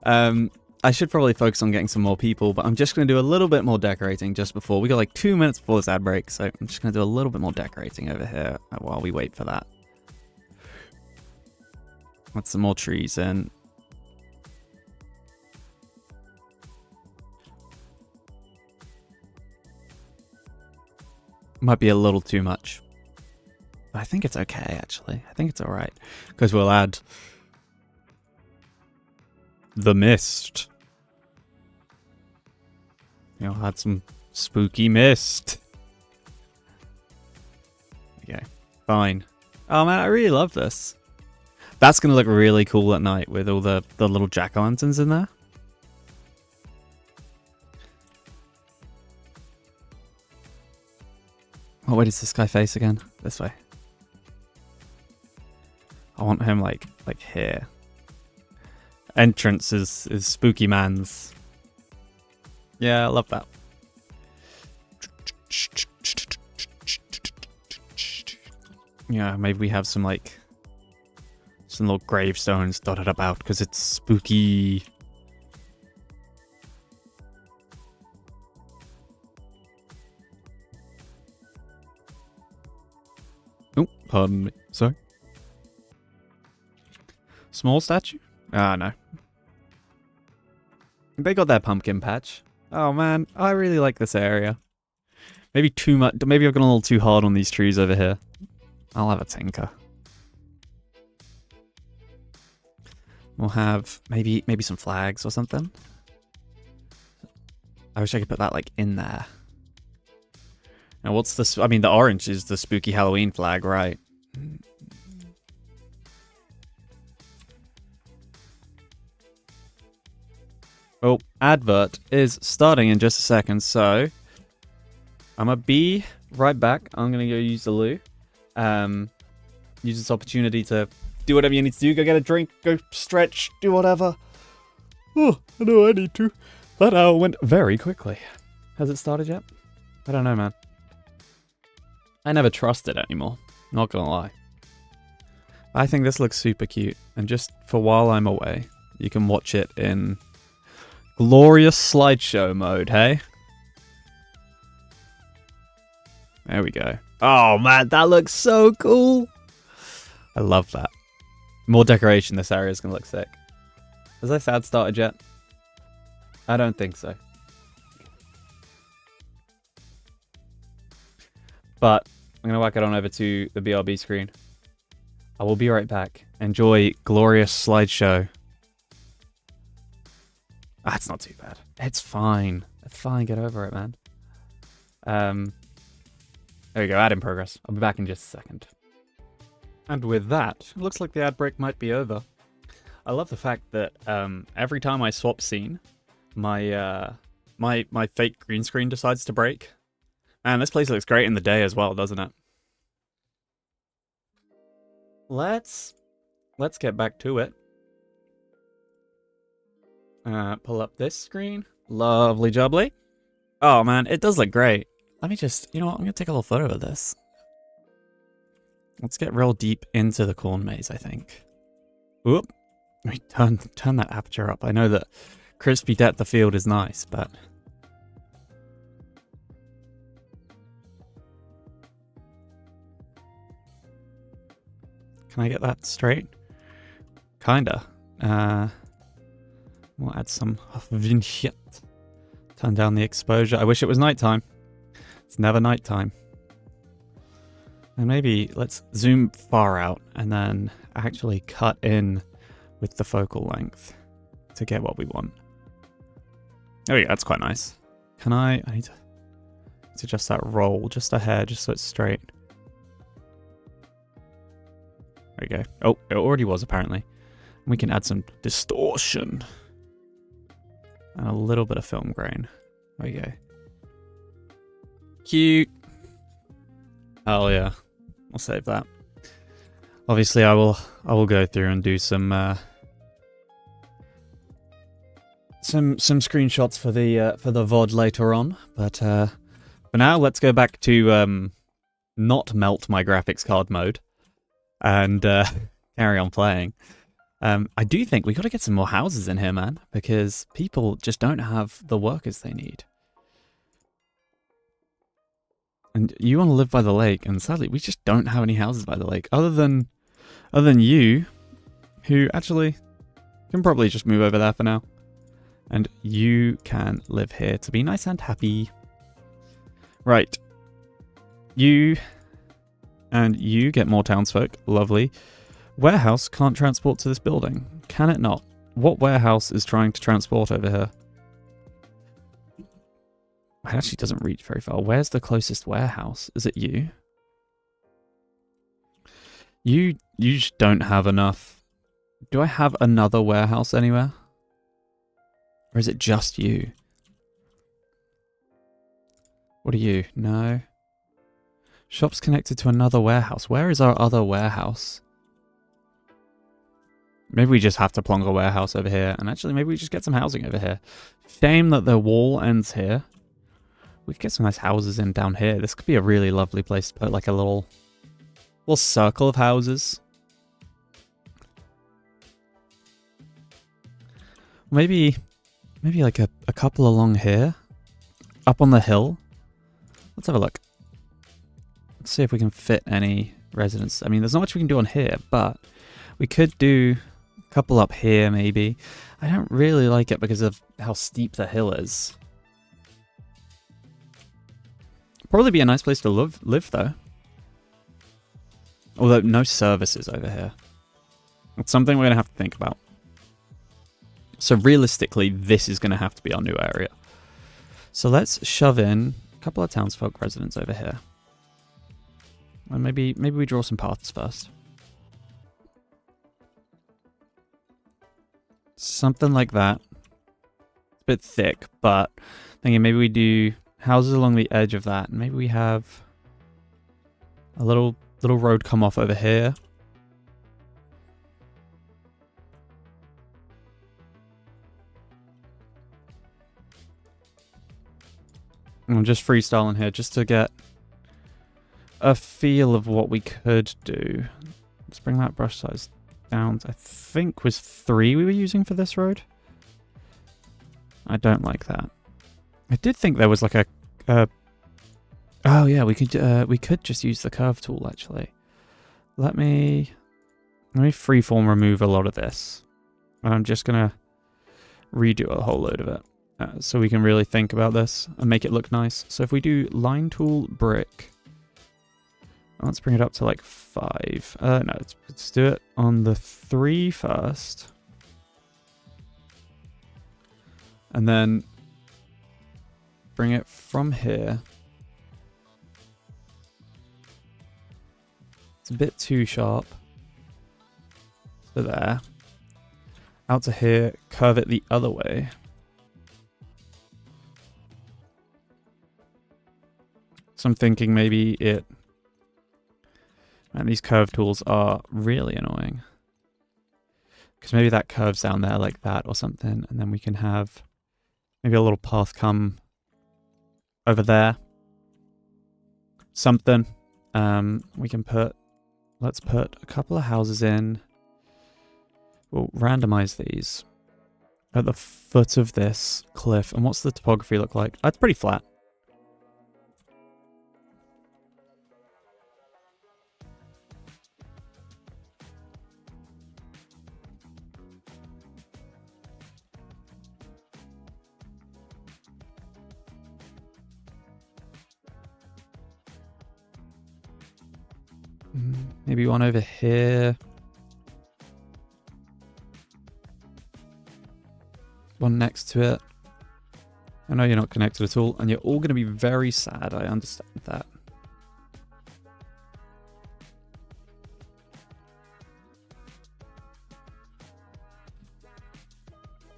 I should probably focus on getting some more people, but I'm just going to do a little bit more decorating just before. We got like 2 minutes before this ad break, so I'm just going to do a little bit more decorating over here while we wait for that. Put some more trees in. Might be a little too much. But I think it's okay, actually. I think it's alright. Because we'll add... the mist. You know, add some spooky mist. Okay, fine. Oh man, I really love this. That's going to look really cool at night with all the little jack-o'-lanterns in there. What way does this guy face again? This way. I want him like here. Entrance is Spooky Man's. Yeah, I love that. Yeah, maybe we have some like some little gravestones dotted about because it's spooky. Oh, pardon me. Sorry. Small statue? Ah, no. They got their pumpkin patch. Oh man, I really like this area. Maybe too much. Maybe I've gone a little too hard on these trees over here. I'll have a tinker. We'll have maybe some flags or something. I wish I could put that like in there. Now what's this? I mean, the orange is the spooky Halloween flag, right? Oh, advert is starting in just a second, so I'm gonna be right back. I'm gonna go use the loo. Use this opportunity to do whatever you need to do. Go get a drink, go stretch, do whatever. Oh, I know I need to. That hour went very quickly. Has it started yet? I don't know, man. I never trust it anymore. Not gonna lie. I think this looks super cute. And just for while I'm away, you can watch it in glorious slideshow mode, hey? There we go. Oh man, that looks so cool. I love that. More decoration, this area is going to look sick. Has this ad started yet? I don't think so. But I'm going to whack it on over to the BRB screen. I will be right back. Enjoy glorious slideshow. That's not too bad. It's fine. It's fine. Get over it, man. There we go. Ad in progress. I'll be back in just a second. And with that, it looks like the ad break might be over. I love the fact that every time I swap scene, my my fake green screen decides to break. Man, this place looks great in the day as well, doesn't it? Let's get back to it. Pull up this screen. Lovely jubbly. Oh man, it does look great. Let me just, you know what, I'm gonna take a little photo of this. Let's get real deep into the corn maze, I think. Oop. Let me turn that aperture up. I know that crispy depth of field is nice, but... Can I get that straight? Kinda. We'll add some vignette. Turn down the exposure. I wish it was nighttime. It's never nighttime. And maybe let's zoom far out and then actually cut in with the focal length to get what we want. Oh yeah, that's quite nice. Can I need to adjust that roll just a hair, just so it's straight. There we go. Oh, it already was apparently. We can add some distortion. And a little bit of film grain. There we go. Cute. Hell yeah. I'll save that. Obviously I will go through and do some screenshots for the VOD later on, but for now let's go back to not melt my graphics card mode and carry on playing. I do think we got to get some more houses in here, man, because people just don't have the workers they need. And you want to live by the lake, and sadly, we just don't have any houses by the lake, other than you, who actually can probably just move over there for now. And you can live here to be nice and happy. Right. You and you get more townsfolk. Lovely. Warehouse can't transport to this building. Can it not? What warehouse is trying to transport over here? It actually doesn't reach very far. Where's the closest warehouse? Is it you? You just don't have enough. Do I have another warehouse anywhere? Or is it just you? What are you? No. Shop's connected to another warehouse. Where is our other warehouse? Maybe we just have to plonk a warehouse over here. And actually, maybe we just get some housing over here. Shame that the wall ends here. We could get some nice houses in down here. This could be a really lovely place to put like a little circle of houses. Maybe like a couple along here. Up on the hill. Let's have a look. Let's see if we can fit any residents. I mean, there's not much we can do on here, but we could do a couple up here maybe. I don't really like it because of how steep the hill is. Probably be a nice place to live though. Although no services over here. It's something we're going to have to think about. So realistically, this is going to have to be our new area. So let's shove in a couple of townsfolk residents over here. And maybe we draw some paths first. Something like that. It's a bit thick, but thinking maybe we do houses along the edge of that. And maybe we have a little road come off over here. I'm just freestyling here just to get a feel of what we could do. Let's bring that brush size down. I think was 3 we were using for this road. I don't like that. I did think there was like a oh yeah, we could just use the curve tool actually. Let me freeform remove a lot of this. And I'm just gonna redo a whole load of it. So we can really think about this and make it look nice. So if we do line tool brick, Let's bring it up to like 5. No, let's do it on the 3 first. And then bring it from here. It's a bit too sharp. So there. Out to here, curve it the other way. So I'm thinking maybe it... And these curve tools are really annoying. Because maybe that curves down there like that or something. And then we can have maybe a little path come over there. Something. We can put... Let's put a couple of houses in. We'll randomize these at the foot of this cliff. And what's the topography look like? It's pretty flat. Maybe one over here. One next to it. I know you're not connected at all, and you're all going to be very sad. I understand that.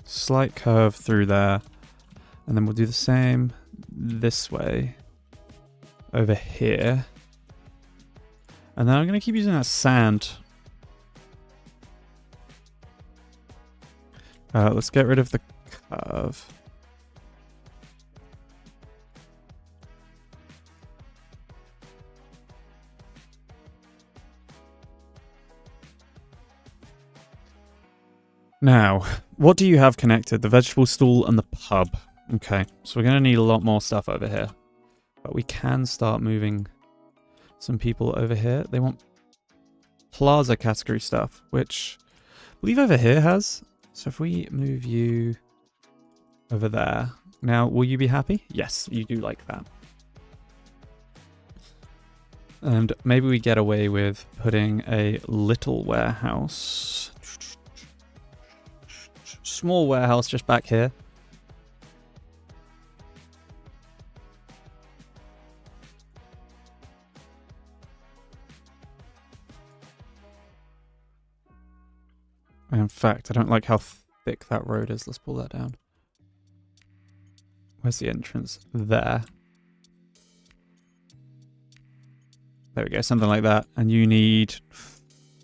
Slight curve through there. And then we'll do the same this way. Over here. And then I'm going to keep using that sand. Let's get rid of the curve. Now, what do you have connected? The vegetable stall and the pub. Okay, so we're going to need a lot more stuff over here. But we can start moving some people over here. They want plaza category stuff, which I believe over here has. So if we move you over there. Now, will you be happy? Yes, you do like that. And maybe we get away with putting a little warehouse. Small warehouse just back here. In fact, I don't like how thick that road is. Let's pull that down. Where's the entrance? There. There we go, something like that. And you need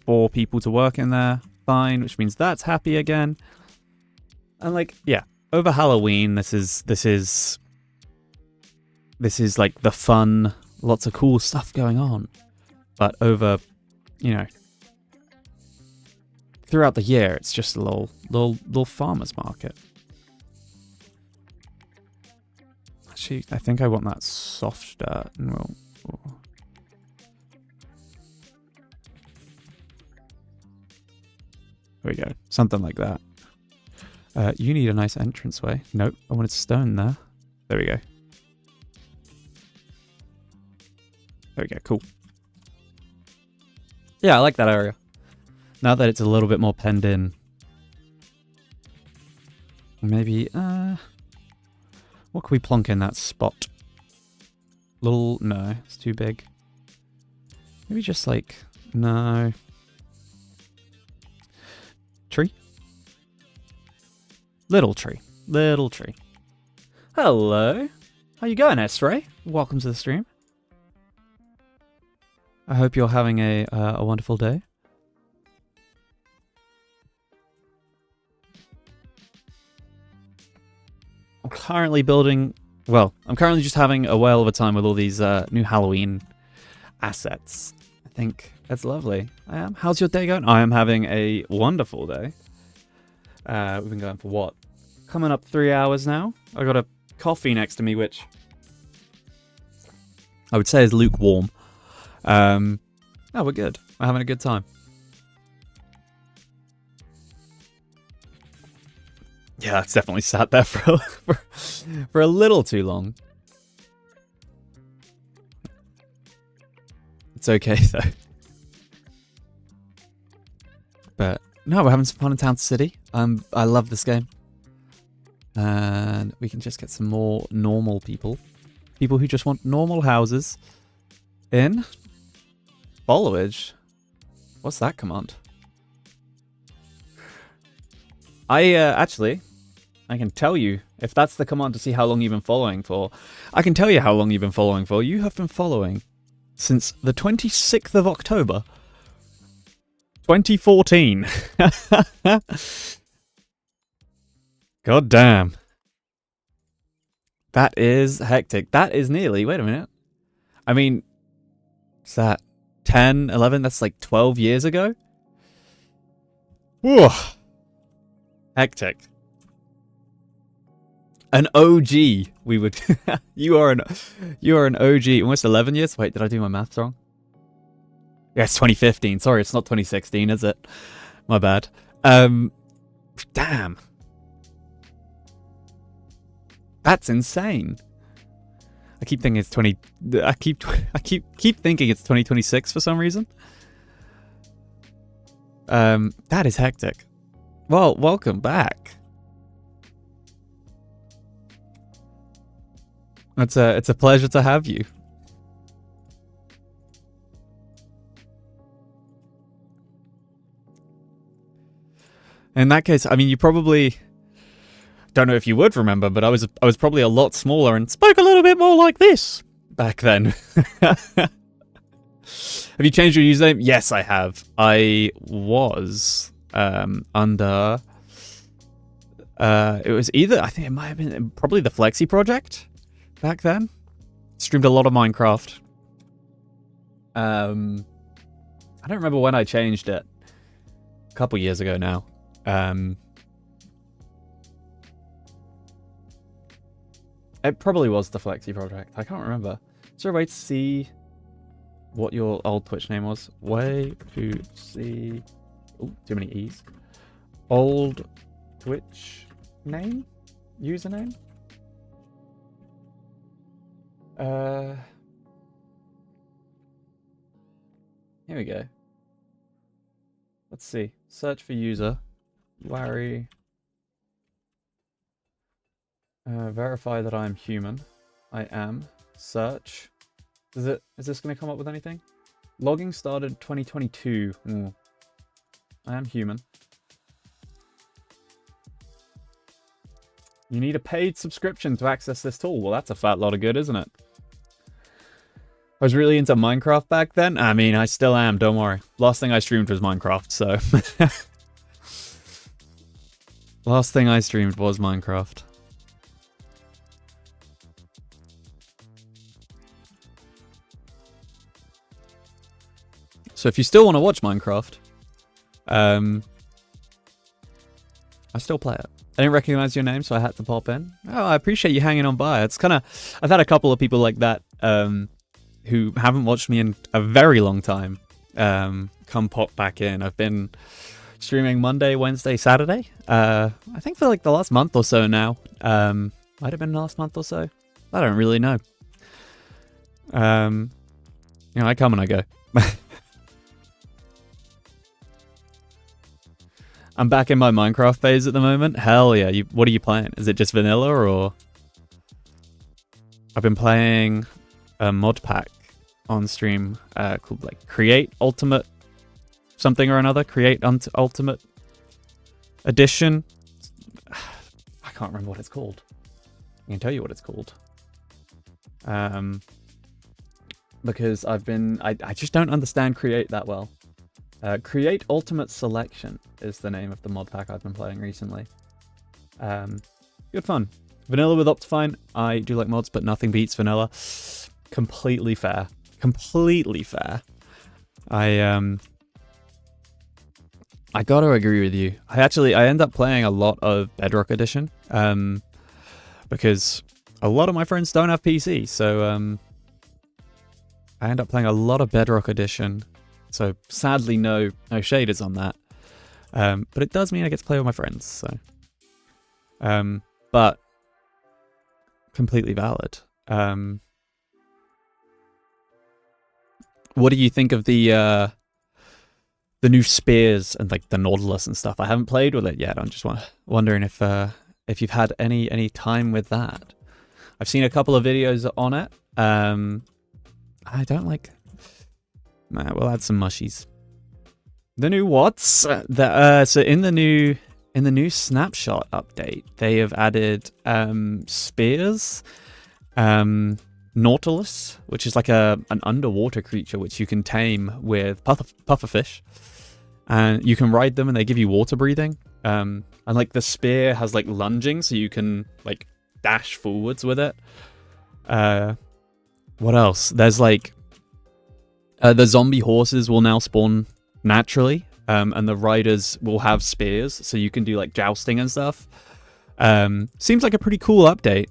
4 people to work in there. Fine, which means that's happy again. And like, yeah, over Halloween, this is like the fun, lots of cool stuff going on. But over, you know, throughout the year, it's just a little farmer's market. Actually, I think I want that soft dirt. And we'll... There we go. Something like that. You need a nice entranceway. Nope, I wanted stone there. There we go. There we go, cool. Yeah, I like that area. Now that it's a little bit more penned in. Maybe, what can we plonk in that spot? No, it's too big. Maybe just like, no. Tree? Little tree. Hello. How you going, S-Ray? Welcome to the stream. I hope you're having a wonderful day. I'm currently just having a whale of a time with all these new Halloween assets. I think that's lovely. I am. How's your day going? I am having a wonderful day. We've been going for what? Coming up 3 hours now. I got a coffee next to me, which I would say is lukewarm. Oh, we're good. We're having a good time. Yeah, it's definitely sat there for a little too long. It's okay though. But no, we're having some fun in Town City. I love this game. And we can just get some more normal people. People who just want normal houses in Followage. What's that command? Actually, I can tell you, if that's the command to see how long you've been following for, I can tell you how long you've been following for. You have been following since the 26th of October, 2014. God damn. That is hectic. That is nearly, wait a minute. I mean, what's that? 10, 11? That's like 12 years ago? Whew. Hectic. An OG, we would. you are an OG. Almost 11 years. Wait, did I do my maths wrong? Yeah, it's 2015. Sorry, it's not 2016, is it? My bad. Damn. That's insane. I keep thinking it's 20. I keep thinking it's 2026 for some reason. That is hectic. Well, welcome back. It's a pleasure to have you. In that case, I mean, you probably don't know if you would remember, but I was probably a lot smaller and spoke a little bit more like this back then. Have you changed your username? Yes, I have. I was under. It was either, I think it might have been probably the Flexi Project back then. Streamed a lot of Minecraft. I don't remember when I changed it. A couple years ago now. It probably was the Flexi Project. I can't remember. Is there a way to see what your old Twitch name was? Way to see... Oh, too many E's. Old Twitch name? Username? Here we go. Let's see. Search for user. Larry. Verify that I'm human. I am. Search. Is this going to come up with anything? Logging started 2022. Ooh. I am human. You need a paid subscription to access this tool. Well, that's a fat lot of good, isn't it? I was really into Minecraft back then. I mean, I still am, don't worry. Last thing I streamed was Minecraft, so... Last thing I streamed was Minecraft. So if you still want to watch Minecraft, I still play it. I didn't recognize your name, so I had to pop in. Oh, I appreciate you hanging on by. It's kind of... I've had a couple of people like that who haven't watched me in a very long time come pop back in. I've been streaming Monday, Wednesday, Saturday. I think for like the last month or so now. Might have been the last month or so. I don't really know. You know, I come and I go. I'm back in my Minecraft phase at the moment. Hell yeah. What are you playing? Is it just vanilla or... I've been playing a mod pack on stream called like Create Ultimate something or another. Create Ultimate Edition. I can't remember what it's called. I can tell you what it's called. Because I just don't understand Create that well. Create Ultimate Selection is the name of the mod pack I've been playing recently. Good fun. Vanilla with Optifine. I do like mods, but nothing beats vanilla. Completely fair. Completely fair. I gotta agree with you. I end up playing a lot of Bedrock Edition. Because a lot of my friends don't have PC, so I end up playing a lot of Bedrock Edition. So sadly, no shaders on that. But it does mean I get to play with my friends. So, but completely valid. What do you think of the new spears and like the Nautilus and stuff? I haven't played with it yet. I'm just wondering if you've had any time with that. I've seen a couple of videos on it. I don't like. Nah, we'll add some mushies. The new what's so in the new snapshot update, they have added spears, Nautilus, which is like an underwater creature which you can tame with pufferfish, and you can ride them and they give you water breathing. And like the spear has like lunging, so you can like dash forwards with it. What else? There's like the zombie horses will now spawn naturally, and the riders will have spears, so you can do like jousting and stuff. Seems like a pretty cool update.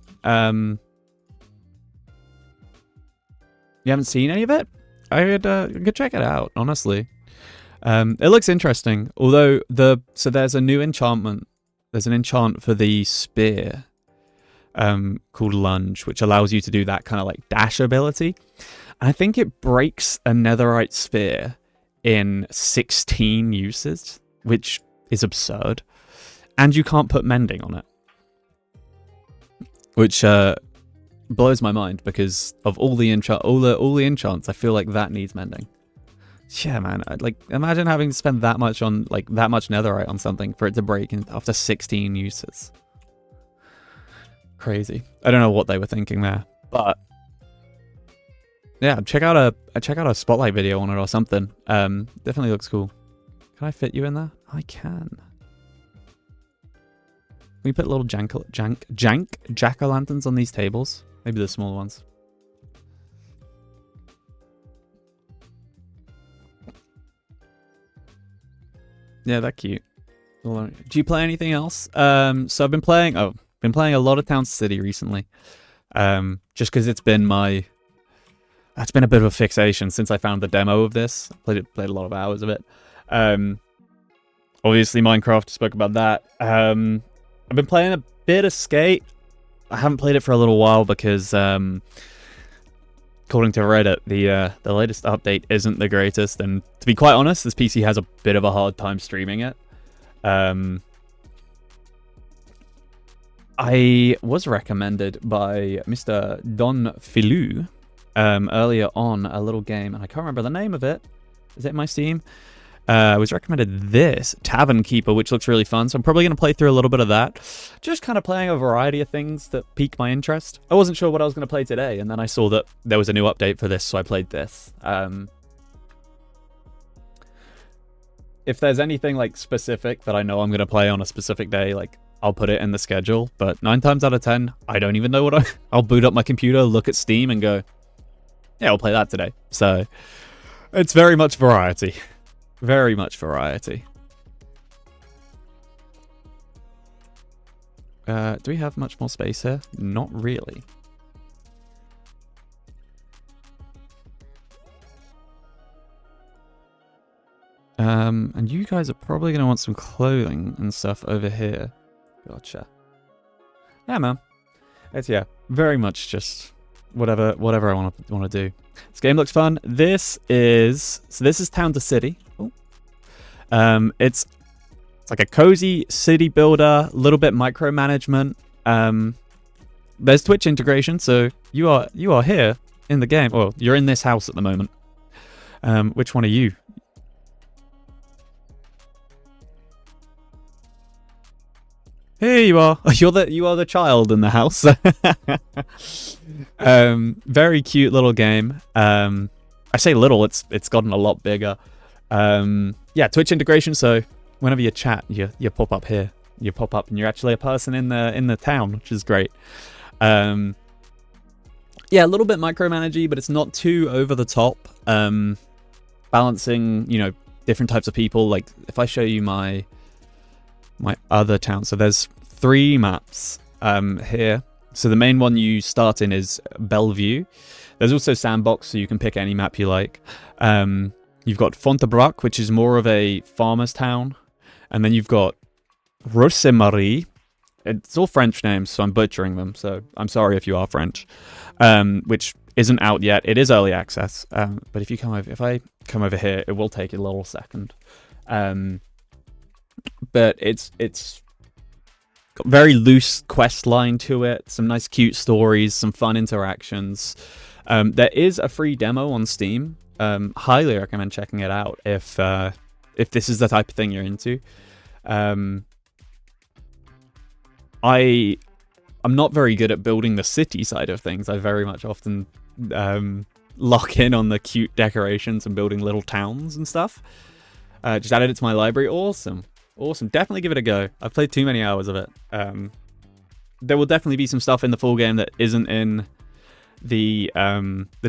You haven't seen any of it? I could check it out, honestly. It looks interesting. Although so there's a new enchantment. There's an enchant for the spear called Lunge, which allows you to do that kind of like dash ability. And I think it breaks a netherite spear in 16 uses, which is absurd. And you can't put mending on it, which blows my mind because of all the enchants. I feel like that needs mending. Yeah, man. Like, imagine having to spend that much on like that much netherite on something for it to break after 16 uses. Crazy. I don't know what they were thinking there, but yeah, check out a spotlight video on it or something. Definitely looks cool. Can I fit you in there? I can. We put little jack-o'-lanterns on these tables. Maybe the small ones. Yeah, they're cute. Do you play anything else? So I've been playing a lot of Town City recently. Just because it's been that's been a bit of a fixation since I found the demo of this. Played a lot of hours of it. Obviously Minecraft, spoke about that. I've been playing a bit of Skate. I haven't played it for a little while because according to Reddit, the latest update isn't the greatest, and to be quite honest, this PC has a bit of a hard time streaming it. I was recommended by Mr. Don Filou earlier on a little game, and I can't remember the name of it. Is it in my Steam? I was recommended this, Tavern Keeper, which looks really fun, so I'm probably going to play through a little bit of that. Just kind of playing a variety of things that pique my interest. I wasn't sure what I was going to play today, and then I saw that there was a new update for this, so I played this. If there's anything like specific that I know I'm going to play on a specific day, like I'll put it in the schedule, but 9 times out of 10, I don't even know what I'll boot up my computer, look at Steam, and go, yeah, I'll play that today. So it's very much variety. Very much variety. Do we have much more space here? Not really. And you guys are probably going to want some clothing and stuff over here. Gotcha. Yeah, man. It's, yeah, very much just whatever I want to do. This game looks fun. This is Town to City. Ooh. It's like a cozy city builder, a little bit micromanagement. There's Twitch integration, so you are here in the game. Well, you're in this house at the moment. Which one are you? Here you are. You are the child in the house. Very cute little game. I say little, it's gotten a lot bigger. Yeah, Twitch integration, so whenever you chat, you pop up here. You pop up and you're actually a person in the town, which is great. Yeah, a little bit micromanagey, but it's not too over the top. Balancing, different types of people. Like if I show you my other town, so there's 3 maps here. So the main one you start in is Bellevue. There's also Sandbox, so you can pick any map you like. You've got Fontebrock, which is more of a farmer's town. And then you've got Rosemarie. It's all French names, so I'm butchering them, so I'm sorry if you are French. Which isn't out yet. It is early access, but if I come over here, it will take a little second. But it's got very loose quest line to it, some nice cute stories, some fun interactions. There is a free demo on Steam. Highly recommend checking it out if this is the type of thing you're into. I'm not very good at building the city side of things. I very much often lock in on the cute decorations and building little towns and stuff. Just added it to my library. Awesome. Definitely give it a go. I've played too many hours of it. There will definitely be some stuff in the full game that isn't in the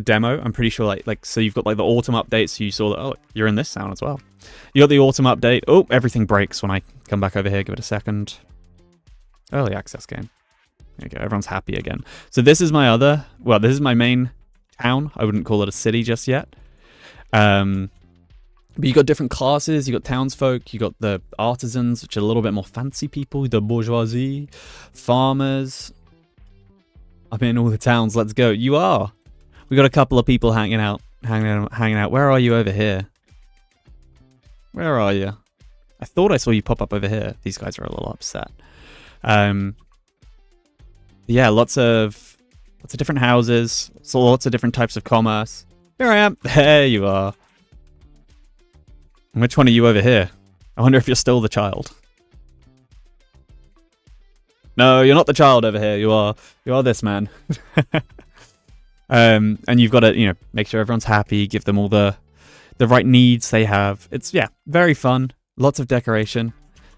demo. I'm pretty sure like so you've got like the autumn update, so you saw that, oh, you're in this town as well. You got the autumn update. Oh, everything breaks when I come back over here. Give it a second. Early access game. There you go. Everyone's happy again. So this is my this is my main town. I wouldn't call it a city just yet. But you got different classes. You got townsfolk. You got the artisans, which are a little bit more fancy people. The bourgeoisie, farmers. I'm in all the towns. Let's go. You are. We got a couple of people hanging out. Where are you over here? Where are you? I thought I saw you pop up over here. These guys are a little upset. Yeah, lots of different houses. So lots of different types of commerce. Here I am. There you are. Which one are you over here? I wonder if you're still the child. No, you're not the child over here. You are this man. And you've got to, make sure everyone's happy, give them all the right needs they have. It's, yeah, very fun. Lots of decoration.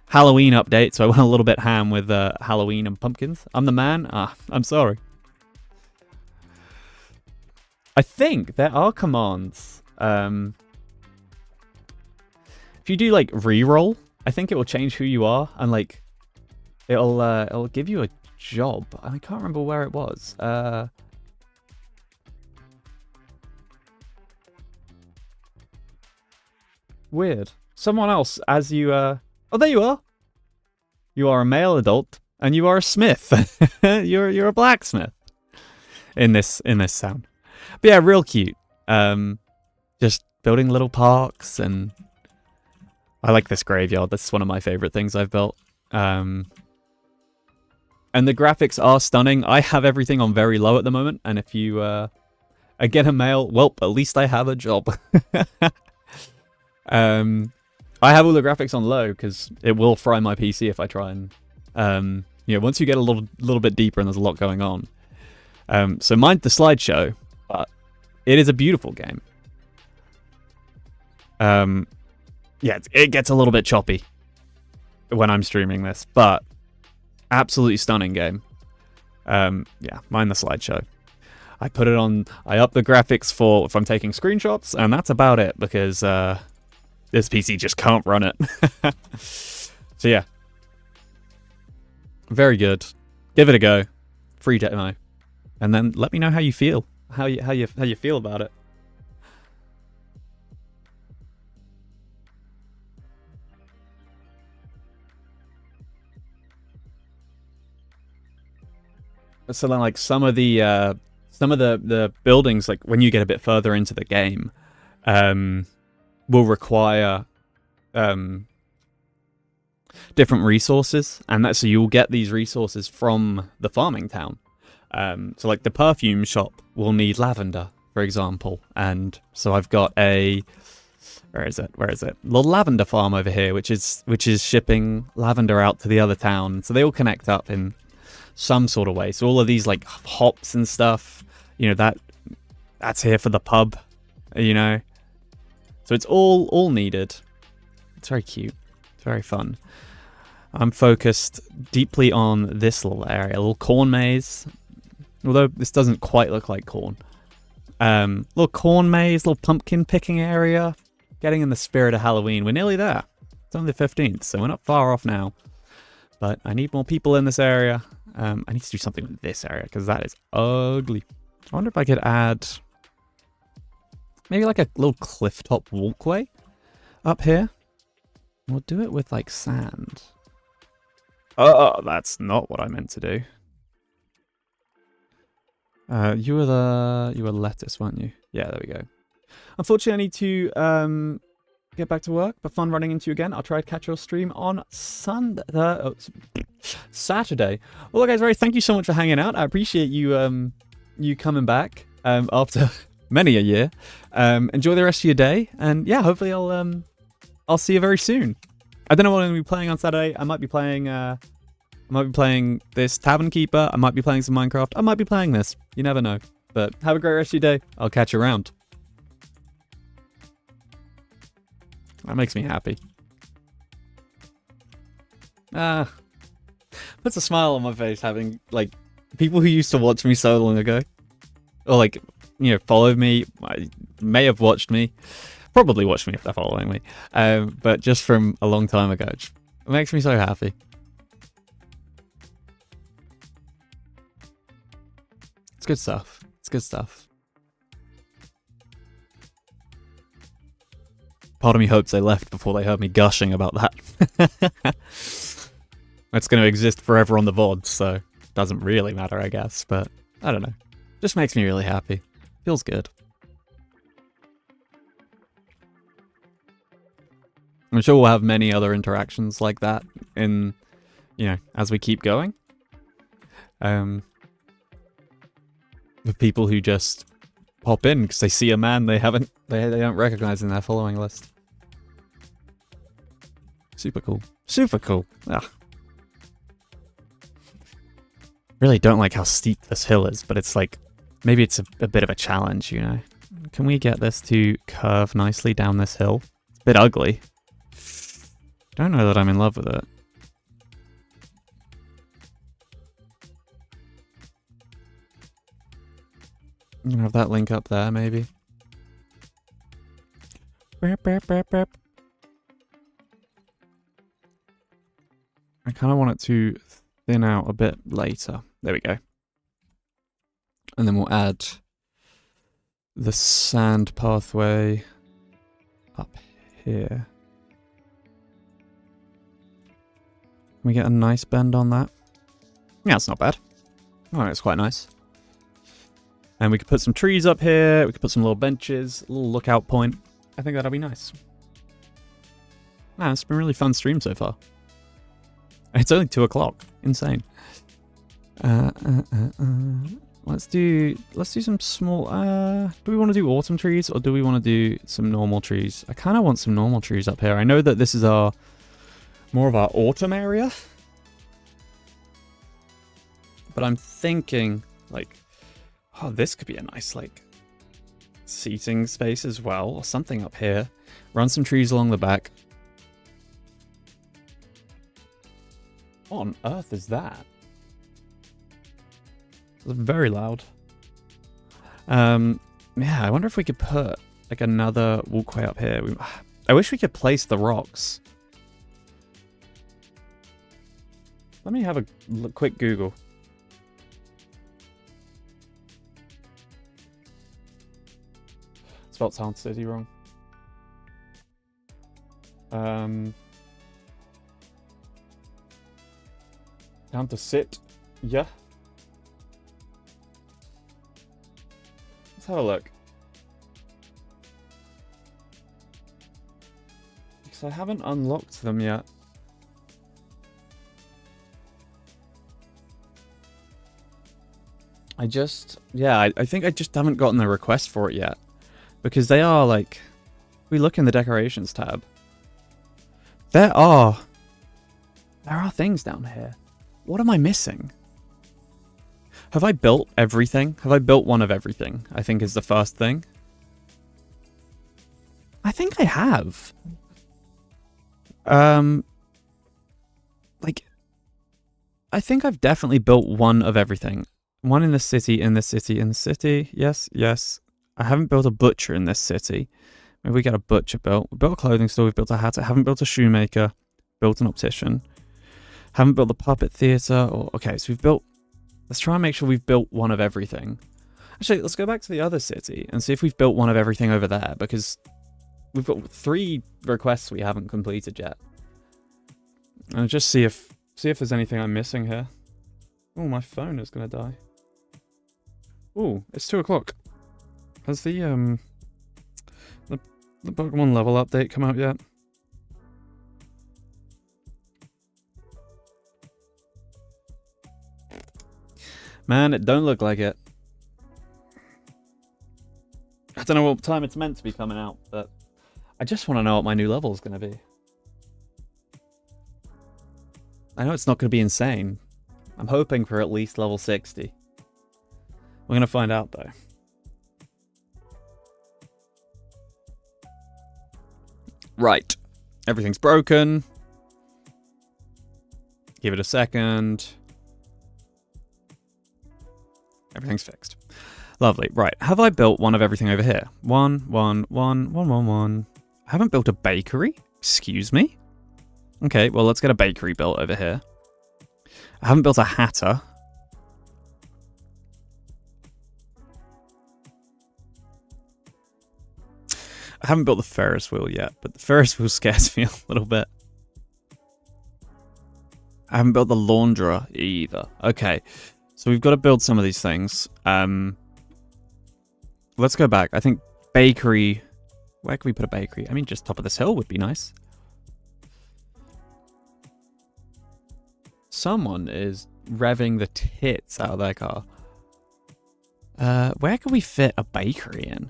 Halloween update, so I went a little bit ham with Halloween and pumpkins. I'm the man? I'm sorry. I think there are commands. If you do like reroll, I think it will change who you are, and like it'll give you a job. I can't remember where it was. Weird. Someone else as you oh, there you are. You are a male adult and you are a smith. you're a blacksmith in this sound. But yeah, real cute. Just building little parks, and I like this graveyard. This is one of my favorite things I've built. And the graphics are stunning. I have everything on very low at the moment, and if you get a male, well, at least I have a job. I have all the graphics on low because it will fry my PC if I try and once you get a little bit deeper and there's a lot going on. So mind the slideshow, but it is a beautiful game. Yeah, it gets a little bit choppy when I'm streaming this, but absolutely stunning game. Yeah, mind the slideshow. I put it on, I up the graphics for if I'm taking screenshots, and that's about it because this PC just can't run it. So yeah, very good. Give it a go, free demo, and then let me know how you feel, how you feel about it. So then, like some of the buildings, like when you get a bit further into the game, will require different resources, and so you'll get these resources from the farming town. So like the perfume shop will need lavender, for example, and so I've got a where is it? Little lavender farm over here, which is shipping lavender out to the other town. So they all connect up in some sort of way. So all of these like hops and stuff, that's here for the pub, So it's all needed. It's very cute. It's very fun. I'm focused deeply on this little area, a little corn maze. Although this doesn't quite look like corn. Little corn maze, little pumpkin picking area. Getting in the spirit of Halloween. We're nearly there. It's only the 15th, so we're not far off now. But I need more people in this area. I need to do something with this area because that is ugly. I wonder if I could add maybe like a little cliff top walkway up here. We'll do it with like sand. Oh, that's not what I meant to do. You were lettuce, weren't you? Yeah, there we go. Unfortunately, I need to get back to work, but fun running into you again. I'll try to catch your stream on Saturday. Well, guys, thank you so much for hanging out. I appreciate you you coming back after many a year. Enjoy the rest of your day, and yeah, hopefully I'll see you very soon. I don't know what I'm gonna be playing on Saturday. I might be playing this Tavern Keeper. I might be playing some Minecraft. I might be playing this. You never know. But have a great rest of your day. I'll catch you around. That makes me happy. Puts a smile on my face having, like, people who used to watch me so long ago. Or, like, you know, followed me. May have watched me. Probably watched me if they're following me. But just from a long time ago. It makes me so happy. It's good stuff. It's good stuff. Part of me hopes they left before they heard me gushing about that. It's going to exist forever on the VOD, so doesn't really matter, I guess. But I don't know. Just makes me really happy. Feels good. I'm sure we'll have many other interactions like that in, you know, as we keep going. With people who just pop in because they see a man they don't recognize in their following list. Super cool. Super cool. Ah. Really don't like how steep this hill is, but it's like, maybe it's a bit of a challenge, you know? Can we get this to curve nicely down this hill? It's a bit ugly. Don't know that I'm in love with it. I'm gonna have that link up there, maybe. Burp, burp, burp, burp. I kind of want it to thin out a bit later. There we go. And then we'll add the sand pathway up here. Can we get a nice bend on that? Yeah, it's not bad. Oh, it's quite nice. And we could put some trees up here. We could put some little benches, a little lookout point. I think that'll be nice. Man, it's been a really fun stream so far. It's only 2 o'clock. Insane. Let's do some small. Do we want to do autumn trees or do we want to do some normal trees? I kind of want some normal trees up here. I know that this is more of our autumn area, but I'm thinking like, oh, this could be a nice like seating space as well, or something up here. Run some trees along the back. What on earth is that? It's very loud. Yeah, I wonder if we could put like another walkway up here. I wish we could place the rocks. Let me have a quick Google. Spelled Sound City wrong. Down to sit. Yeah. Let's have a look. Because I haven't unlocked them yet. I think I just haven't gotten the request for it yet. Because they are like, we look in the decorations tab. There are things down here. What am I missing? Have I built everything? Have I built one of everything? I think is the first thing. I think I have. Like, I think I've definitely built one of everything. One in the city, in the city, in the city. Yes, yes. I haven't built a butcher in this city. Maybe we get a butcher built. We built a clothing store, we've built a hat. I haven't built a shoemaker. Built an optician. Haven't built the puppet theatre. Okay, so we've built... Let's try and make sure we've built one of everything. Actually, let's go back to the other city and see if we've built one of everything over there, because we've got 3 requests we haven't completed yet. And just see if there's anything I'm missing here. Oh, my phone is going to die. Ooh, it's 2 o'clock. Has the Pokemon level update come out yet? Man, it don't look like it. I don't know what time it's meant to be coming out, but I just want to know what my new level is going to be. I know it's not going to be insane. I'm hoping for at least level 60. We're going to find out, though. Right. Everything's broken. Give it a second. Everything's fixed. Lovely. Right. Have I built one of everything over here? One. I haven't built a bakery? Excuse me? Okay, well, let's get a bakery built over here. I haven't built a hatter. I haven't built the Ferris wheel yet, but the Ferris wheel scares me a little bit. I haven't built the launderer either. Okay, so we've got to build some of these things. Let's go back. I think bakery... Where can we put a bakery? I mean, just top of this hill would be nice. Someone is revving the tits out of their car. Where can we fit a bakery in?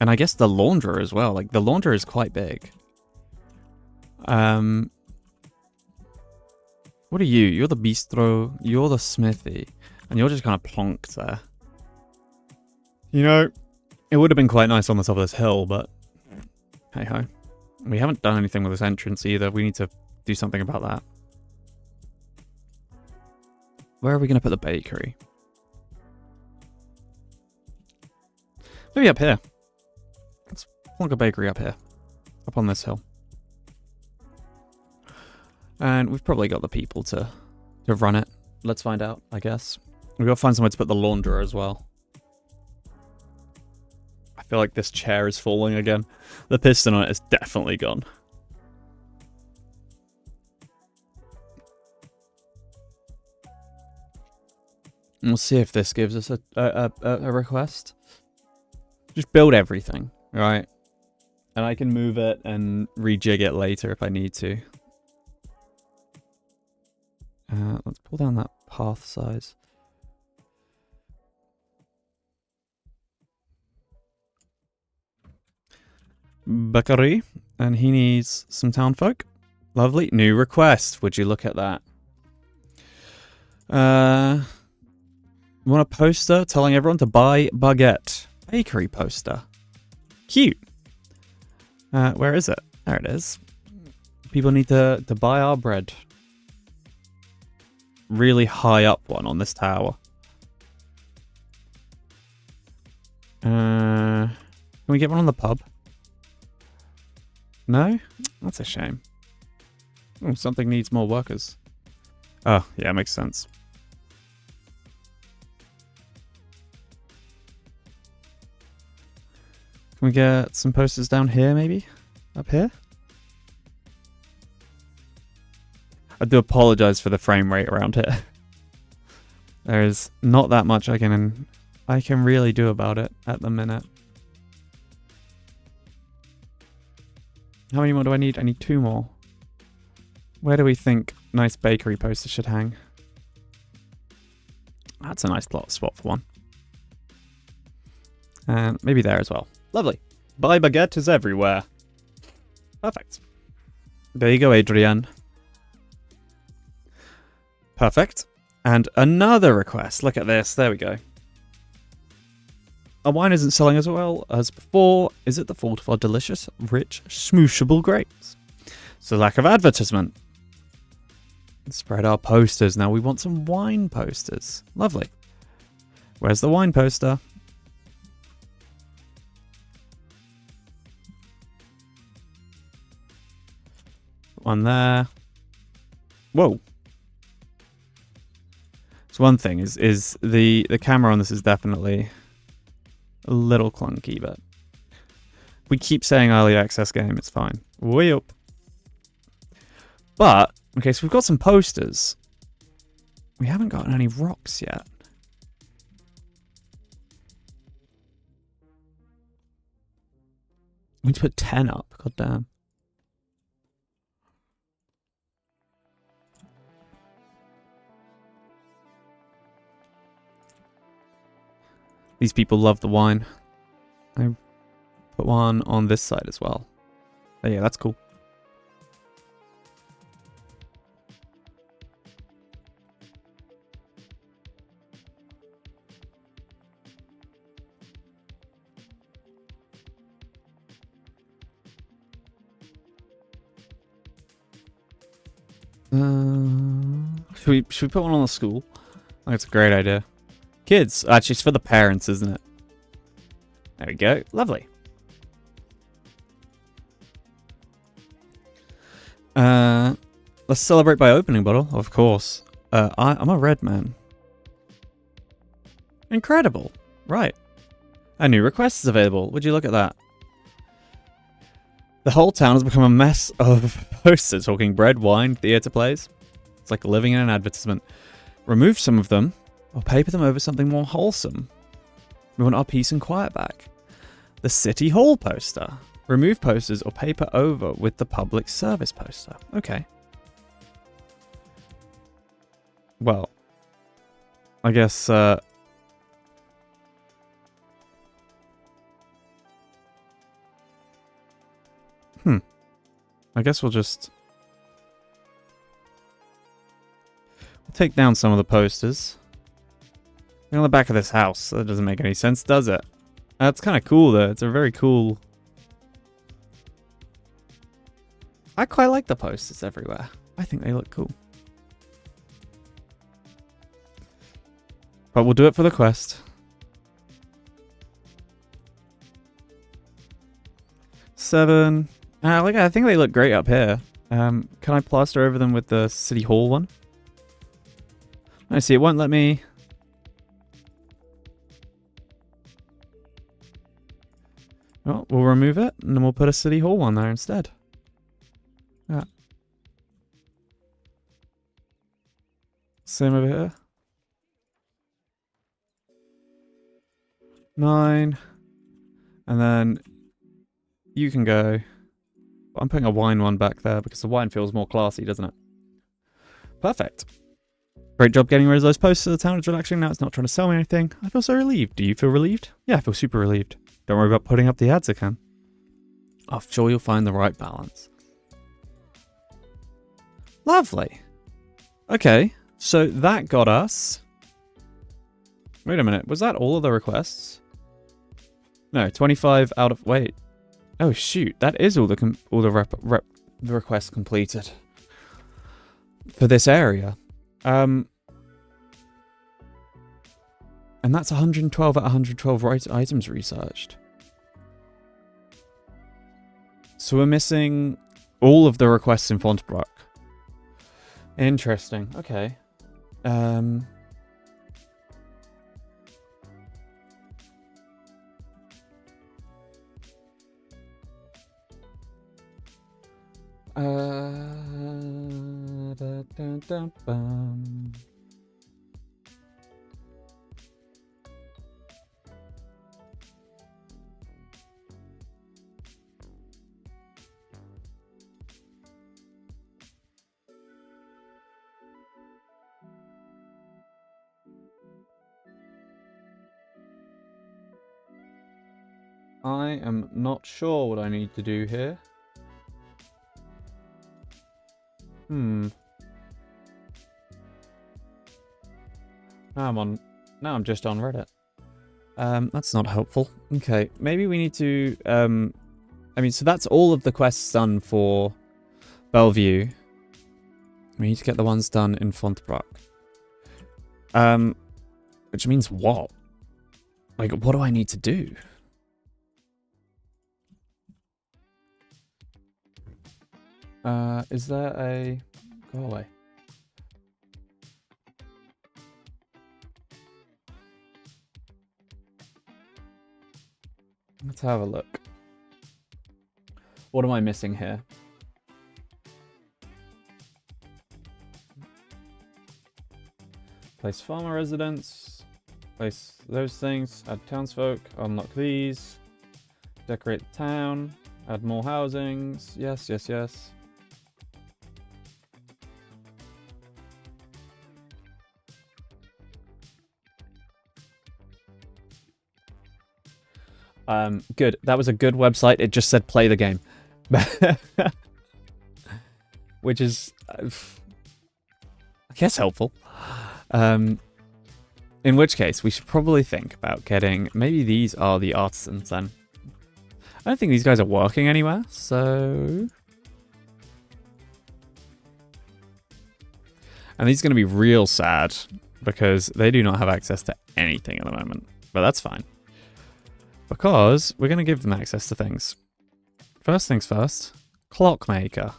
And I guess the launderer as well. Like, the launderer is quite big. What are you? You're the bistro. You're the smithy. And you're just kind of plonked there. You know, it would have been quite nice on the top of this hill, but hey-ho. We haven't done anything with this entrance either. We need to do something about that. Where are we going to put the bakery? Maybe up here. Let's plonk a bakery up here. Up on this hill. And we've probably got the people to run it. Let's find out, I guess. We've got to find somewhere to put the launderer as well. I feel like this chair is falling again. The piston on it is definitely gone. And we'll see if this gives us a request. Just build everything, right? And I can move it and rejig it later if I need to. Let's pull down that path size. Bakery, and he needs some town folk. Lovely. New request. Would you look at that? You want a poster telling everyone to buy baguette. Bakery poster. Cute. Where is it? There it is. People need to buy our bread. Really high up one on this tower. Can we get one on the pub? No? That's a shame. Oh, something needs more workers. Oh, yeah, makes sense. Can we get some posters down here, maybe? Up here? I do apologize for the frame rate around here. There is not that much I can really do about it at the minute. How many more do I need? I need 2 more. Where do we think nice bakery posters should hang? That's a nice spot for one. And maybe there as well. Lovely. Buy baguette is everywhere. Perfect. There you go, Adrienne. Perfect. And another request. Look at this. There we go. Our wine isn't selling as well as before. Is it the fault of our delicious, rich, smooshable grapes? So lack of advertisement. Spread our posters. Now we want some wine posters. Lovely. Where's the wine poster? One there. Whoa. So one thing is the camera on this is definitely a little clunky, but we keep saying early access game, it's fine. Way up. But, okay, so we've got some posters. We haven't gotten any rocks yet. We need to put 10 up. God damn. These people love the wine. I put one on this side as well. Oh, yeah, that's cool. Should we put one on the school? I think it's a great idea. Kids. Actually, it's for the parents, isn't it? There we go. Lovely. Let's celebrate by opening bottle, of course. I'm a red man. Incredible. Right. A new request is available. Would you look at that? The whole town has become a mess of posters talking bread, wine, theatre plays. It's like living in an advertisement. Remove some of them, or paper them over something more wholesome. We want our peace and quiet back. The City Hall poster. Remove posters or paper over with the public service poster. Okay. Well, I guess, I guess we'll just... We'll take down some of the posters. They're on the back of this house. That doesn't make any sense, does it? That's kind of cool, though. It's a very cool... I quite like the posters everywhere. I think they look cool. But we'll do it for the quest. 7. I think they look great up here. Can I plaster over them with the City Hall one? I see, it won't let me... Well, we'll remove it, and then we'll put a City Hall one there instead. Yeah. Same over here. 9. And then you can go. I'm putting a wine one back there because the wine feels more classy, doesn't it? Perfect. Great job getting rid of those posters. The town is relaxing now. It's not trying to sell me anything. I feel so relieved. Do you feel relieved? Yeah, I feel super relieved. Don't worry about putting up the ads again. I'm sure you'll find the right balance. Lovely. Okay, so that got us... Wait a minute, was that all of the requests? No, 25 out of... Wait. Oh shoot, that is all the requests completed. For this area. And that's 112 out of 112 items researched. So we're missing all of the requests in Fontbrook. Interesting. Okay. I am not sure what I need to do here. Now I'm just on Reddit. That's not helpful. Okay, maybe we need to I mean, so that's all of the quests done for Bellevue. We need to get the ones done in Fontbrook. Which means what? Like, what do I need to do? Is there a... Go away. Let's have a look. What am I missing here? Place farmer residence. Place those things. Add townsfolk. Unlock these. Decorate the town. Add more housings. Yes, yes, yes. Good. That was a good website. It just said play the game. Which is, I guess, helpful. In which case, we should probably think about getting... Maybe these are the artisans, then. I don't think these guys are working anywhere, so... And these are going to be real sad, because they do not have access to anything at the moment. But that's fine. Because we're going to give them access to things. First things first, clockmaker.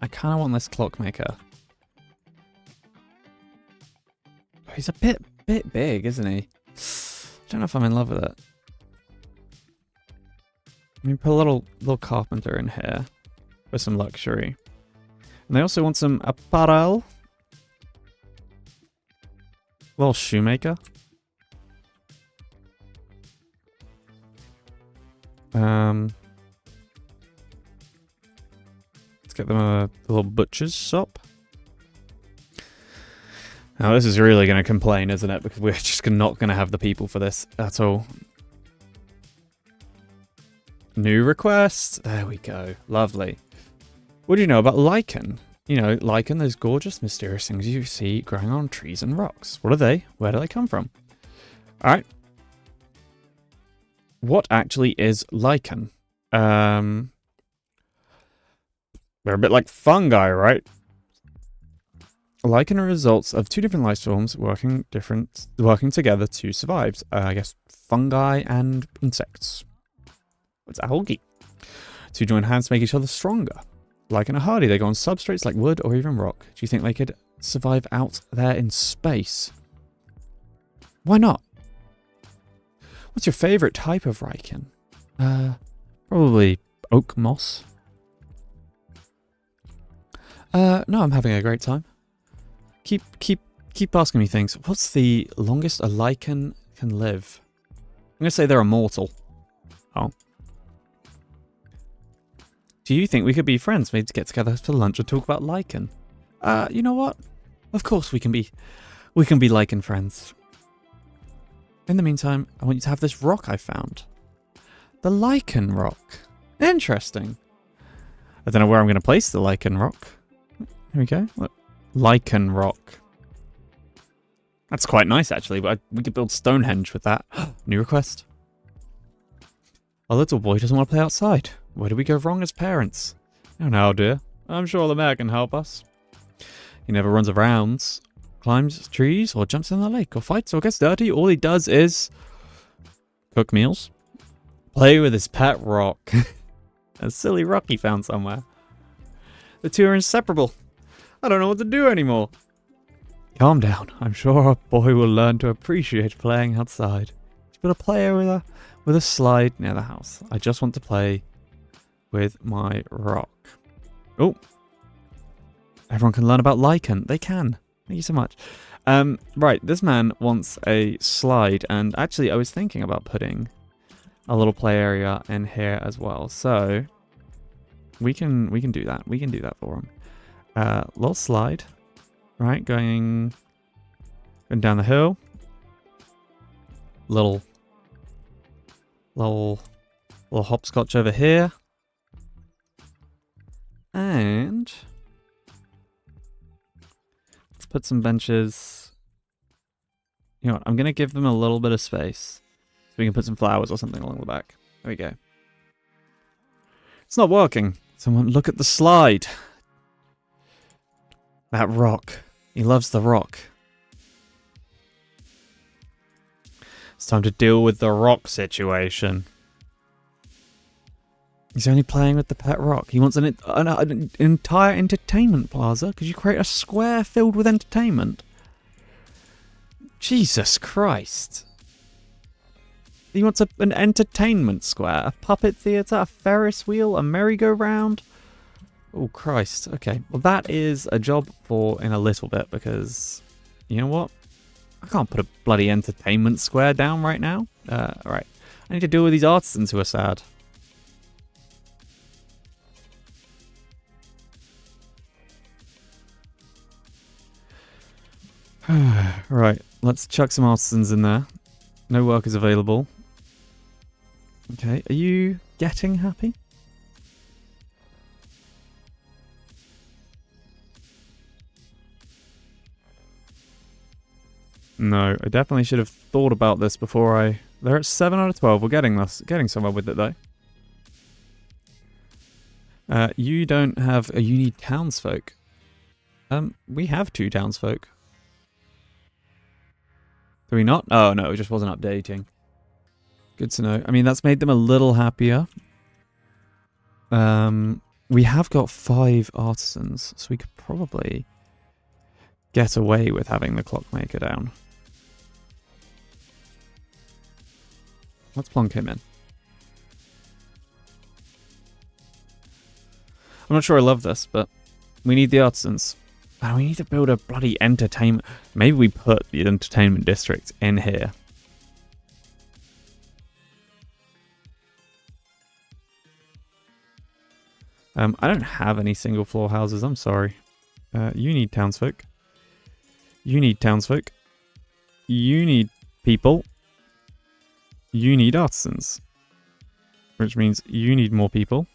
I kind of want this clockmaker. He's a bit big, isn't he? I don't know if I'm in love with it. Let me put a little carpenter in here for some luxury. And they also want some apparel. Little shoemaker. Let's get them a little butcher's shop. Now this is really going to complain, isn't it? Because we're just not going to have the people for this at all. New request. There we go. Lovely. What do you know about lichen? You know, lichen, those gorgeous, mysterious things you see growing on trees and rocks. What are they? Where do they come from? All right. What actually is lichen? They're a bit like fungi, right? Lichen are results of two different life forms working together to survive. I guess fungi and insects. What's algae? To join hands to make each other stronger. Lichen are hardy. They go on substrates like wood or even rock. Do you think they could survive out there in space? Why not? What's your favorite type of lichen? Probably oak moss. No, I'm having a great time. Keep asking me things. What's the longest a lichen can live? I'm gonna say they're immortal. Oh. Do you think we could be friends, maybe to get together for lunch and talk about lichen? You know what? Of course we can be lichen friends. In the meantime, I want you to have this rock I found. The lichen rock. Interesting. I don't know where I'm going to place the lichen rock. Here we go. Look. Lichen rock. That's quite nice, actually, but we could build Stonehenge with that. New request. Our little boy doesn't want to play outside. Where did we go wrong as parents? Oh no, dear. I'm sure the mayor can help us. He never runs around, climbs trees, or jumps in the lake, or fights, or gets dirty. All he does is cook meals, play with his pet rock. A silly rock he found somewhere. The two are inseparable. I don't know what to do anymore. Calm down. I'm sure our boy will learn to appreciate playing outside. He's got a player with a slide near the house. I just want to play with my rock. Oh. Everyone can learn about lichen. They can. Thank you so much. Right, this man wants a slide, and actually I was thinking about putting a little play area in here as well. So we can do that. We can do that for him. Little slide, right? Going down the hill. Little hopscotch over here. And let's put some benches. You know what? I'm going to give them a little bit of space so we can put some flowers or something along the back. There we go. It's not working. Someone look at the slide. That rock. He loves the rock. It's time to deal with the rock situation. He's only playing with the pet rock. He wants an entire entertainment plaza. Could you create a square filled with entertainment? Jesus Christ. He wants an entertainment square. A puppet theatre, a Ferris wheel, a merry-go-round. Oh, Christ. Okay. Well, that is a job for in a little bit because, you know what? I can't put a bloody entertainment square down right now. Right. I need to deal with these artisans who are sad. Right, let's chuck some artisans in there. No workers available. Okay, are you getting happy? No, I definitely should have thought about this before I... They're at 7 out of 12. We're getting this. Getting somewhere with it, though. You don't have... you need townsfolk. We have 2 townsfolk. Do we not? Oh, no, it just wasn't updating. Good to know. I mean, that's made them a little happier. We have got 5 artisans, so we could probably get away with having the clockmaker down. Let's plonk him in. I'm not sure I love this, but we need the artisans. And we need to build a bloody entertainment... Maybe we put the entertainment district in here. I don't have any single floor houses, I'm sorry. You need townsfolk. You need townsfolk. You need people. You need artisans. Which means you need more people.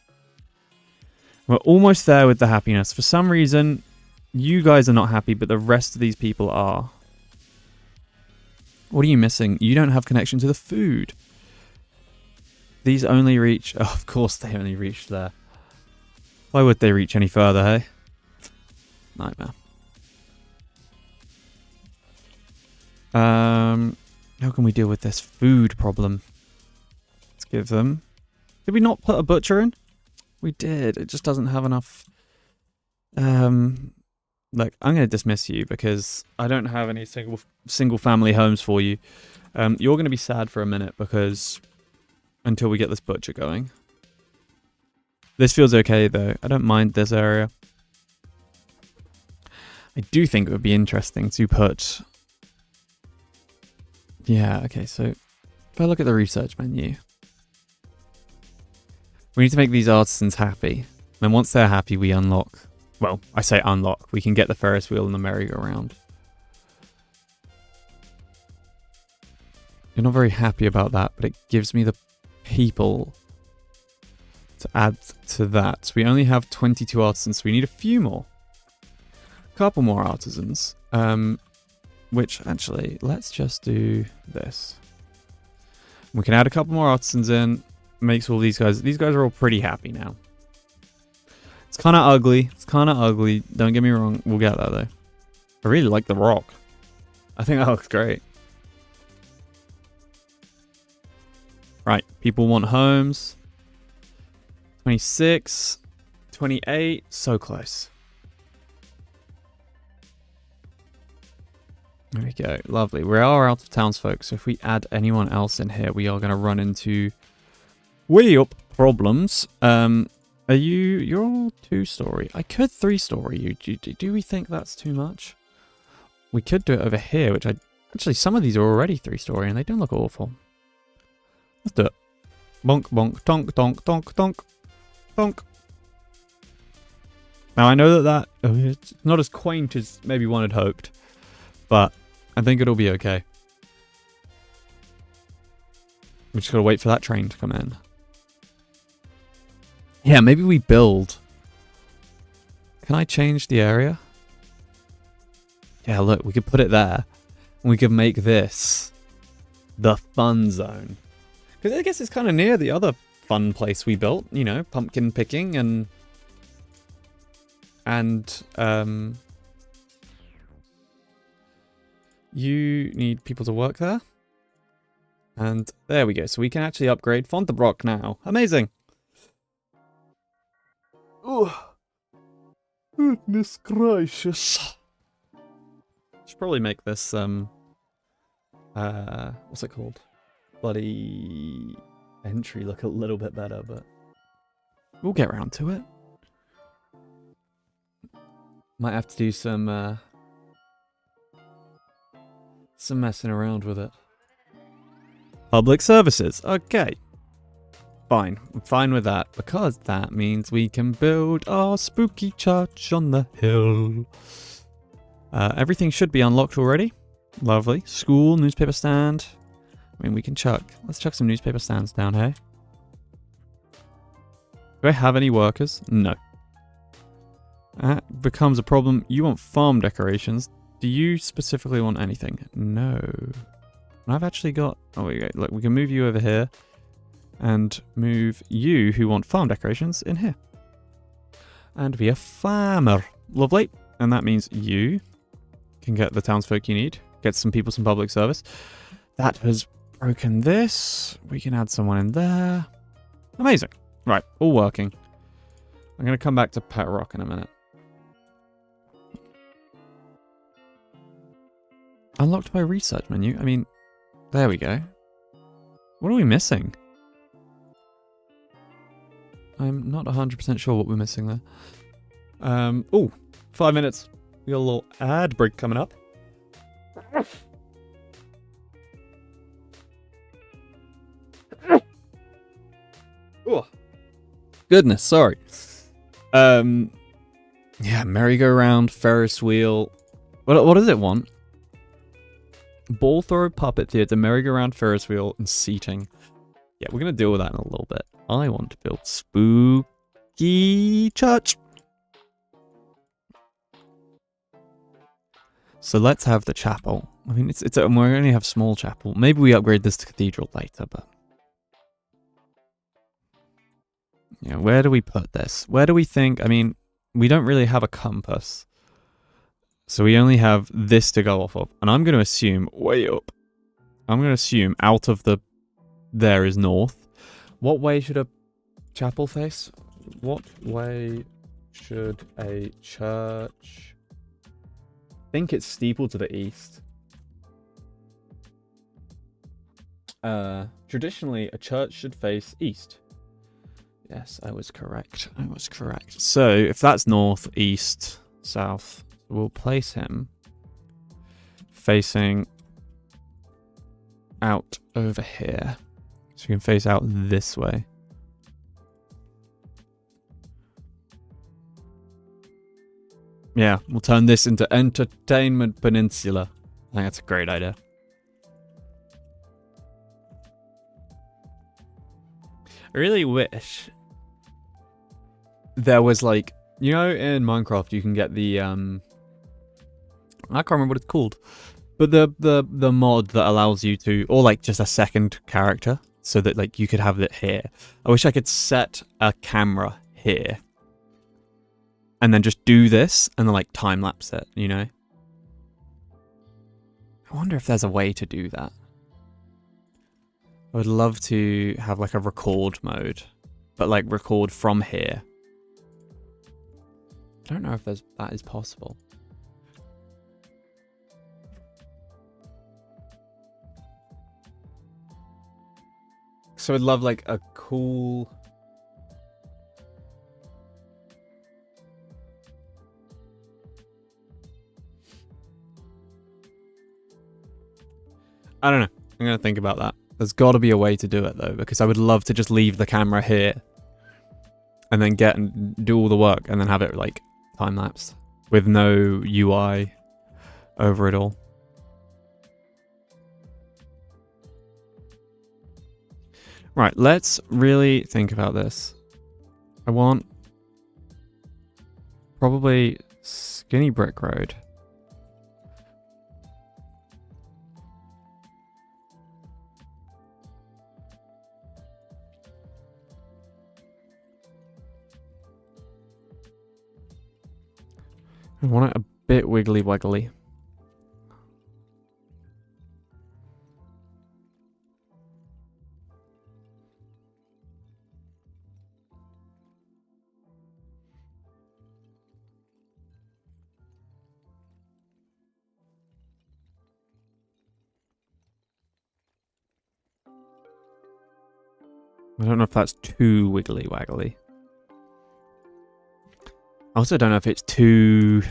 We're almost there with the happiness. For some reason, you guys are not happy, but the rest of these people are. What are you missing? You don't have connection to the food. These only reach... Oh, of course they only reach there. Why would they reach any further, hey? Nightmare. How can we deal with this food problem? Let's give them... Did we not put a butcher in? We did. It just doesn't have enough... Look, I'm going to dismiss you because I don't have any single family homes for you. You're going to be sad for a minute because... Until we get this butcher going. This feels okay, though. I don't mind this area. I do think it would be interesting to put... Yeah, okay, so... If I look at the research menu... We need to make these artisans happy. And once they're happy, we unlock... Well, I say unlock. We can get the Ferris wheel and the merry-go-round. You're not very happy about that, but it gives me the people... to add to that. We only have 22 artisans, so we need a few more. A couple more artisans. Which, actually, let's just do this. We can add a couple more artisans in. Makes all these guys... These guys are all pretty happy now. It's kind of ugly. It's kind of ugly. Don't get me wrong. We'll get that, though. I really like the rock. I think that looks great. Right. People want homes. 26, 28, so close. There we go, lovely. We are out of townsfolk, so if we add anyone else in here, we are going to run into way up problems. Are you're all 2-story. I could 3-story you. Do we think that's too much? We could do it over here, which actually some of these are already 3-story and they don't look awful. Let's do it. Bonk, bonk, donk, donk, donk, donk. Bonk. Now I know that it's not as quaint as maybe one had hoped, but I think it'll be okay. We just gotta wait for that train to come in. Yeah, maybe we build. Can I change the area? Yeah, look, we could put it there. And we could make this the fun zone. Because I guess it's kind of near the other fun place we built, you know, pumpkin picking and you need people to work there. And there we go. So we can actually upgrade Fontainebleau now. Amazing. Oh, goodness gracious. Should probably make this what's it called? Bloody entry look a little bit better, but we'll get around to it. Might have to do some some messing around with it. Public services. Okay. Fine. I'm fine with that, because that means we can build our spooky church on the hill. Everything should be unlocked already. Lovely. School, newspaper stand. I mean, we can chuck. Let's chuck some newspaper stands down here. Do I have any workers? No. That becomes a problem. You want farm decorations. Do you specifically want anything? No. I've actually got... Oh, wait, look, we can move you over here. And move you, who want farm decorations, in here. And be a farmer. Lovely. And that means you can get the townsfolk you need. Get some people some public service. That has broken this. We can add someone in there. Amazing. Right, all working. I'm going to come back to Pet Rock in a minute. Unlocked by research menu. I mean, there we go. What are we missing? I'm not 100% sure what we're missing there. Oh, 5 minutes. We got a little ad break coming up. Oh, goodness, sorry. Yeah, merry-go-round, Ferris wheel. What does it want? Ball throw, puppet theatre, merry-go-round, Ferris wheel, and seating. Yeah, we're going to deal with that in a little bit. I want to build spooky church. So let's have the chapel. I mean, we only have small chapel. Maybe we upgrade this to cathedral later, but... Yeah, where do we put this? Where do we think... I mean, we don't really have a compass. So we only have this to go off of. And I'm going to assume way up. I'm going to assume out of the... There is north. What way should a chapel face? What way should a church... I think it's steeple to the east. Traditionally, a church should face east. Yes, I was correct. I was correct. So, if that's north, east, south, we'll place him facing out over here. So we can face out this way. Yeah, we'll turn this into Entertainment Peninsula. I think that's a great idea. I really wish there was like, you know, in Minecraft you can get the I can't remember what it's called, but the mod that allows you to, or like just a second character, so that like you could have it here. I wish I could set a camera here and then just do this and then like time lapse it, you know? I wonder if there's a way to do that. I would love to have like a record mode, but like record from here. I don't know if that is possible. So I'd love like a cool... I don't know. I'm going to think about that. There's got to be a way to do it though, because I would love to just leave the camera here and then get and do all the work and then have it like time-lapsed with no UI over it all. Right, let's really think about this. I want probably skinny brick road. I want it a bit wiggly wiggly. I don't know if that's too wiggly waggly. I also don't know if it's too,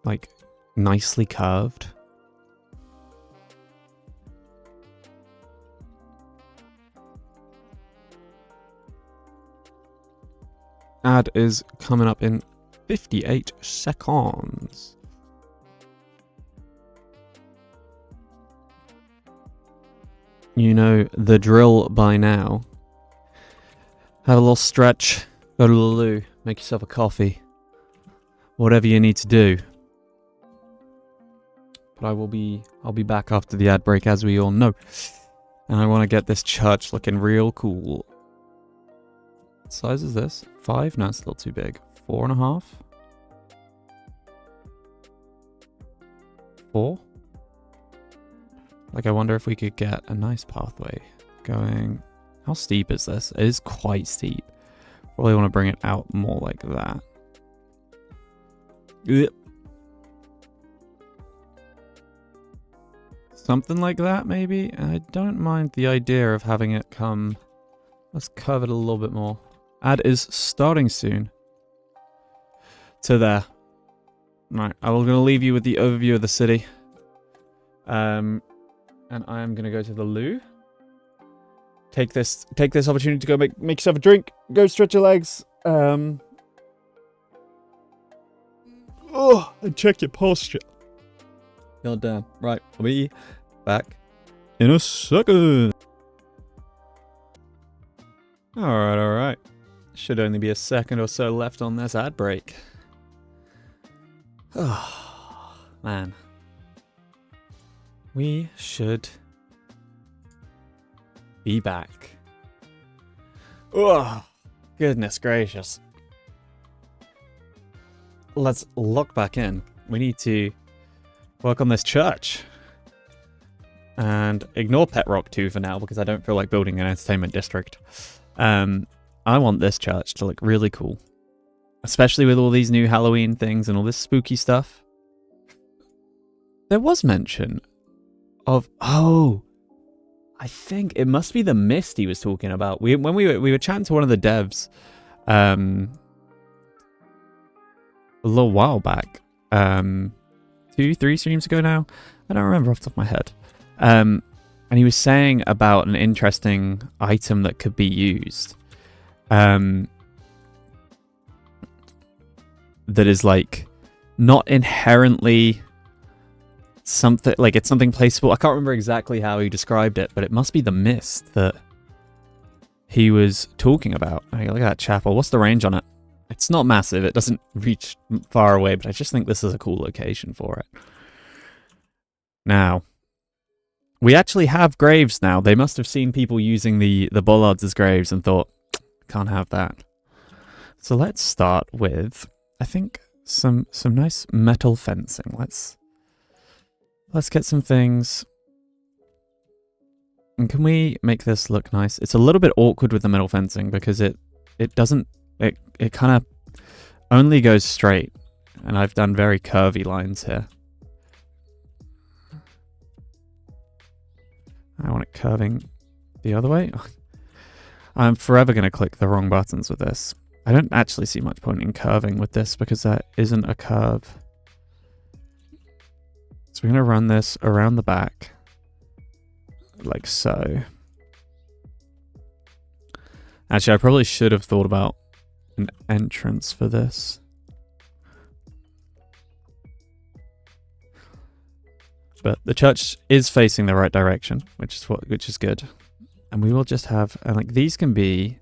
like, nicely curved. ad is coming up in 58 seconds. You know the drill by now. Have a little stretch, go to the loo, make yourself a coffee. Whatever you need to do. But I'll be back after the ad break, as we all know. And I want to get this church looking real cool. What size is this? 5? No, it's a little too big. 4.5? 4? Like, I wonder if we could get a nice pathway going. How steep is this? It is quite steep. Probably want to bring it out more like that. Yep. Something like that, maybe? I don't mind the idea of having it come... Let's curve it a little bit more. Ad is starting soon. To there. Right, I'm going to leave you with the overview of the city. And I am going to go to the loo. Take this opportunity to go make yourself a drink. Go stretch your legs. And check your posture. God damn. Right, I'll be back in a second. Alright. Should only be a second or so left on this ad break. Oh, man. We should be back. Oh, goodness gracious. Let's lock back in. We need to work on this church. And ignore Pet Rock 2 for now, because I don't feel like building an entertainment district. I want this church to look really cool. Especially with all these new Halloween things and all this spooky stuff. There was mention of... Oh! I think it must be the mist he was talking about. When we were chatting to one of the devs a little while back. 2-3 streams ago now. I don't remember off the top of my head. And he was saying about an interesting item that could be used. That is like not inherently something, like it's something placeable. I can't remember exactly how he described it, but it must be the mist that he was talking about. Hey, look at that chapel. What's the range on it? It's not massive. It doesn't reach far away, but I just think this is a cool location for it. Now, we actually have graves now. They must have seen people using the bollards as graves and thought, can't have that. So let's start with, I think, some nice metal fencing. Let's get some things. And can we make this look nice? It's a little bit awkward with the metal fencing because it doesn't, it kind of only goes straight. And I've done very curvy lines here. I want it curving the other way. I'm forever going to click the wrong buttons with this. I don't actually see much point in curving with this because that isn't a curve. So we're going to run this around the back. Like so. Actually, I probably should have thought about an entrance for this. But the church is facing the right direction, which is good. And we will just have, and like these can be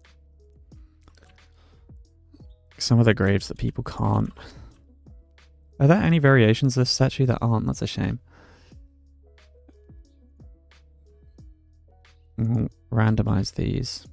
some of the graves that people can't. Are there any variations of this statue that aren't? That's a shame. We'll randomize these.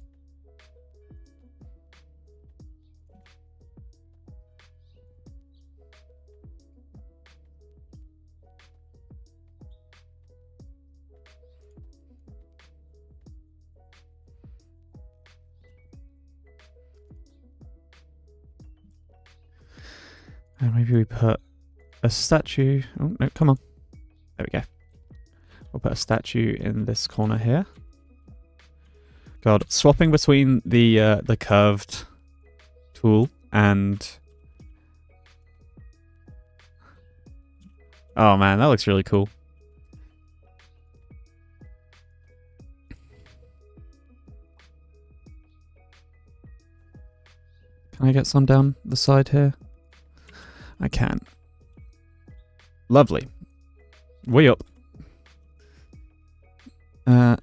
And maybe we put a statue. Oh, no, come on. There we go. We'll put a statue in this corner here. God, swapping between the curved tool and... Oh man, that looks really cool. Can I get some down the side here? I can. Lovely. Way up. I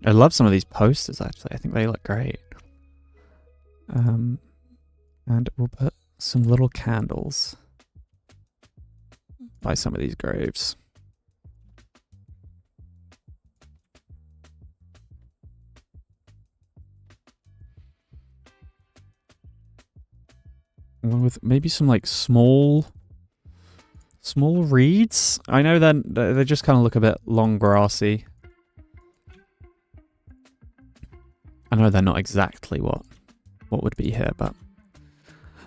love some of these posters, actually. I think they look great. And we'll put some little candles by some of these graves. Along with maybe some like small reeds. I know then they just kind of look a bit long grassy. I know they're not exactly what would be here, but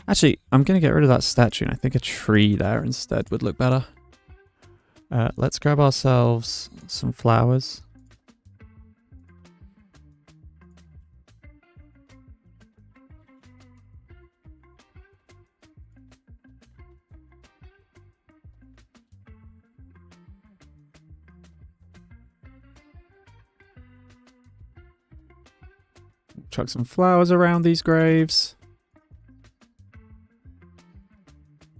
actually I'm gonna get rid of that statue, and I think a tree there instead would look better. Let's grab ourselves some flowers. Chuck some flowers around these graves.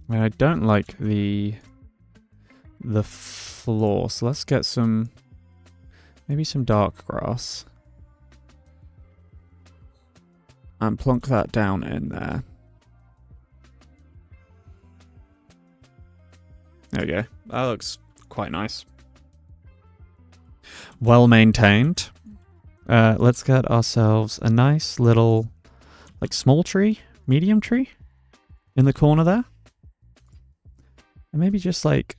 I mean, I don't like the floor, so let's get some, maybe some dark grass. And plonk that down in there. There we go. That looks quite nice. Well maintained. Let's get ourselves a nice little, like, small tree, medium tree in the corner there. And maybe just like,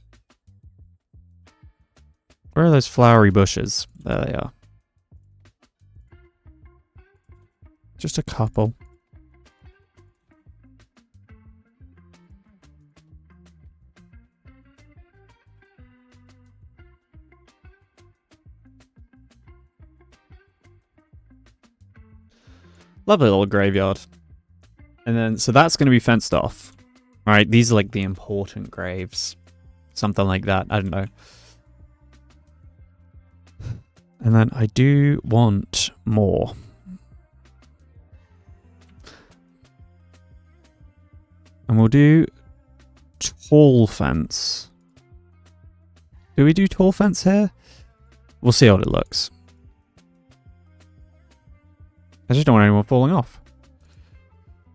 where are those flowery bushes? There they are. Just a couple. Lovely little graveyard. And then, so that's going to be fenced off. All right, these are like the important graves. Something like that. I don't know. And then I do want more. And we'll do tall fence. Do we do tall fence here? We'll see how it looks. I just don't want anyone falling off.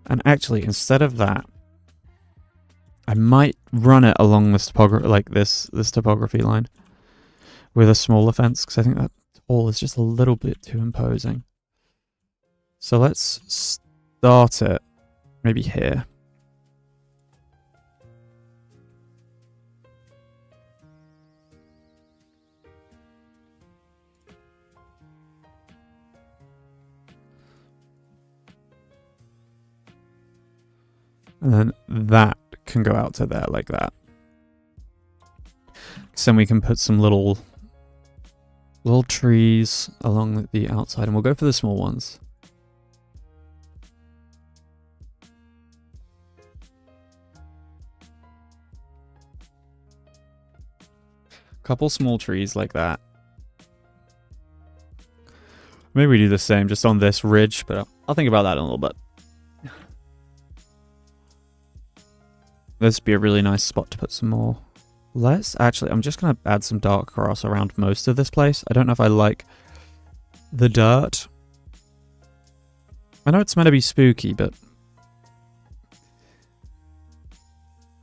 And actually, instead of that, I might run it along this topography, like this topography line, with a smaller fence, because I think that tall is just a little bit too imposing. So let's start it maybe here. And then that can go out to there like that. So then we can put some little trees along the outside, and we'll go for the small ones. Couple small trees like that. Maybe we do the same just on this ridge, but I'll think about that in a little bit. This would be a really nice spot to put some more. Let's actually, I'm just going to add some dark grass around most of this place. I don't know if I like the dirt. I know it's meant to be spooky, but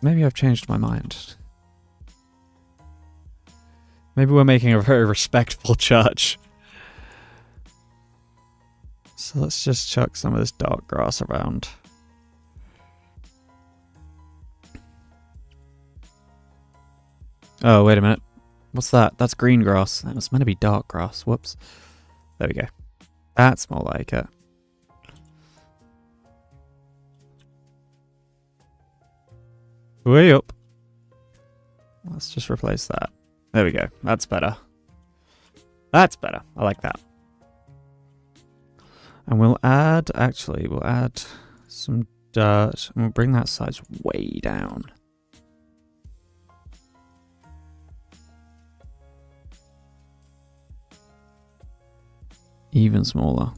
maybe I've changed my mind. Maybe we're making a very respectful church. So let's just chuck some of this dark grass around. Oh, wait a minute. What's that? That's green grass. That was meant to be dark grass. Whoops. There we go. That's more like it. Way up. Let's just replace that. There we go. That's better. That's better. I like that. And we'll add, actually, we'll add some dirt. And we'll bring that size way down. Even smaller.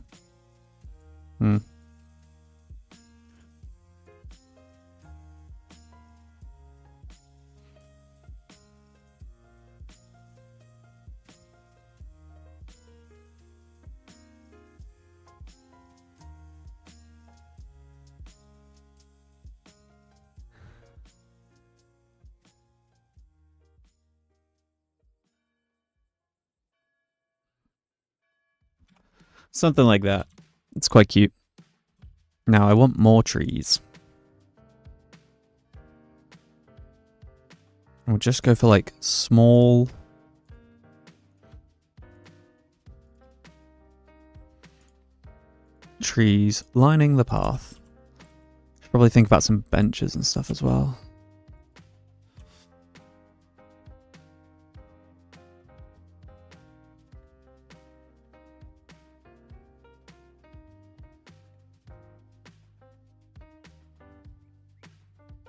Something like that. It's quite cute. Now I want more trees. We'll just go for like small... trees lining the path. Should probably think about some benches and stuff as well.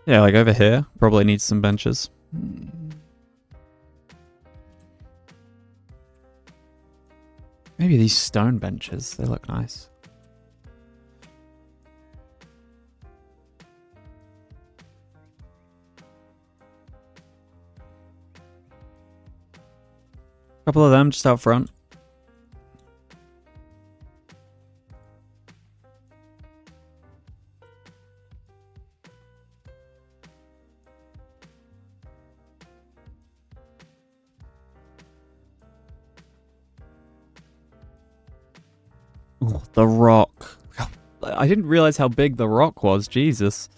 Yeah, like over here, probably needs some benches. Maybe these stone benches, they look nice. Couple of them just out front. Ooh, the rock. I didn't realize how big the rock was. Jesus.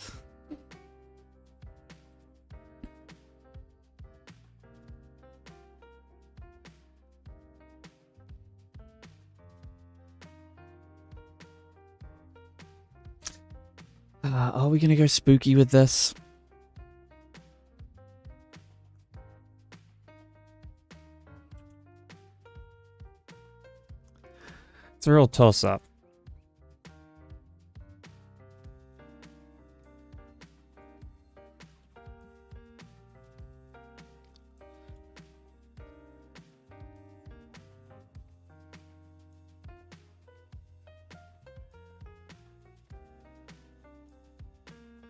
Are we gonna go spooky with this? It's a real toss-up.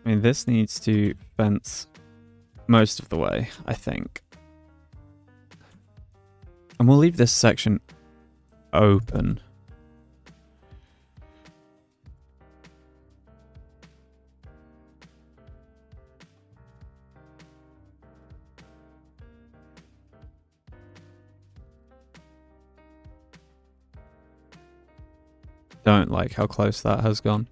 I mean, this needs to fence most of the way, I think. And we'll leave this section open. Don't like how close that has gone.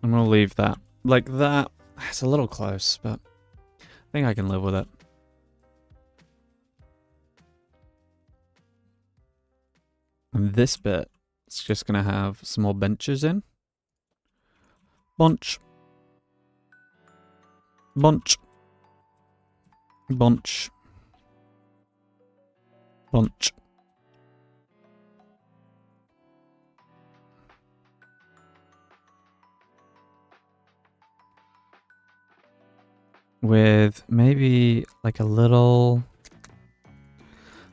I'm gonna leave that like that. It's a little close, but I think I can live with it. And this bit, it's just gonna have some more benches in. Bunch. Bunch. Bunch. Bunch. With maybe like a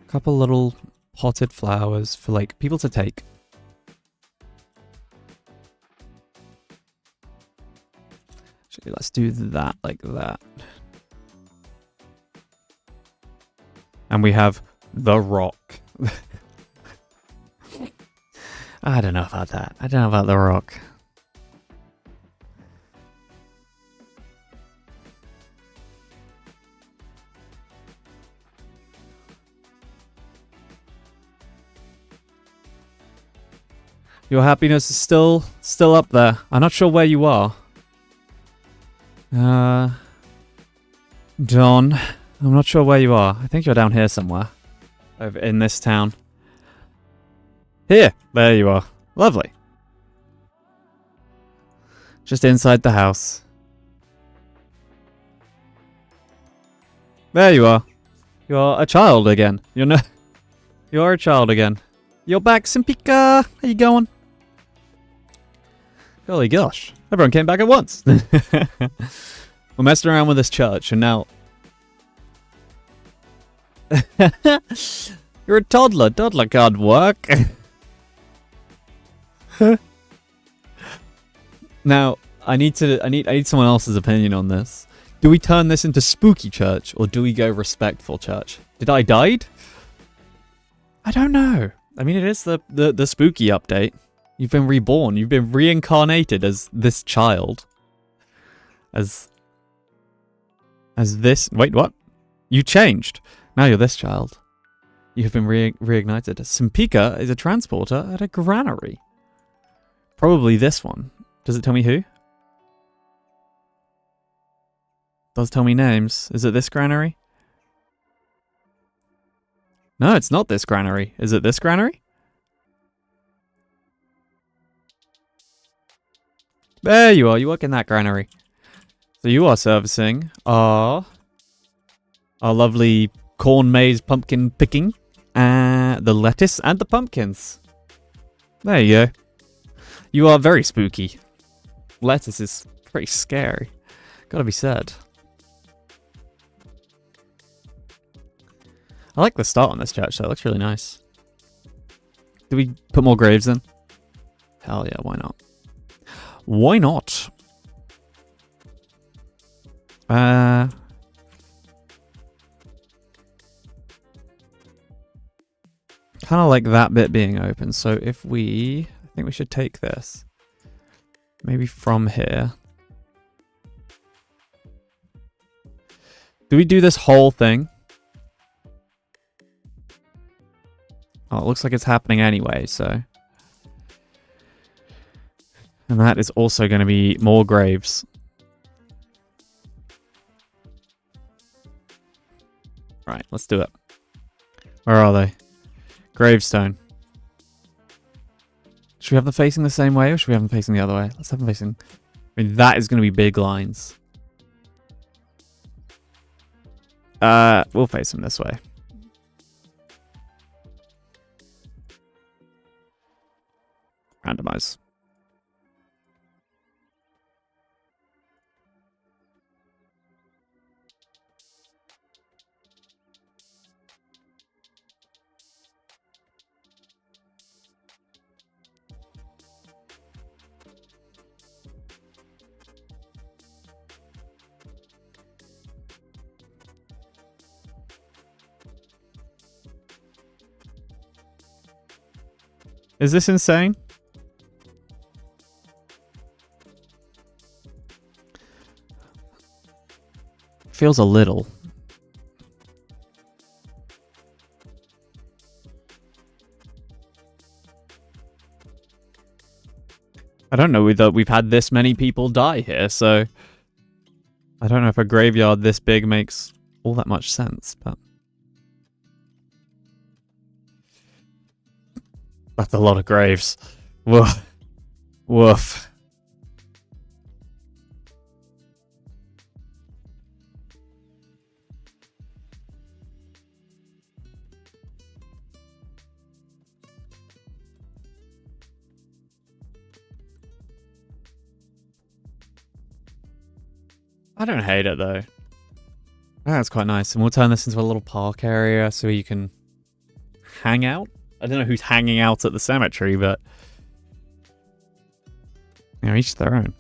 couple little potted flowers for like people to take. Actually, let's do that like that. And we have the rock. I don't know about that. I don't know about the rock. Your happiness is still up there. I'm not sure where you are. Don, I'm not sure where you are. I think you're down here somewhere. Over in this town. Here! There you are. Lovely. Just inside the house. There you are. You're a child again. You're a child again. You're back, Simpika! How you going? Holy gosh. Everyone came back at once. We're messing around with this church, and now... You're a toddler. Toddler can't work. Now, I need someone else's opinion on this. Do we turn this into spooky church, or do we go respectful church? Did I died? I don't know. I mean, it is the spooky update. You've been reborn. You've been reincarnated as this child. As this... Wait, what? You changed. Now you're this child. You have been reignited. Simpika is a transporter at a granary. Probably this one. Does it tell me who? Does tell me names. Is it this granary? No, it's not this granary. Is it this granary? There you are. You work in that granary. So you are servicing our lovely corn, maize, pumpkin picking. The lettuce and the pumpkins. There you go. You are very spooky. Lettuce is pretty scary. Gotta be said. I like the start on this church, though. It looks really nice. Do we put more graves in? Hell yeah, why not? Why not? Kind of like that bit being open. So if we... I think we should take this. Maybe from here. Do we do this whole thing? Oh, it looks like it's happening anyway, so... And that is also going to be more graves. Right, let's do it. Where are they? Gravestone. Should we have them facing the same way, or should we have them facing the other way? Let's have them facing... I mean, that is going to be big lines. We'll face them this way. Randomize. Is this insane? Feels a little. I don't know whether we've had this many people die here, so... I don't know if a graveyard this big makes all that much sense, but... That's a lot of graves. Woof. Woof. I don't hate it though. That's quite nice. And we'll turn this into a little park area so you can hang out. I don't know who's hanging out at the cemetery, but... You know, each their own.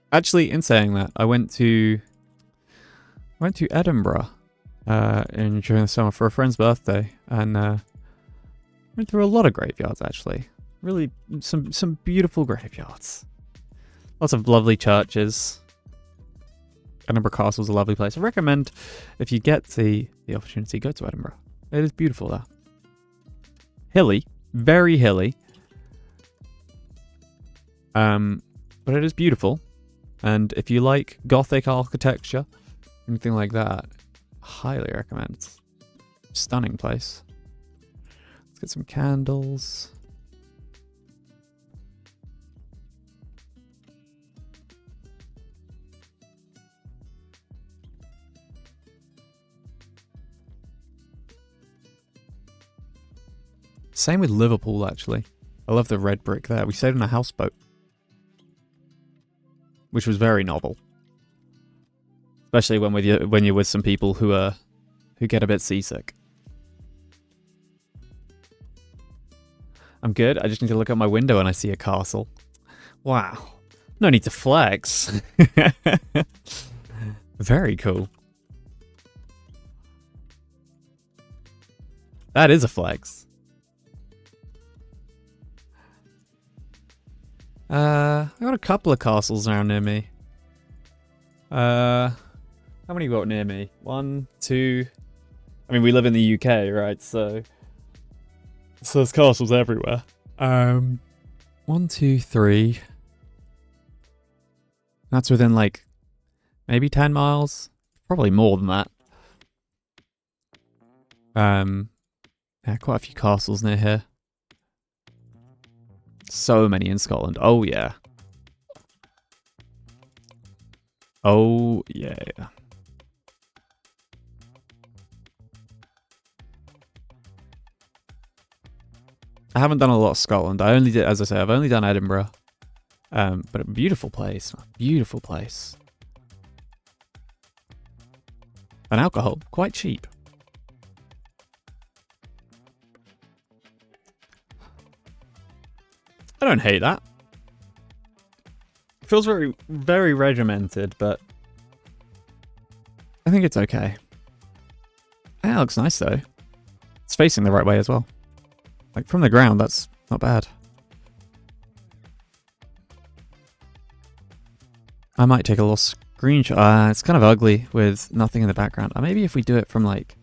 Actually, in saying that, I went to Edinburgh during the summer for a friend's birthday, and went through a lot of graveyards. Actually, really some beautiful graveyards. Lots of lovely churches. Edinburgh Castle is a lovely place. I recommend if you get the opportunity, go to Edinburgh. It is beautiful there. Hilly, very hilly. But it is beautiful. And if you like Gothic architecture, anything like that, highly recommend. It's a stunning place. Let's get some candles. Same with Liverpool, actually. I love the red brick there. We stayed in a houseboat, which was very novel. especially when you're with some people who get a bit seasick. I'm good. I just need to look out my window and I see a castle. Wow. No need to flex. Very cool. That is a flex. I got a couple of castles around near me. How many you got near me? 1, 2. I mean, we live in the UK, right? So there's castles everywhere. 1, 2, 3. That's within like maybe 10 miles. Probably more than that. Yeah, quite a few castles near here. So many in Scotland. Oh yeah. Oh yeah. I haven't done a lot of Scotland. I only did, as I say, I've only done Edinburgh. But a beautiful place. Beautiful place. And alcohol, quite cheap. I don't hate that. It feels very, very regimented, but I think it's okay. That looks nice though. It's facing the right way as well. Like from the ground, that's not bad. I might take a little screenshot. It's kind of ugly with nothing in the background. Maybe if we do it from like,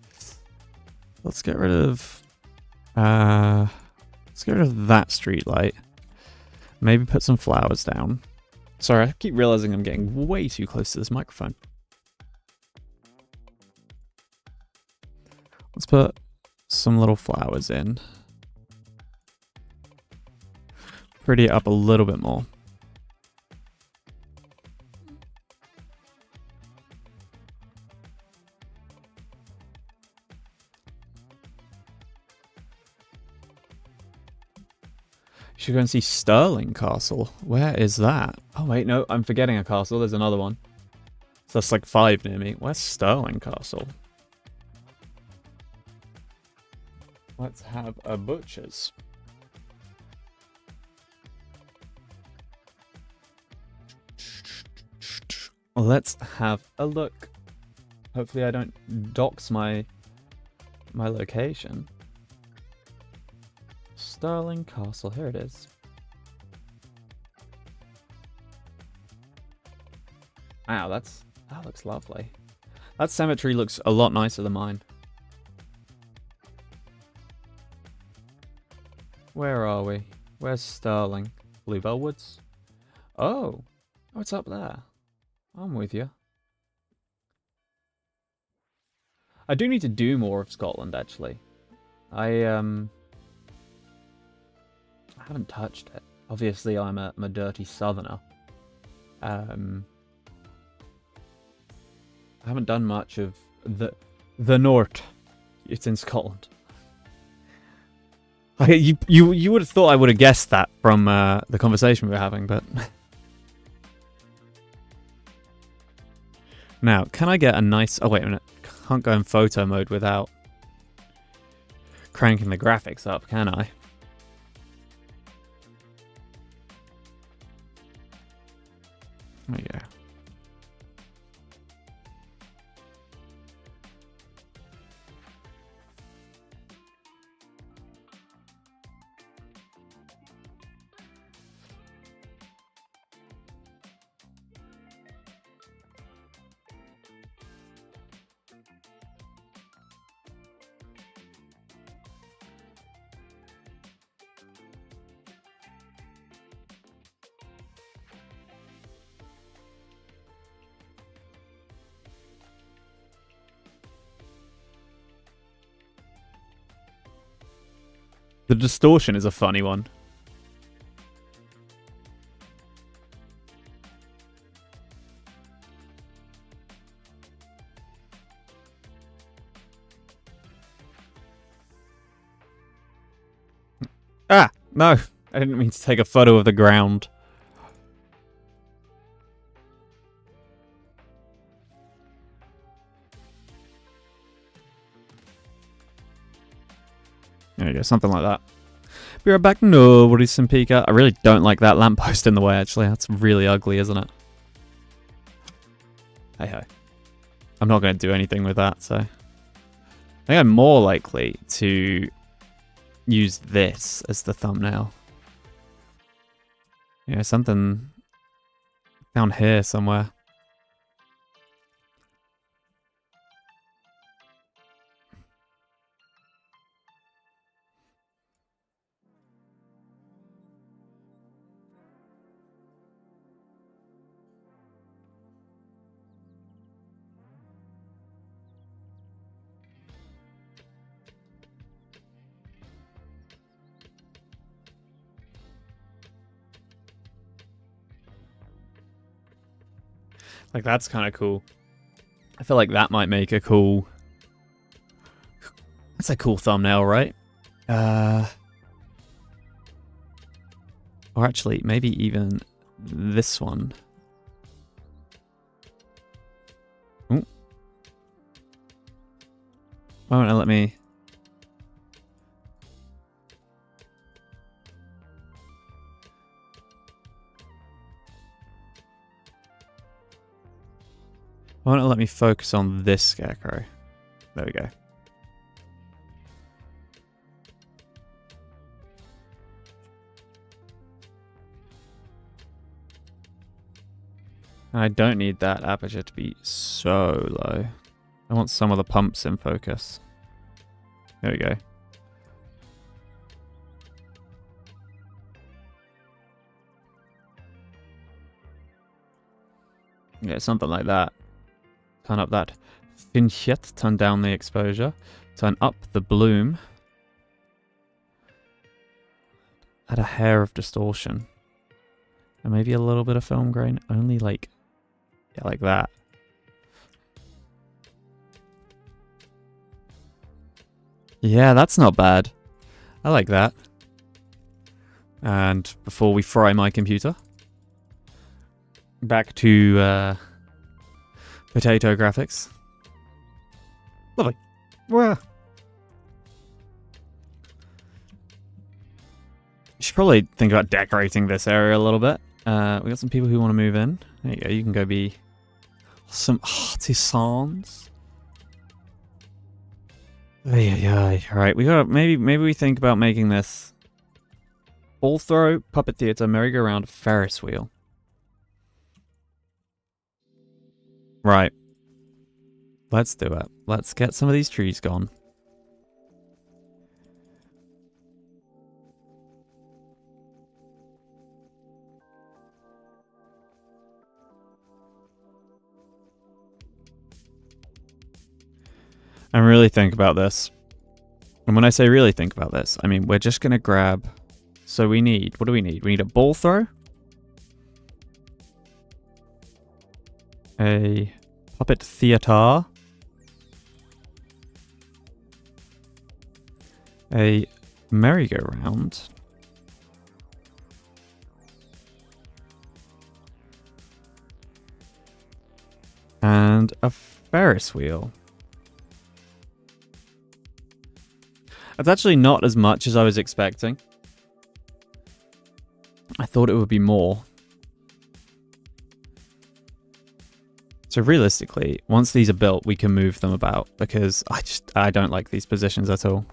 let's get rid of that street light. Maybe put some flowers down. Sorry, I keep realizing I'm getting way too close to this microphone. Let's put some little flowers in. Pretty it up a little bit more. Should go and see Stirling Castle. Where is that? Oh wait, no, I'm forgetting a castle. There's another one. So that's like 5 near me. Where's Stirling Castle? Let's have a butcher's. Let's have a look. Hopefully I don't dox my location. Stirling Castle, here it is. Wow, that looks lovely. That cemetery looks a lot nicer than mine. Where are we? Where's Stirling? Bluebell Woods? Oh, it's up there. I'm with you. I do need to do more of Scotland, actually. I haven't touched it. Obviously, I'm a dirty southerner. I haven't done much of the north. It's in Scotland. You would have thought I would have guessed that from the conversation we were having, but now can I get a nice? Oh wait a minute, can't go in photo mode without cranking the graphics up, can I? There you go. The distortion is a funny one. Ah, no. I didn't mean to take a photo of the ground. There you go, something like that. Be right back. Nobody's Simpika. I really don't like that lamppost in the way, actually. That's really ugly, isn't it? Hey ho. I'm not going to do anything with that, so... I think I'm more likely to use this as the thumbnail. Yeah, something down here somewhere. Like, that's kind of cool. I feel like that might make a cool... That's a cool thumbnail, right? Or actually, maybe even this one. Ooh. Why won't it let me... Why won't it let me focus on this scarecrow? There we go. I don't need that aperture to be so low. I want some of the pumps in focus. There we go. Yeah, something like that. Turn up that vignette, turn down the exposure, turn up the bloom. Add a hair of distortion. And maybe a little bit of film grain, only like, yeah, like that. Yeah, that's not bad. I like that. And before we fry my computer, back to potato graphics. Lovely. Wow. You should probably think about decorating this area a little bit. We got some people who want to move in. There you go. You can go be some artisans. Right, we got maybe we think about making this ball throw, puppet theater, merry-go-round, Ferris wheel. Right. Let's do it. Let's get some of these trees gone. And really think about this. And when I say really think about this, I mean we're just going to grab... So we need... What do we need? We need a ball throw. A puppet theater. A merry-go-round. And a Ferris wheel. That's actually not as much as I was expecting. I thought it would be more. So realistically, once these are built, we can move them about because I don't like these positions at all.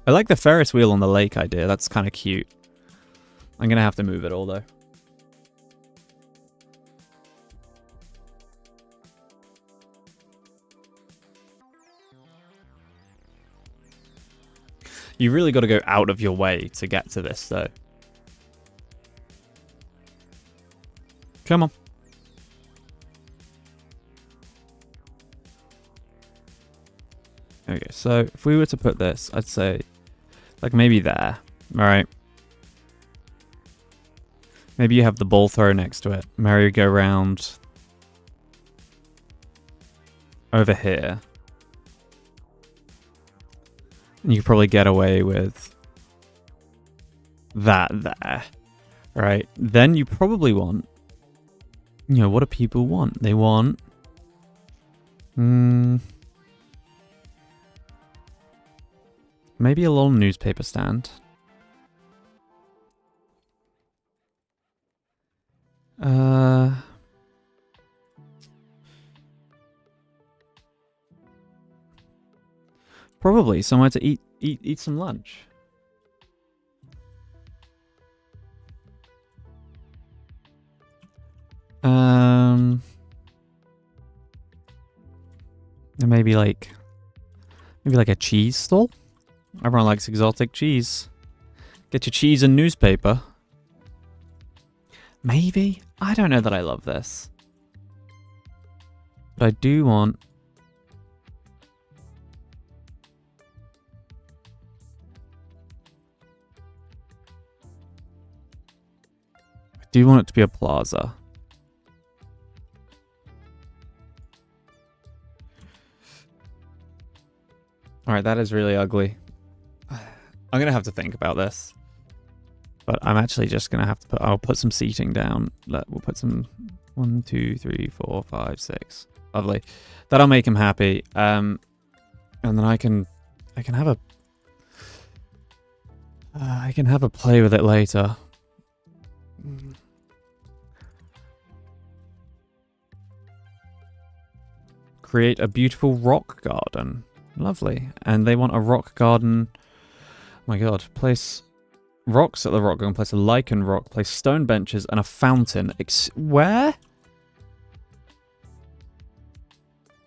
I like the Ferris wheel on the lake idea. That's kind of cute. I'm going to have to move it all though. You really got to go out of your way to get to this, though. Come on. Okay, so if we were to put this, I'd say, like maybe there, alright? Maybe you have the ball throw next to it. Merry-go-round over here. And you could probably get away with that there, right? Then you probably want, you know, what do people want? They want, Maybe a little newspaper stand. Probably somewhere to eat some lunch. Maybe like a cheese stall. Everyone likes exotic cheese. Get your cheese and newspaper. Maybe? I don't know that I love this. But I do want... I do want it to be a plaza. Alright, that is really ugly. I'm going to have to think about this. But I'm actually just going to have to put... I'll put some seating down. We'll put some... 1, 2, 3, 4, 5, 6. Lovely. That'll make him happy. And then I can have a... I can have a play with it later. Create a beautiful rock garden. Lovely. And they want a rock garden. Oh my god. Place rocks at the rock garden. Place a lichen rock. Place stone benches and a fountain. Where?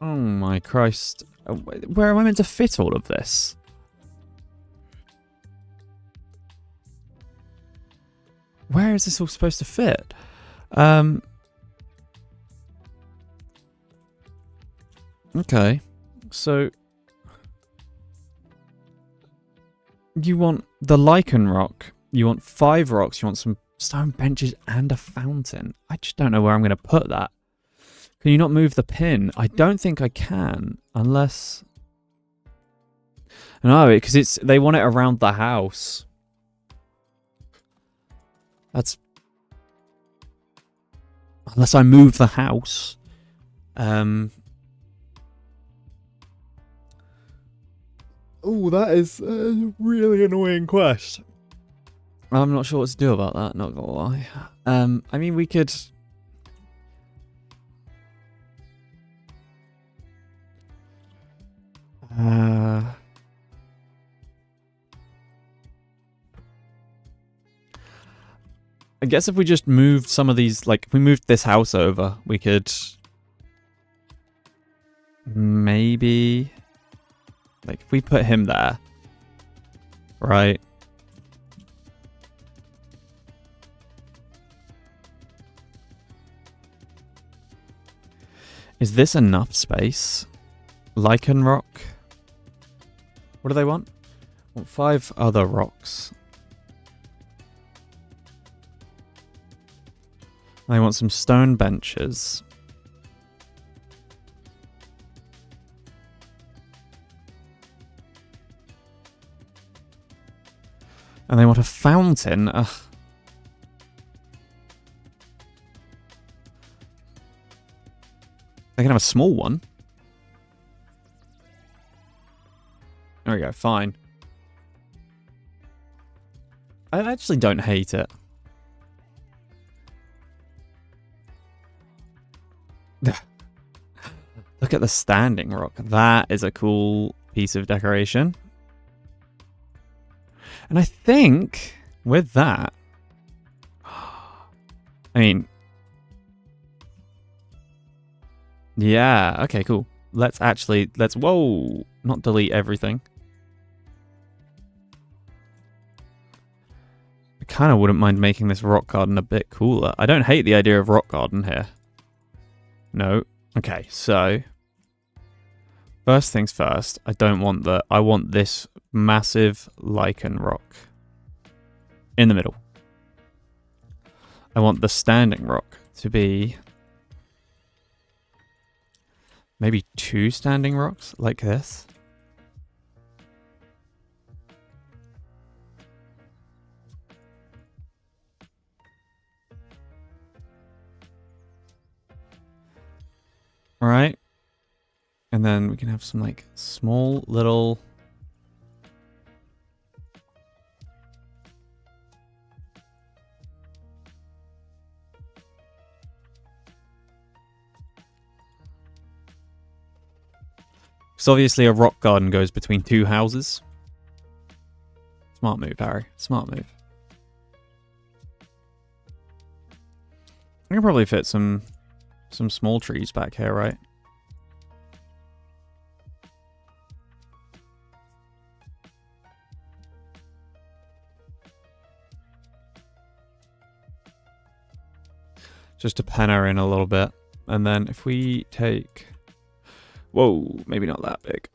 Oh my Christ. Where am I meant to fit all of this? Where is this all supposed to fit? Okay. So... You want the lichen rock. You want 5 rocks. You want some stone benches and a fountain. I just don't know where I'm going to put that. Can you not move the pin? I don't think I can. Unless... No, because they want it around the house. That's... Unless I move the house. Oh, that is a really annoying quest. I'm not sure what to do about that, not gonna lie. I mean, we could... I guess if we just moved some of these, like, if we moved this house over, we could... Maybe... Like, if we put him there, right? Is this enough space? Lichen rock? What do they want? Want 5 other rocks. They want some stone benches. And they want a fountain. Ugh. They can have a small one. There we go, fine. I actually don't hate it. Look at the standing rock. That is a cool piece of decoration. And I think with that, I mean, yeah, okay, cool. Let's, whoa, not delete everything. I kind of wouldn't mind making this rock garden a bit cooler. I don't hate the idea of rock garden here. No. Okay, so first things first, I want this massive lichen rock in the middle. I want the standing rock to be maybe 2 standing rocks like this. All right. And then we can have some like small little So obviously a rock garden goes between 2 houses. Smart move, Harry. Smart move. I can probably fit some small trees back here, right? Just to pen her in a little bit. And then if we take... Whoa, maybe not that big.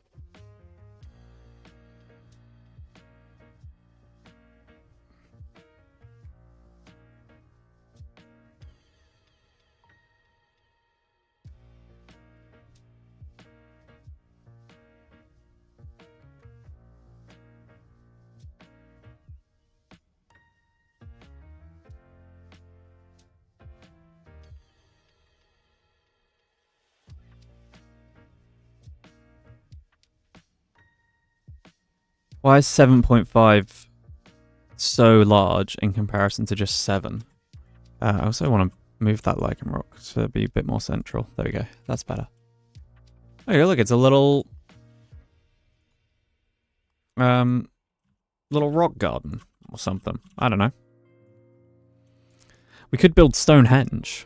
Why is 7.5 so large in comparison to just 7? I also want to move that lichen rock to be a bit more central. There we go. That's better. There you go. Look, it's a little... little rock garden or something. I don't know. We could build Stonehenge.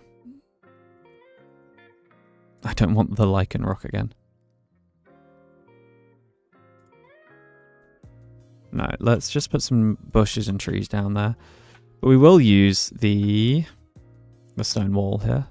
I don't want the lichen rock again. No, let's just put some bushes and trees down there. But we will use the stone wall here.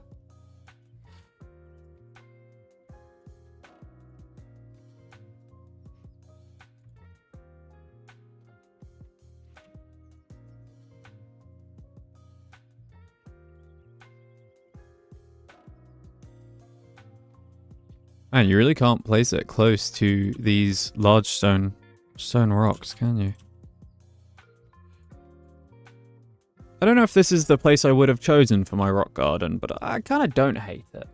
Man, you really can't place it close to these large stone rocks, can you? I don't know if this is the place I would have chosen for my rock garden, but I kind of don't hate it.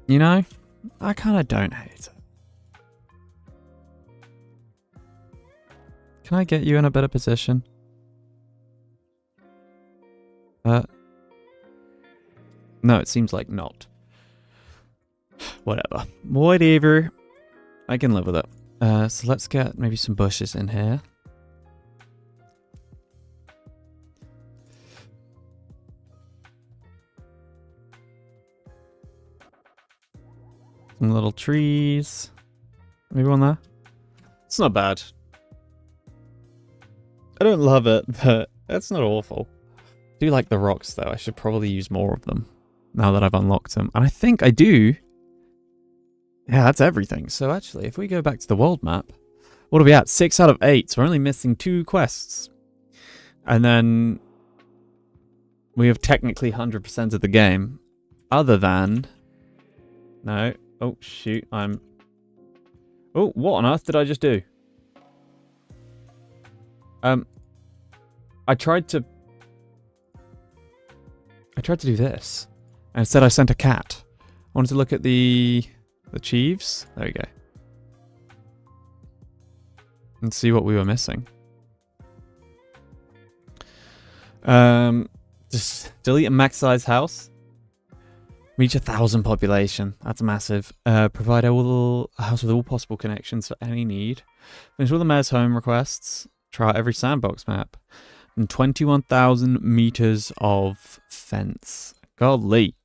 You know? I kind of don't hate it. Can I get you in a better position? No, it seems like not. Whatever. Whatever. I can live with it. So let's get maybe some bushes in here. Some little trees. Maybe one there. It's not bad. I don't love it, but it's not awful. I do like the rocks though. I should probably use more of them now that I've unlocked them. And I think I do. Yeah, that's everything. So actually, if we go back to the world map, what are we at? 6 out of 8. So we're only missing 2 quests. And then we have technically 100% of the game. Other than... No. Oh, shoot. Oh, what on earth did I just do? I tried to do this. And instead I sent a cat. I wanted to look at the Chiefs. There we go. And see what we were missing. Just delete a max size house. Reach 1,000 population. That's massive. Provide a house with all possible connections for any need. Finish all the mayor's home requests. Try out every sandbox map. And 21,000 meters of fence. Godly.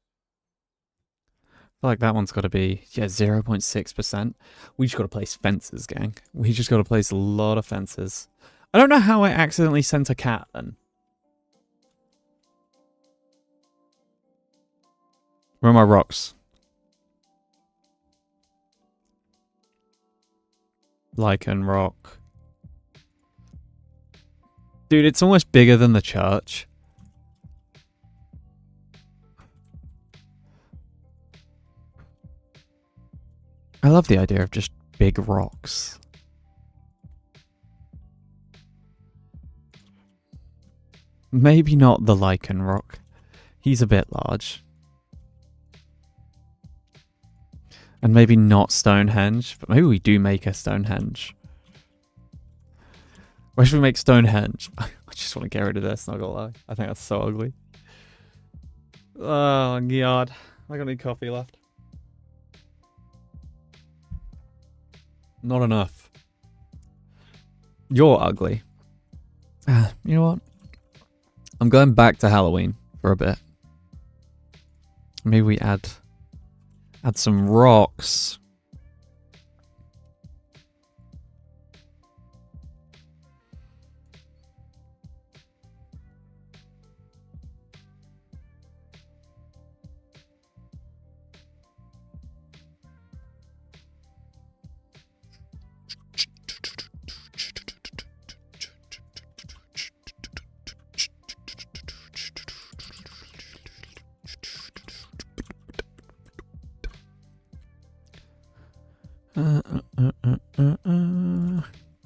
I feel like that one's got to be, 0.6%. We just got to place fences, gang. We just got to place a lot of fences. I don't know how I accidentally sent a cat then. Where are my rocks? Lichen rock. Dude, it's almost bigger than the church. I love the idea of just big rocks. Maybe not the lichen rock. He's a bit large. And maybe not Stonehenge, but maybe we do make a Stonehenge. Where should we make Stonehenge? I just want to get rid of this, not gonna lie. I think that's so ugly. Oh, God. I got any coffee left? Not enough. You're ugly. You know what? I'm going back to Halloween for a bit. Maybe we add some rocks.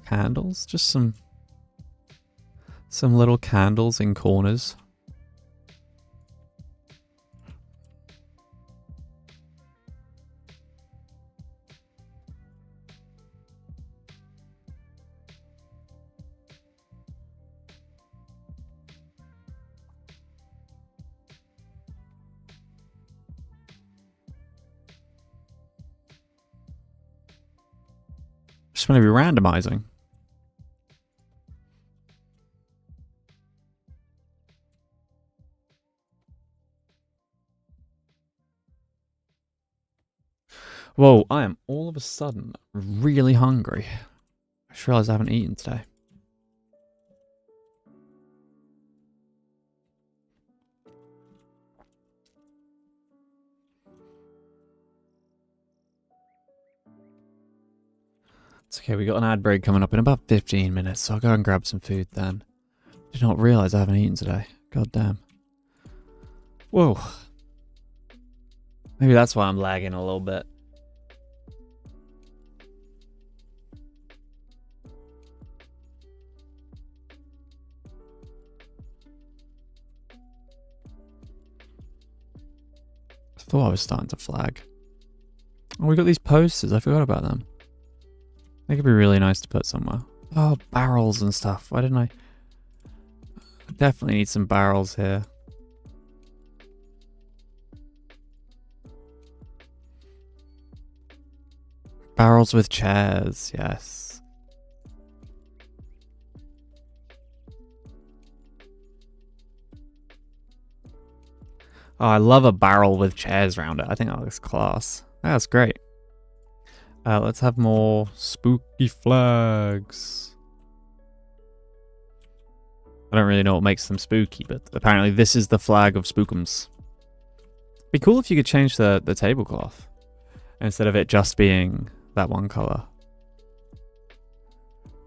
Candles, just some little candles in corners. Just maybe randomizing. Whoa, I am all of a sudden really hungry. I just realized I haven't eaten today. It's okay, we got an ad break coming up in about 15 minutes, so I'll go and grab some food then. Did not realize I haven't eaten today. God damn. Whoa. Maybe that's why I'm lagging a little bit. I thought I was starting to flag. Oh, we got these posters. I forgot about them. They could be really nice to put somewhere. Oh, barrels and stuff. Why didn't I definitely need some barrels here. Barrels with chairs, yes. Oh, I love a barrel with chairs around it. I think that looks class. That's great. Let's have more spooky flags. I don't really know what makes them spooky, but apparently this is the flag of spookums. Be cool if you could change the tablecloth instead of it just being that one color.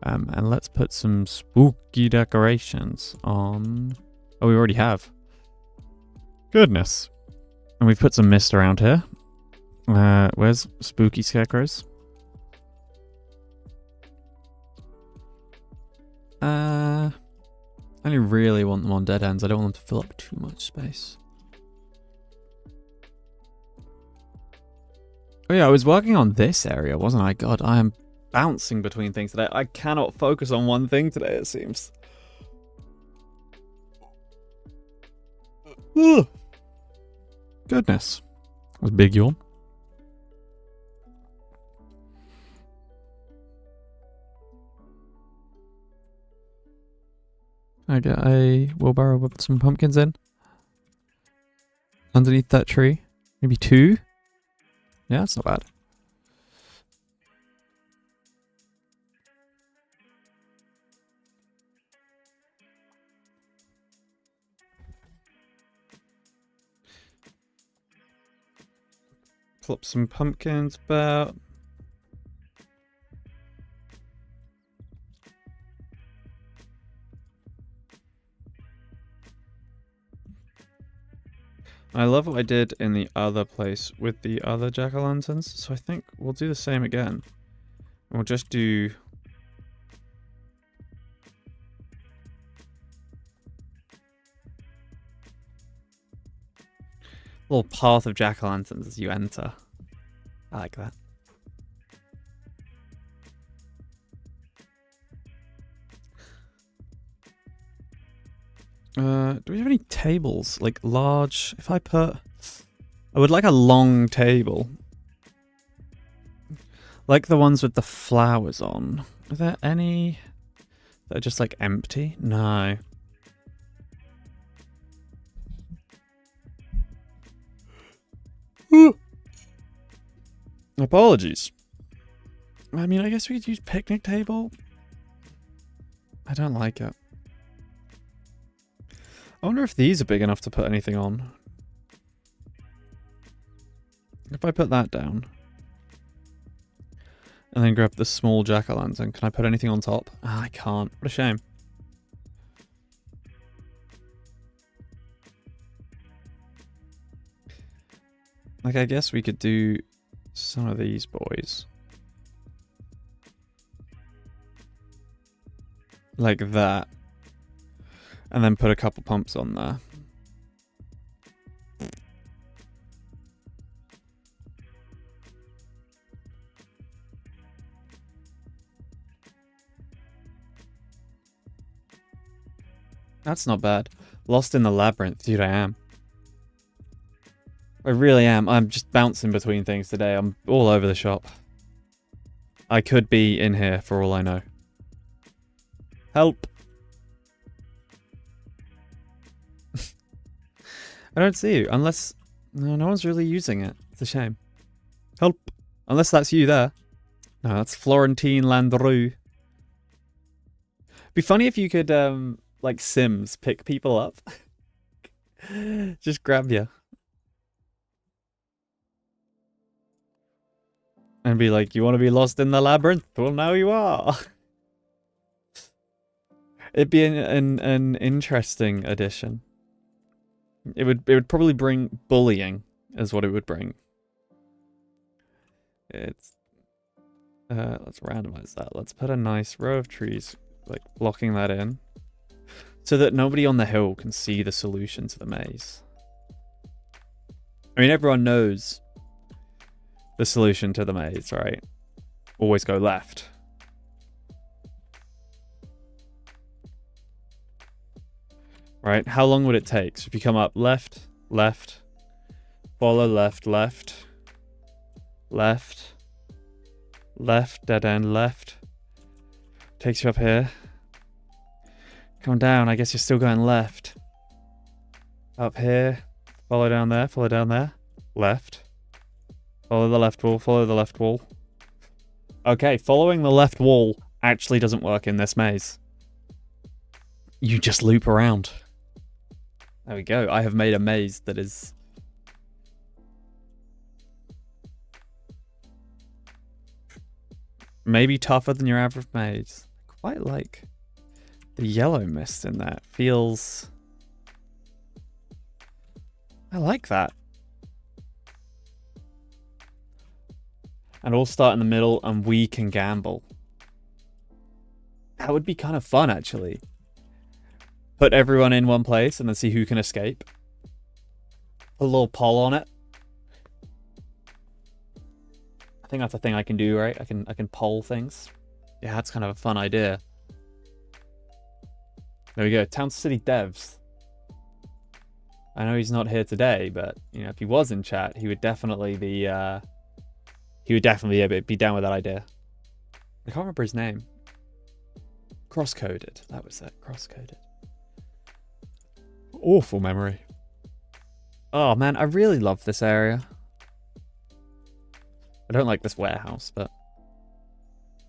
And let's put some spooky decorations on. Oh, we already have. Goodness. And we've put some mist around here. Where's spooky scarecrows? I only really want them on dead ends. I don't want them to fill up too much space. Oh yeah, I was working on this area, wasn't I? God, I am bouncing between things today. I cannot focus on one thing today, it seems. Ugh. Goodness. That was a big yawn. I get a wheelbarrow with some pumpkins in. Underneath that tree. Maybe 2. Yeah, that's not bad. Plop some pumpkins about. I love what I did in the other place with the other jack-o'-lanterns, so I think we'll do the same again. And we'll just do... little path of jack-o'-lanterns as you enter. I like that. Do we have any tables? Like large... If I put... I would like a long table. Like the ones with the flowers on. Are there any that are just like empty? No. Apologies. I mean, I guess we could use picnic table. I don't like it. I wonder if these are big enough to put anything on. If I put that down. And then grab the small jack-o'-lantern, can I put anything on top? Ah, I can't. What a shame. Like, I guess we could do some of these boys. Like that. And then put a couple pumps on there. That's not bad. Lost in the labyrinth. Dude, I am. I really am. I'm just bouncing between things today. I'm all over the shop. I could be in here for all I know. Help. I don't see you. Unless... No one's really using it. It's a shame. Help. Unless that's you there. No, that's Florentine Landru. Be funny if you could, like Sims, pick people up. Just grab you. And be like, you want to be lost in the labyrinth? Well, now you are. It'd be an interesting addition. It would probably bring bullying, is what it would bring. It's let's randomize that. Let's put a nice row of trees, like blocking that in, so that nobody on the hill can see the solution to the maze. I mean, everyone knows the solution to the maze, right? Always go left. Right? How long would it take? So if you come up left, left, follow left, left, left, left, dead end, left. Takes you up here. Come down. I guess you're still going left. Up here. Follow down there. Follow down there. Left. Follow the left wall. Follow the left wall. Okay, following the left wall actually doesn't work in this maze. You just loop around. There we go. I have made a maze that is... maybe tougher than your average maze. I quite like the yellow mist in that. Feels... I like that. And all start in the middle and we can gamble. That would be kind of fun, actually. Put everyone in one place and then see who can escape. A little poll on it. I think that's a thing I can do, right? I can poll things. Yeah, that's kind of a fun idea. There we go. Town City Devs. I know he's not here today, but you know, if he was in chat, he would definitely be be down with that idea. I can't remember his name. Cross-coded. That was it. Cross-coded. Awful memory. Oh man, I really love this area. I don't like this warehouse, but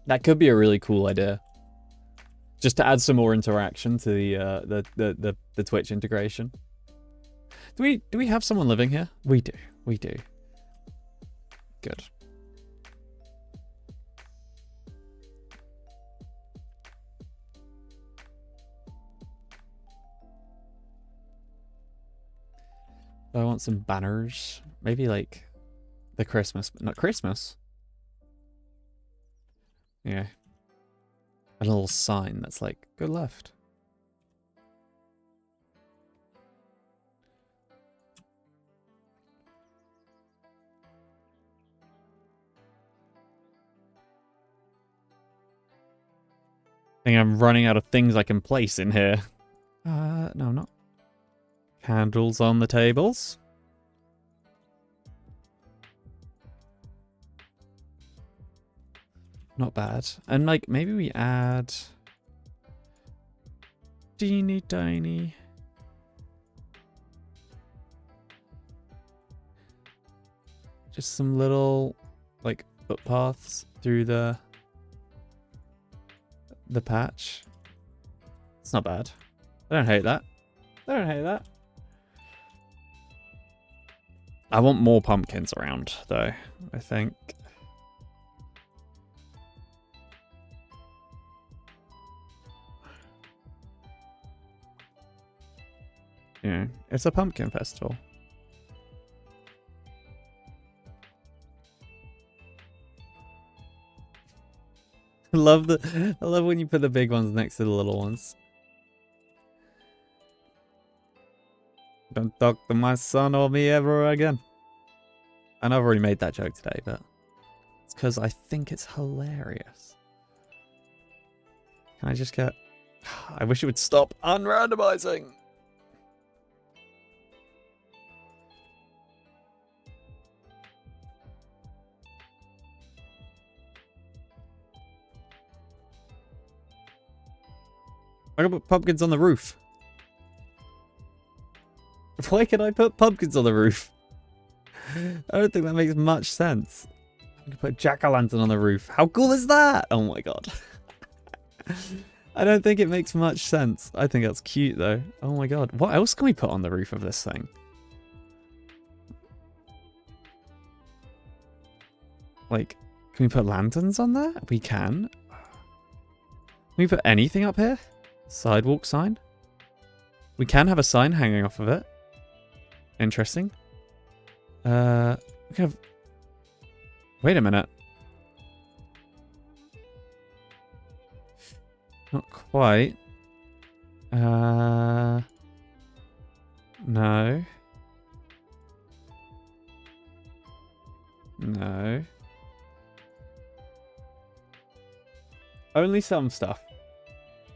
that could be a really cool idea. Just to add some more interaction to the Twitch integration. Do we have someone living here? We do. We do. Good. I want some banners. Maybe like the Christmas, not Christmas. Yeah. A little sign that's like, go left. I think I'm running out of things I can place in here. No, I'm not. Candles on the tables. Not bad. And like maybe we add teeny tiny. Just some little like footpaths through the patch. It's not bad. I don't hate that. I don't hate that. I want more pumpkins around though, I think. Yeah, it's a pumpkin festival. I love when you put the big ones next to the little ones. Don't talk to my son or me ever again. And I've already made that joke today, but it's because I think it's hilarious. Can I just get... I wish it would stop unrandomizing. I can put pumpkins on the roof. Why can I put pumpkins on the roof? I don't think that makes much sense. I can put jack-o'-lantern on the roof. How cool is that? Oh my god. I don't think it makes much sense. I think that's cute though. Oh my god. What else can we put on the roof of this thing? Like, can we put lanterns on there? We can. Can we put anything up here? Sidewalk sign? We can have a sign hanging off of it. Interesting. We can have... Wait a minute. Not quite. No. No. Only some stuff.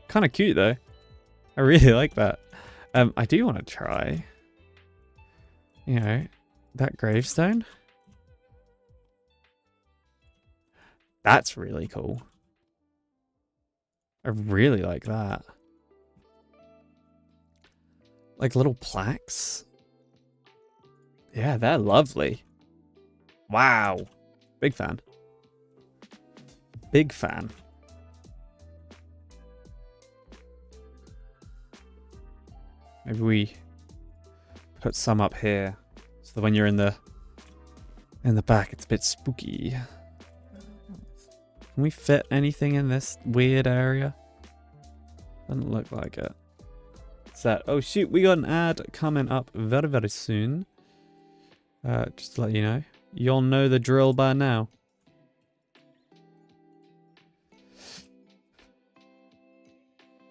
Kind of cute though. I really like that. I do want to try, you know, that gravestone. That's really cool. I really like that. Like little plaques. Yeah, they're lovely. Wow. Big fan. Big fan. Maybe we put some up here so that when you're in the back it's a bit spooky. Can we fit anything in this weird area? Doesn't look like it. Set. Oh shoot, we got an ad coming up very, very soon. Just to let you know. You'll know the drill by now.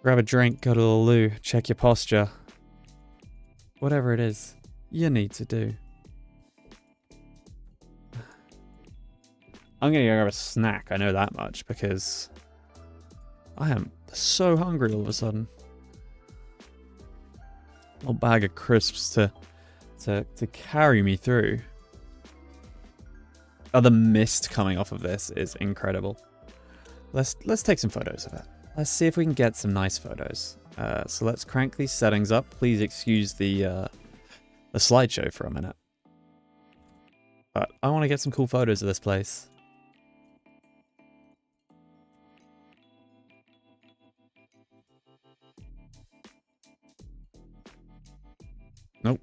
Grab a drink, go to the loo, check your posture. Whatever it is you need to do. I'm gonna go grab a snack, I know that much, because I am so hungry all of a sudden. A little bag of crisps to carry me through. Oh, the mist coming off of this is incredible. Let's take some photos of it. Let's see if we can get some nice photos. So let's crank these settings up. Please excuse the slideshow for a minute. But I want to get some cool photos of this place. Nope.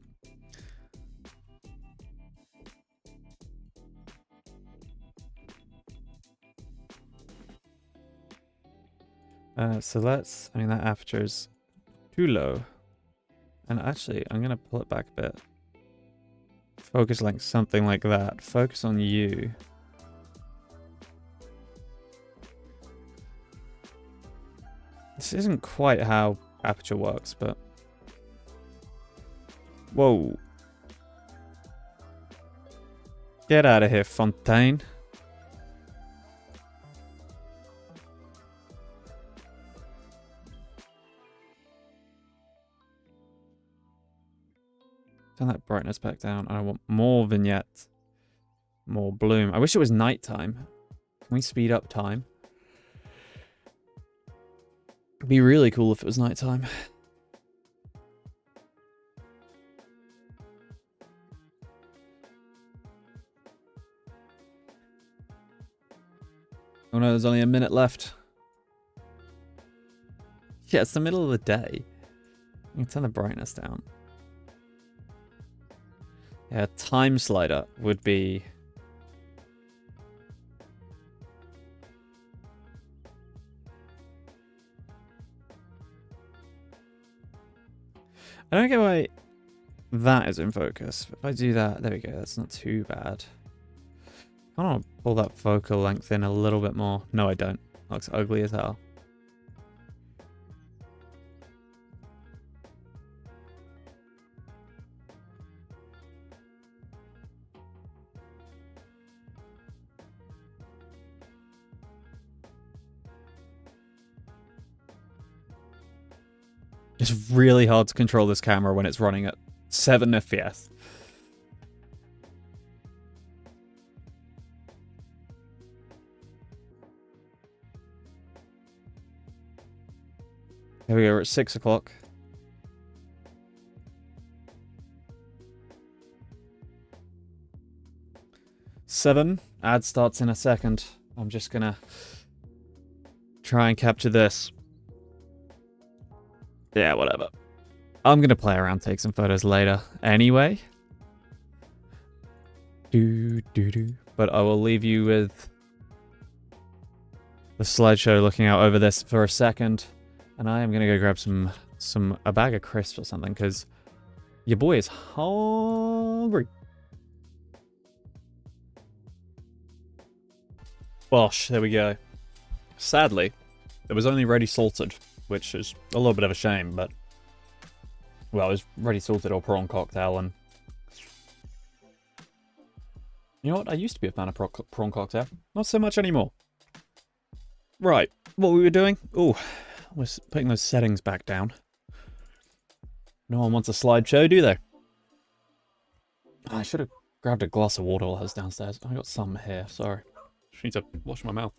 So let's, I mean, that aperture is too low. And actually, I'm going to pull it back a bit. Focus like something like that. Focus on you. This isn't quite how aperture works, but... Whoa. Get out of here, Fontaine. Turn that brightness back down. I want more vignette. More bloom. I wish it was nighttime. Can we speed up time? It'd be really cool if it was nighttime. Oh no, there's only a minute left. Yeah, it's the middle of the day. You can turn the brightness down. Yeah, a time slider would be... I don't get why that is in focus. If I do that, there we go, that's not too bad. I want to pull that focal length in a little bit more. No, I don't. Looks ugly as hell. It's really hard to control this camera when it's running at 7 FPS. Here we go, we're at 6 o'clock. Seven. Ad starts in a second. I'm just gonna try and capture this. Yeah, whatever. I'm gonna play around, take some photos later anyway. But I will leave you with the slideshow looking out over this for a second. And I am gonna go grab a bag of crisps or something, because your boy is hungry. Bosh, there we go. Sadly, it was only ready salted, which is a little bit of a shame, but... Well, it was ready salted or prawn cocktail, and... You know what? I used to be a fan of prawn cocktail. Not so much anymore. Right, what we were doing? Oh, we're putting those settings back down. No one wants a slideshow, do they? I should have grabbed a glass of water while I was downstairs. I got some here, sorry. Just need to wash my mouth.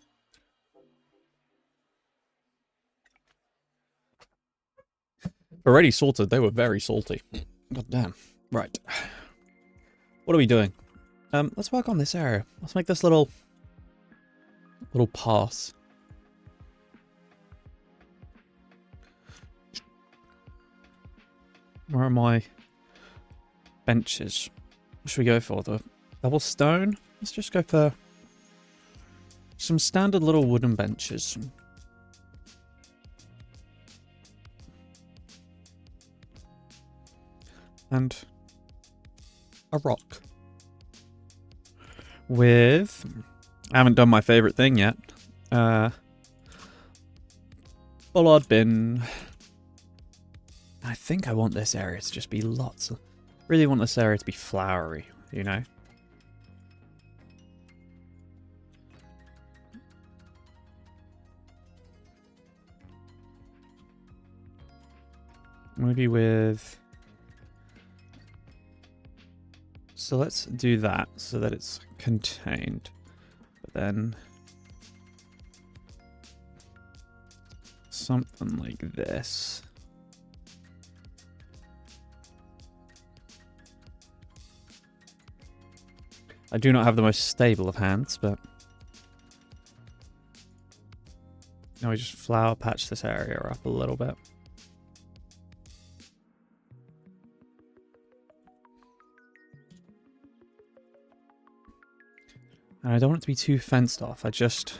Already salted, they were very salty. God damn. Right. What are we doing? Let's work on this area. Let's make this little pass. Where are my benches? What should we go for? The double stone? Let's just go for some standard little wooden benches. And a rock. With... I haven't done my favourite thing yet. Bollard bin. I think I want this area to just be lots of... Really want this area to be flowery, you know? Maybe with... So let's do that so that it's contained. But then... something like this. I do not have the most stable of hands, but... Now we just flower patch this area up a little bit. And I don't want it to be too fenced off, I just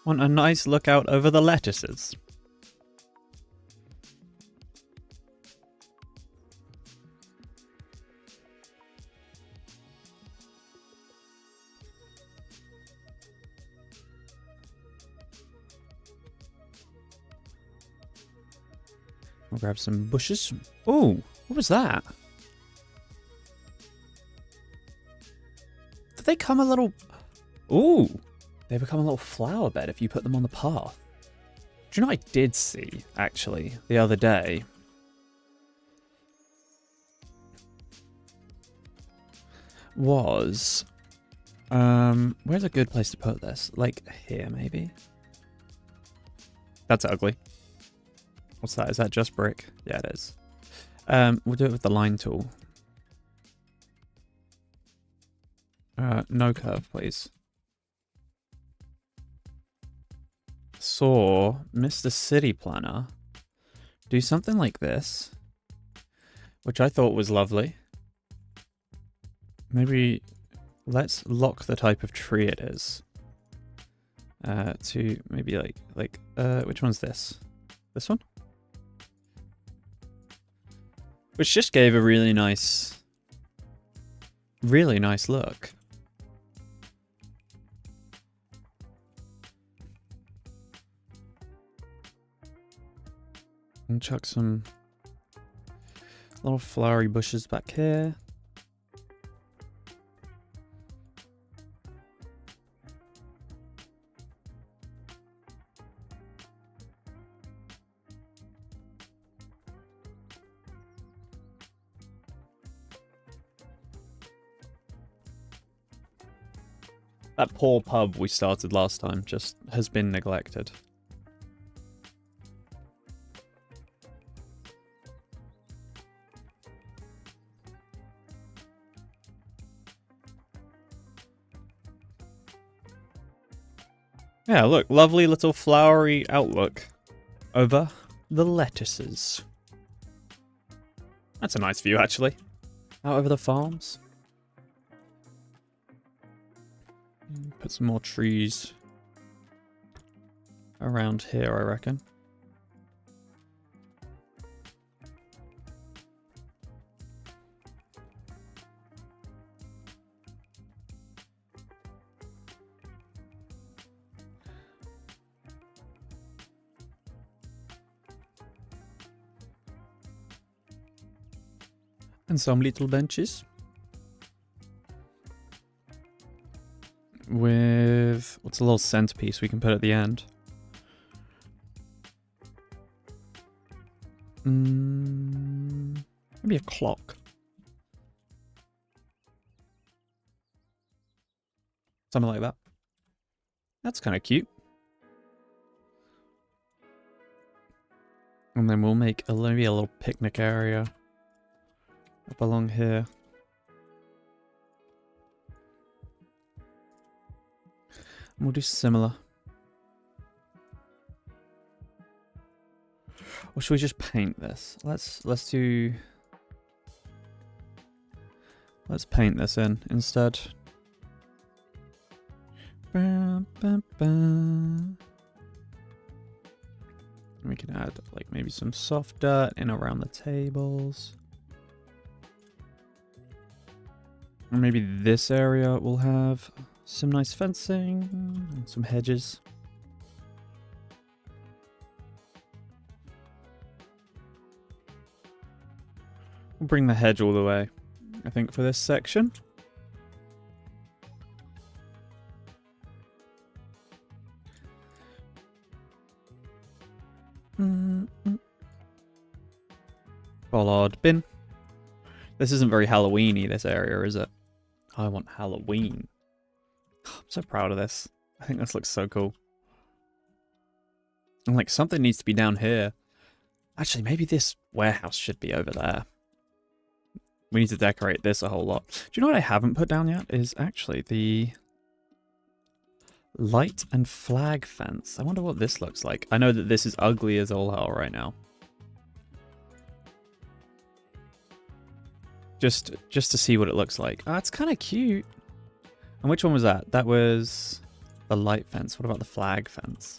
want a nice look out over the lettuces. I'll grab some bushes. Oh, what was that? Did they come a little... Ooh, they become a little flower bed if you put them on the path. Do you know what I did see, actually, the other day? Was... where's a good place to put this? Like, here, maybe? That's ugly. What's that? Is that just brick? Yeah, it is. We'll do it with the line tool. No curve, please. Saw Mr. City Planner do something like this, which I thought was lovely. Maybe let's lock the type of tree it is. To maybe which one's this? This one? Which just gave a really nice look. And chuck some little flowery bushes back here. That poor pub we started last time just has been neglected. Yeah, look, lovely little flowery outlook over the lettuces. That's a nice view, actually. Out over the farms. Put some more trees around here, I reckon. And some little benches. With... what's a little centerpiece we can put at the end? Maybe a clock. Something like that. That's kind of cute. And then we'll make maybe a little picnic area up along here. And we'll do similar. Or should we just paint this? Let's paint this in instead. We can add like maybe some soft dirt in around the tables. Or maybe this area will have some nice fencing and some hedges. We'll bring the hedge all the way, I think, for this section. Bollard bin. This isn't very Halloween-y, this area, is it? I want Halloween. I'm so proud of this. I think this looks so cool. And like something needs to be down here. Actually, maybe this warehouse should be over there. We need to decorate this a whole lot. Do you know what I haven't put down yet? Is actually the light and flag fence. I wonder what this looks like. I know that this is ugly as all hell right now. Just to see what it looks like. Oh, it's kind of cute. And which one was that? That was the light fence. What about the flag fence?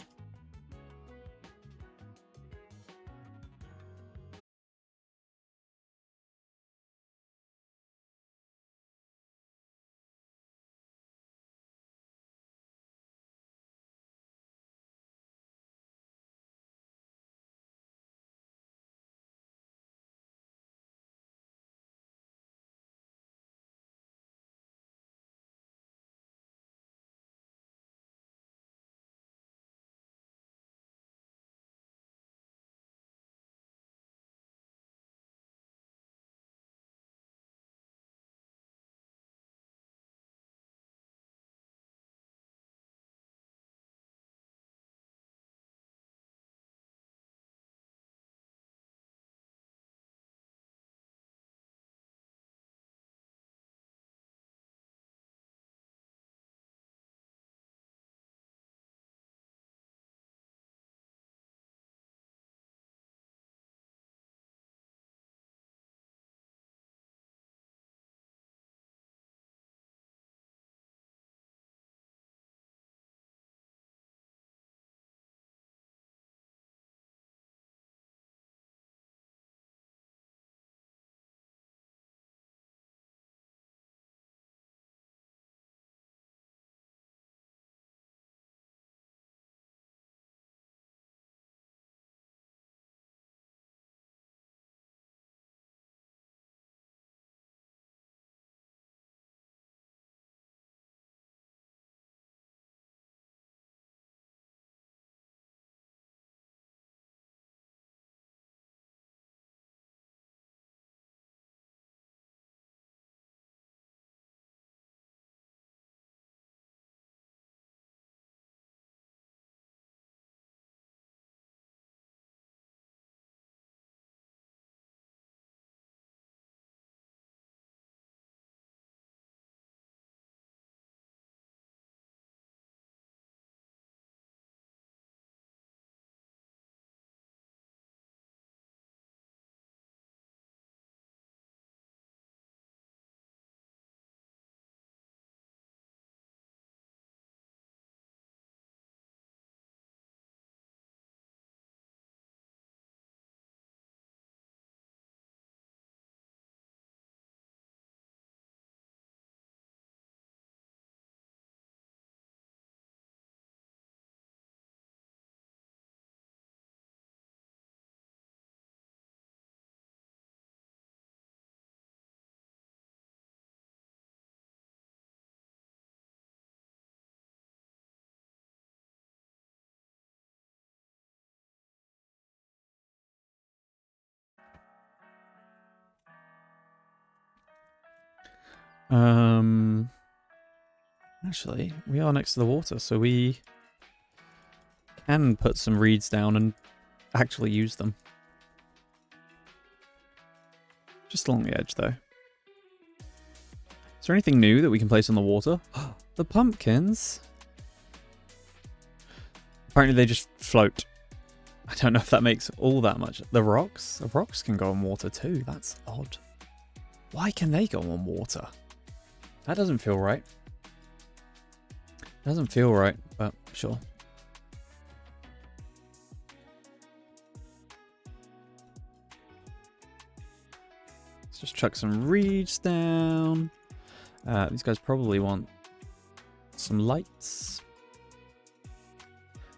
Actually, we are next to the water, so we can put some reeds down and actually use them. Just along the edge, though. Is there anything new that we can place on the water? The pumpkins. Apparently they just float. I don't know if that makes all that much. The rocks can go on water too. That's odd. Why can they go on water? That doesn't feel right. Doesn't feel right, but sure. Let's just chuck some reeds down. These guys probably want some lights.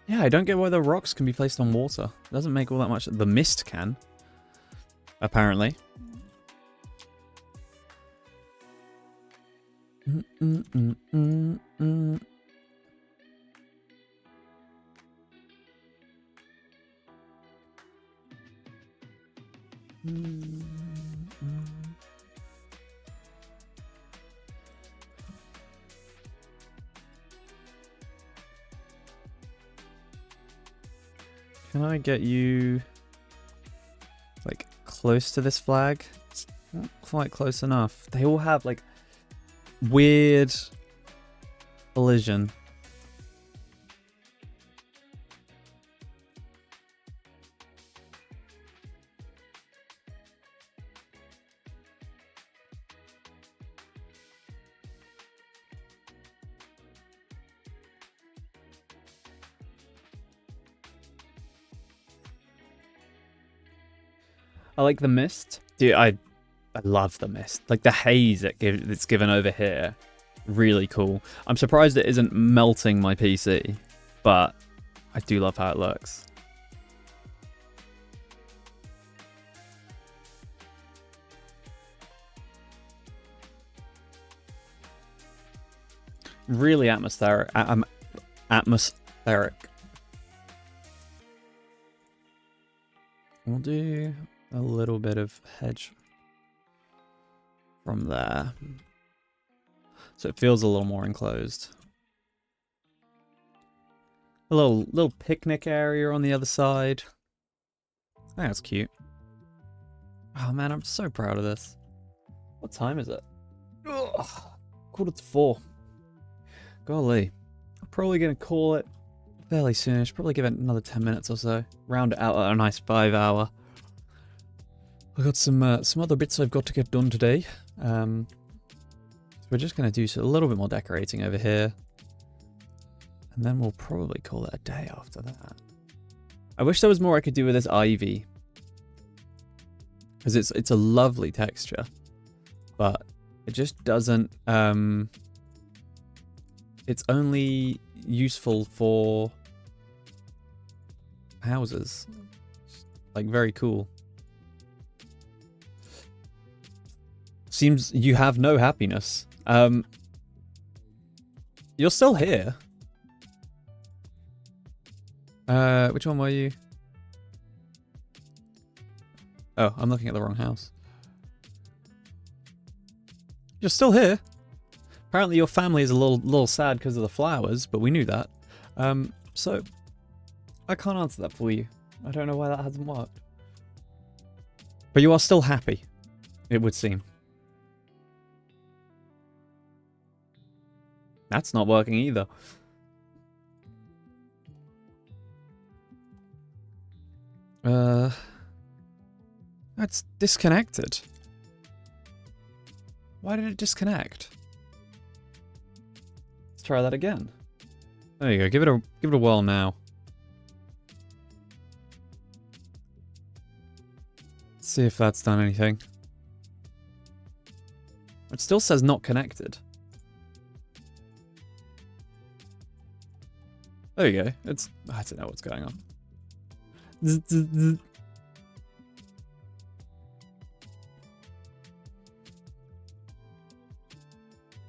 Yeah, I don't get why the rocks can be placed on water. It doesn't make all that much. The mist can, apparently. Can I get you like close to this flag? Not quite close enough. They all have like weird collision. I like the mist. Dude, I love the mist. Like the haze that's given over here. Really cool. I'm surprised it isn't melting my PC, but I do love how it looks. Really atmospheric. Atmospheric. We'll do a little bit of hedge from there. So it feels a little more enclosed. A little picnic area on the other side. I think that's cute. Oh man, I'm so proud of this. What time is it? Ugh, 3:45. Golly. I'm probably going to call it fairly soonish. Probably give it another 10 minutes or so. Round it out at a nice 5 hour. I've got some other bits I've got to get done today. So we're just going to do a little bit more decorating over here. And then we'll probably call it a day after that. I wish there was more I could do with this ivy. Because it's a lovely texture. But it just doesn't... it's only useful for houses. Like, very cool. Seems you have no happiness. You're still here. Which one were you? Oh, I'm looking at the wrong house. You're still here. Apparently your family is a little sad because of the flowers, but we knew that. So I can't answer that for you. I don't know why that hasn't worked. But you are still happy, it would seem. That's not working either. That's disconnected. Why did it disconnect? Let's try that again. There you go. Give it a whirl now. Let's see if that's done anything. It still says not connected. There you go. I don't know what's going on.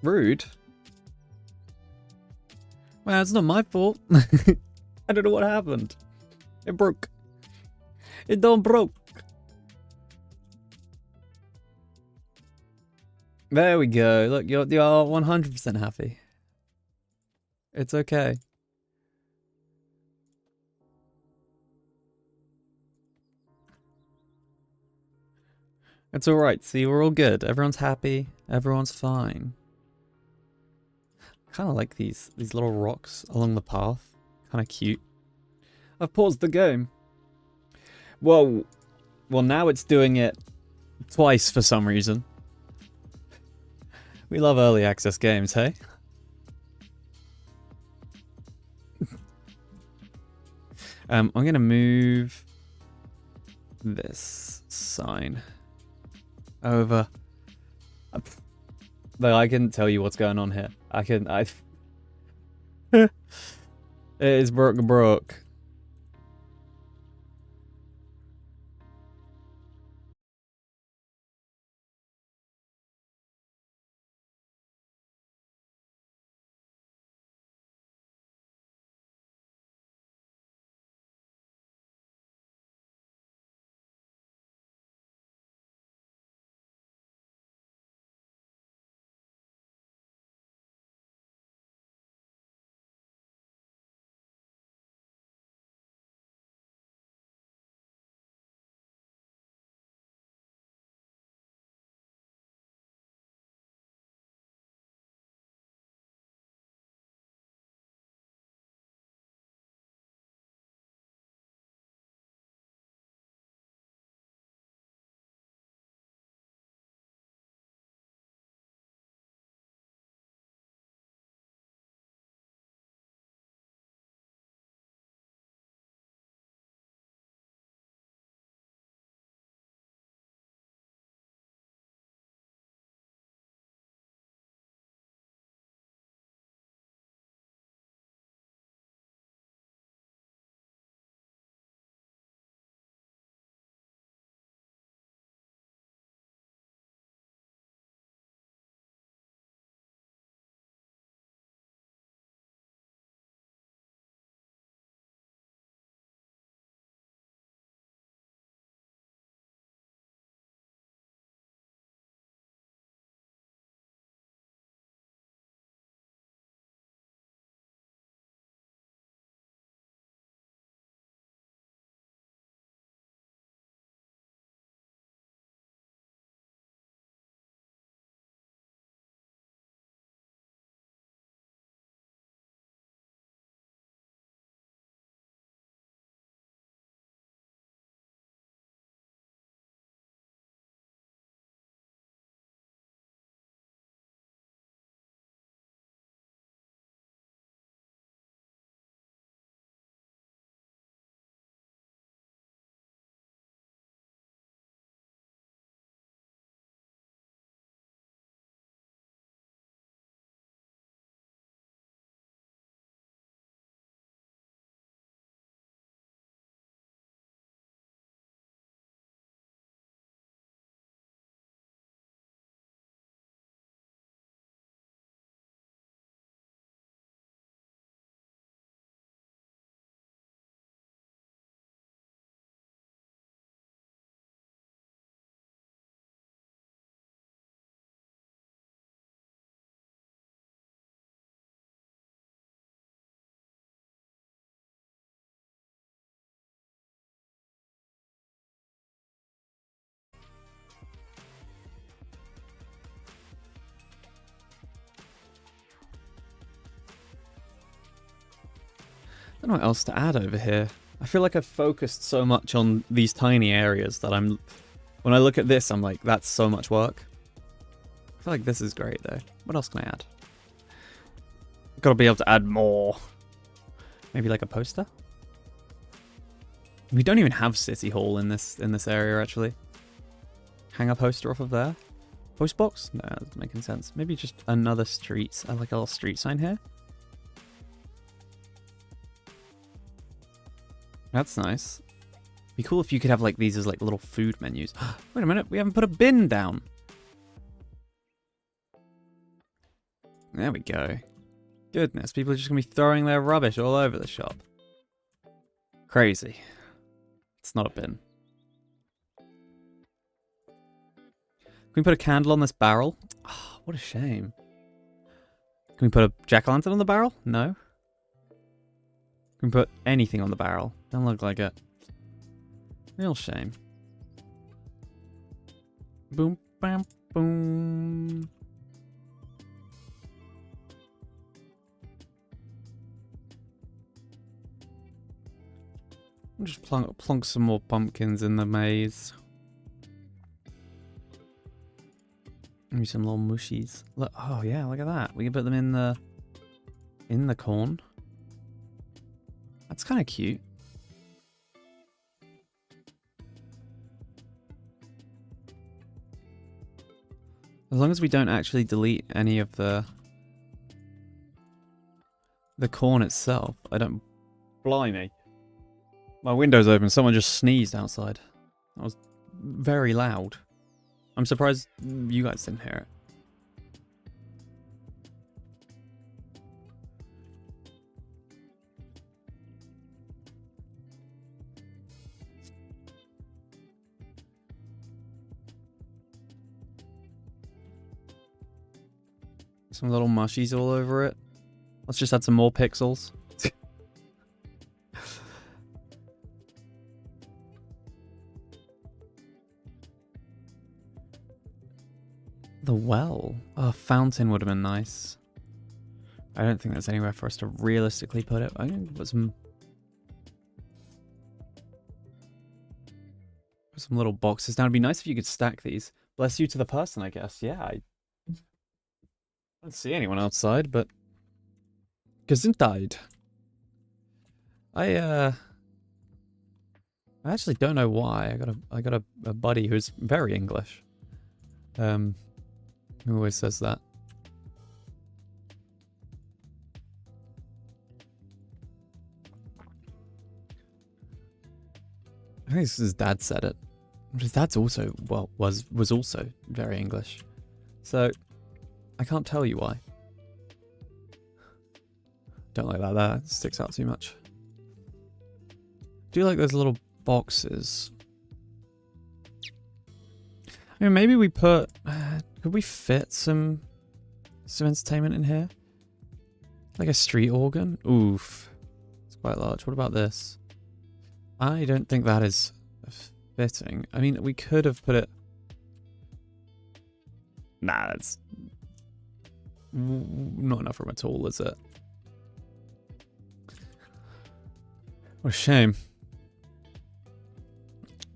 Rude. Well, it's not my fault. I don't know what happened. It broke. It don't broke. There we go. Look, you're 100% happy. It's okay. It's alright. See, we're all good. Everyone's happy. Everyone's fine. Kind of like these little rocks along the path. Kind of cute. I've paused the game. Whoa. Well, now it's doing it twice for some reason. We love early access games, hey? I'm going to move this sign over. Though I can tell you what's going on here. It is broke. I don't know what else to add over here. I feel like I've focused so much on these tiny areas that when I look at this, I'm like, that's so much work. I feel like this is great though. What else can I add? Gotta be able to add more. Maybe like a poster? We don't even have City Hall in this area actually. Hang a poster off of there. Post box? No, that doesn't make any sense. Maybe just another street. I like a little street sign here. That's nice. Be cool if you could have like these as like little food menus. Wait a minute, we haven't put a bin down. There we go. Goodness, people are just gonna be throwing their rubbish all over the shop. Crazy. It's not a bin. we put a candle on this barrel? Oh, what a shame. Can we put a jack-o'-lantern on the barrel? No. Can we put anything on the barrel? Don't look like it. Real shame. Boom, bam, boom. I'll just plonk some more pumpkins in the maze. Maybe some little mushies. Look, oh yeah, look at that. We can put them in the corn. That's kind of cute. As long as we don't actually delete any of the corn itself, I don't. Blimey. My window's open. Someone just sneezed outside. That was very loud. I'm surprised you guys didn't hear it. Some little mushies all over it. Let's just add some more pixels. The well. Oh, a fountain would have been nice. I don't think there's anywhere for us to realistically put it. I'm gonna put some little boxes down. It'd be nice if you could stack these. Bless you to the person, I guess. Yeah, I don't see anyone outside, but Gesundheit. I actually don't know why. I got a buddy who's very English. Who always says that. I think his dad said it. His dad's also, well, was also very English. So, I can't tell you why. Don't like that. That sticks out too much. Do you like those little boxes? I mean, maybe we put... could we fit some entertainment in here? Like a street organ? Oof. It's quite large. What about this? I don't think that is fitting. I mean, we could have put it... Nah, that's... not enough room at all, is it? What a shame.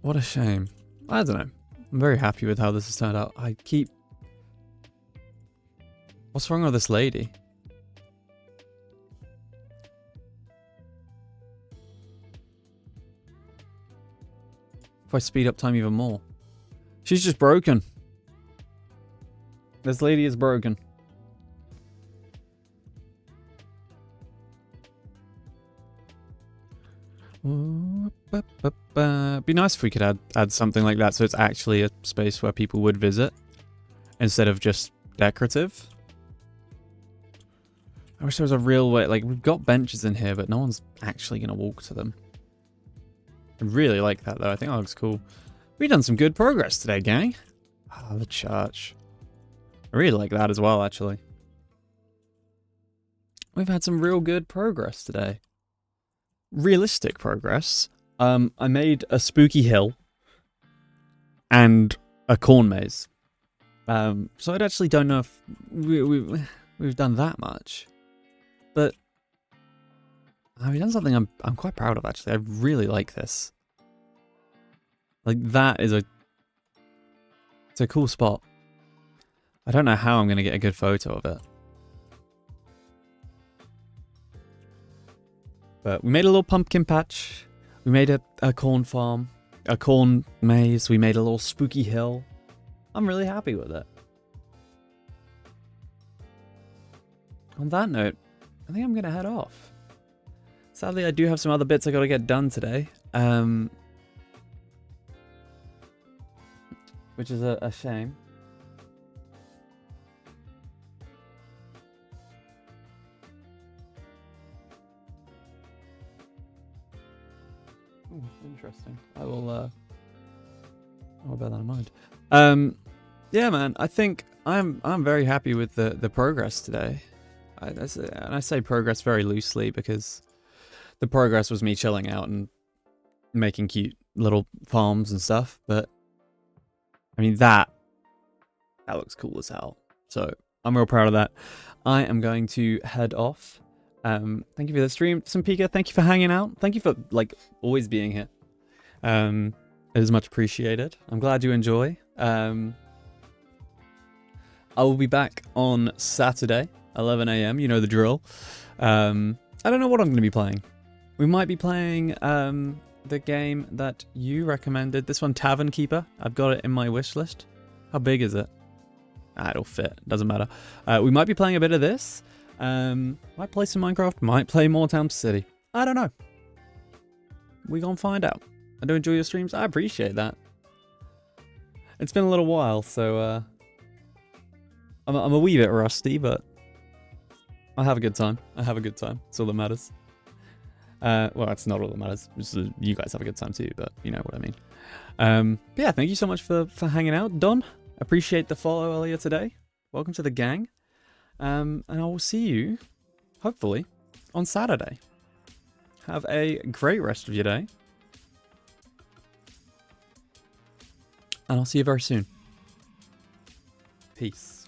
What a shame. I don't know. I'm very happy with how this has turned out. I keep... What's wrong with this lady? If I speed up time even more. She's just broken. This lady is broken. Be nice if we could add something like that so it's actually a space where people would visit instead of just decorative. I wish there was a real way. Like, we've got benches in here, but no one's actually going to walk to them. I really like that, though. I think that looks cool. We've done some good progress today, gang. Ah, the church. I really like that as well, actually. We've had some real good progress today. Realistic progress. I made a spooky hill and a corn maze. So I actually don't know if we've done that much, but we've done something I'm quite proud of, actually. I really like this. Like, that is it's a cool spot. I don't know how I'm going to get a good photo of it. But we made a little pumpkin patch. We made a corn farm. A corn maze. We made a little spooky hill. I'm really happy with it. On that note, I think I'm going to head off. Sadly, I do have some other bits I got to get done today. Which is a shame. Ooh, interesting. I will bear that in mind. Yeah, man. I think I'm very happy with the progress today. And I say progress very loosely because the progress was me chilling out and making cute little farms and stuff. But I mean that looks cool as hell. So I'm real proud of that. I am going to head off. Thank you for the stream, Sampika. Thank you for hanging out. Thank you for like always being here. It is much appreciated. I'm glad you enjoy. I will be back on Saturday, 11 a.m. You know the drill. I don't know what I'm going to be playing. We might be playing the game that you recommended. This one, Tavern Keeper. I've got it in my wish list. How big is it? It'll fit. Doesn't matter. We might be playing a bit of this. Might play some Minecraft. Might play more Town City. I don't know. We gonna find out. I do enjoy your streams. I appreciate that. It's been a little while, so I'm a wee bit rusty, but I have a good time. I have a good time. That's all that matters. Well, that's not all that matters. Just, you guys have a good time too, but you know what I mean. But yeah, thank you so much for hanging out, Don. Appreciate the follow earlier today. Welcome to the gang. And I will see you, hopefully, on Saturday. Have a great rest of your day. And I'll see you very soon. Peace.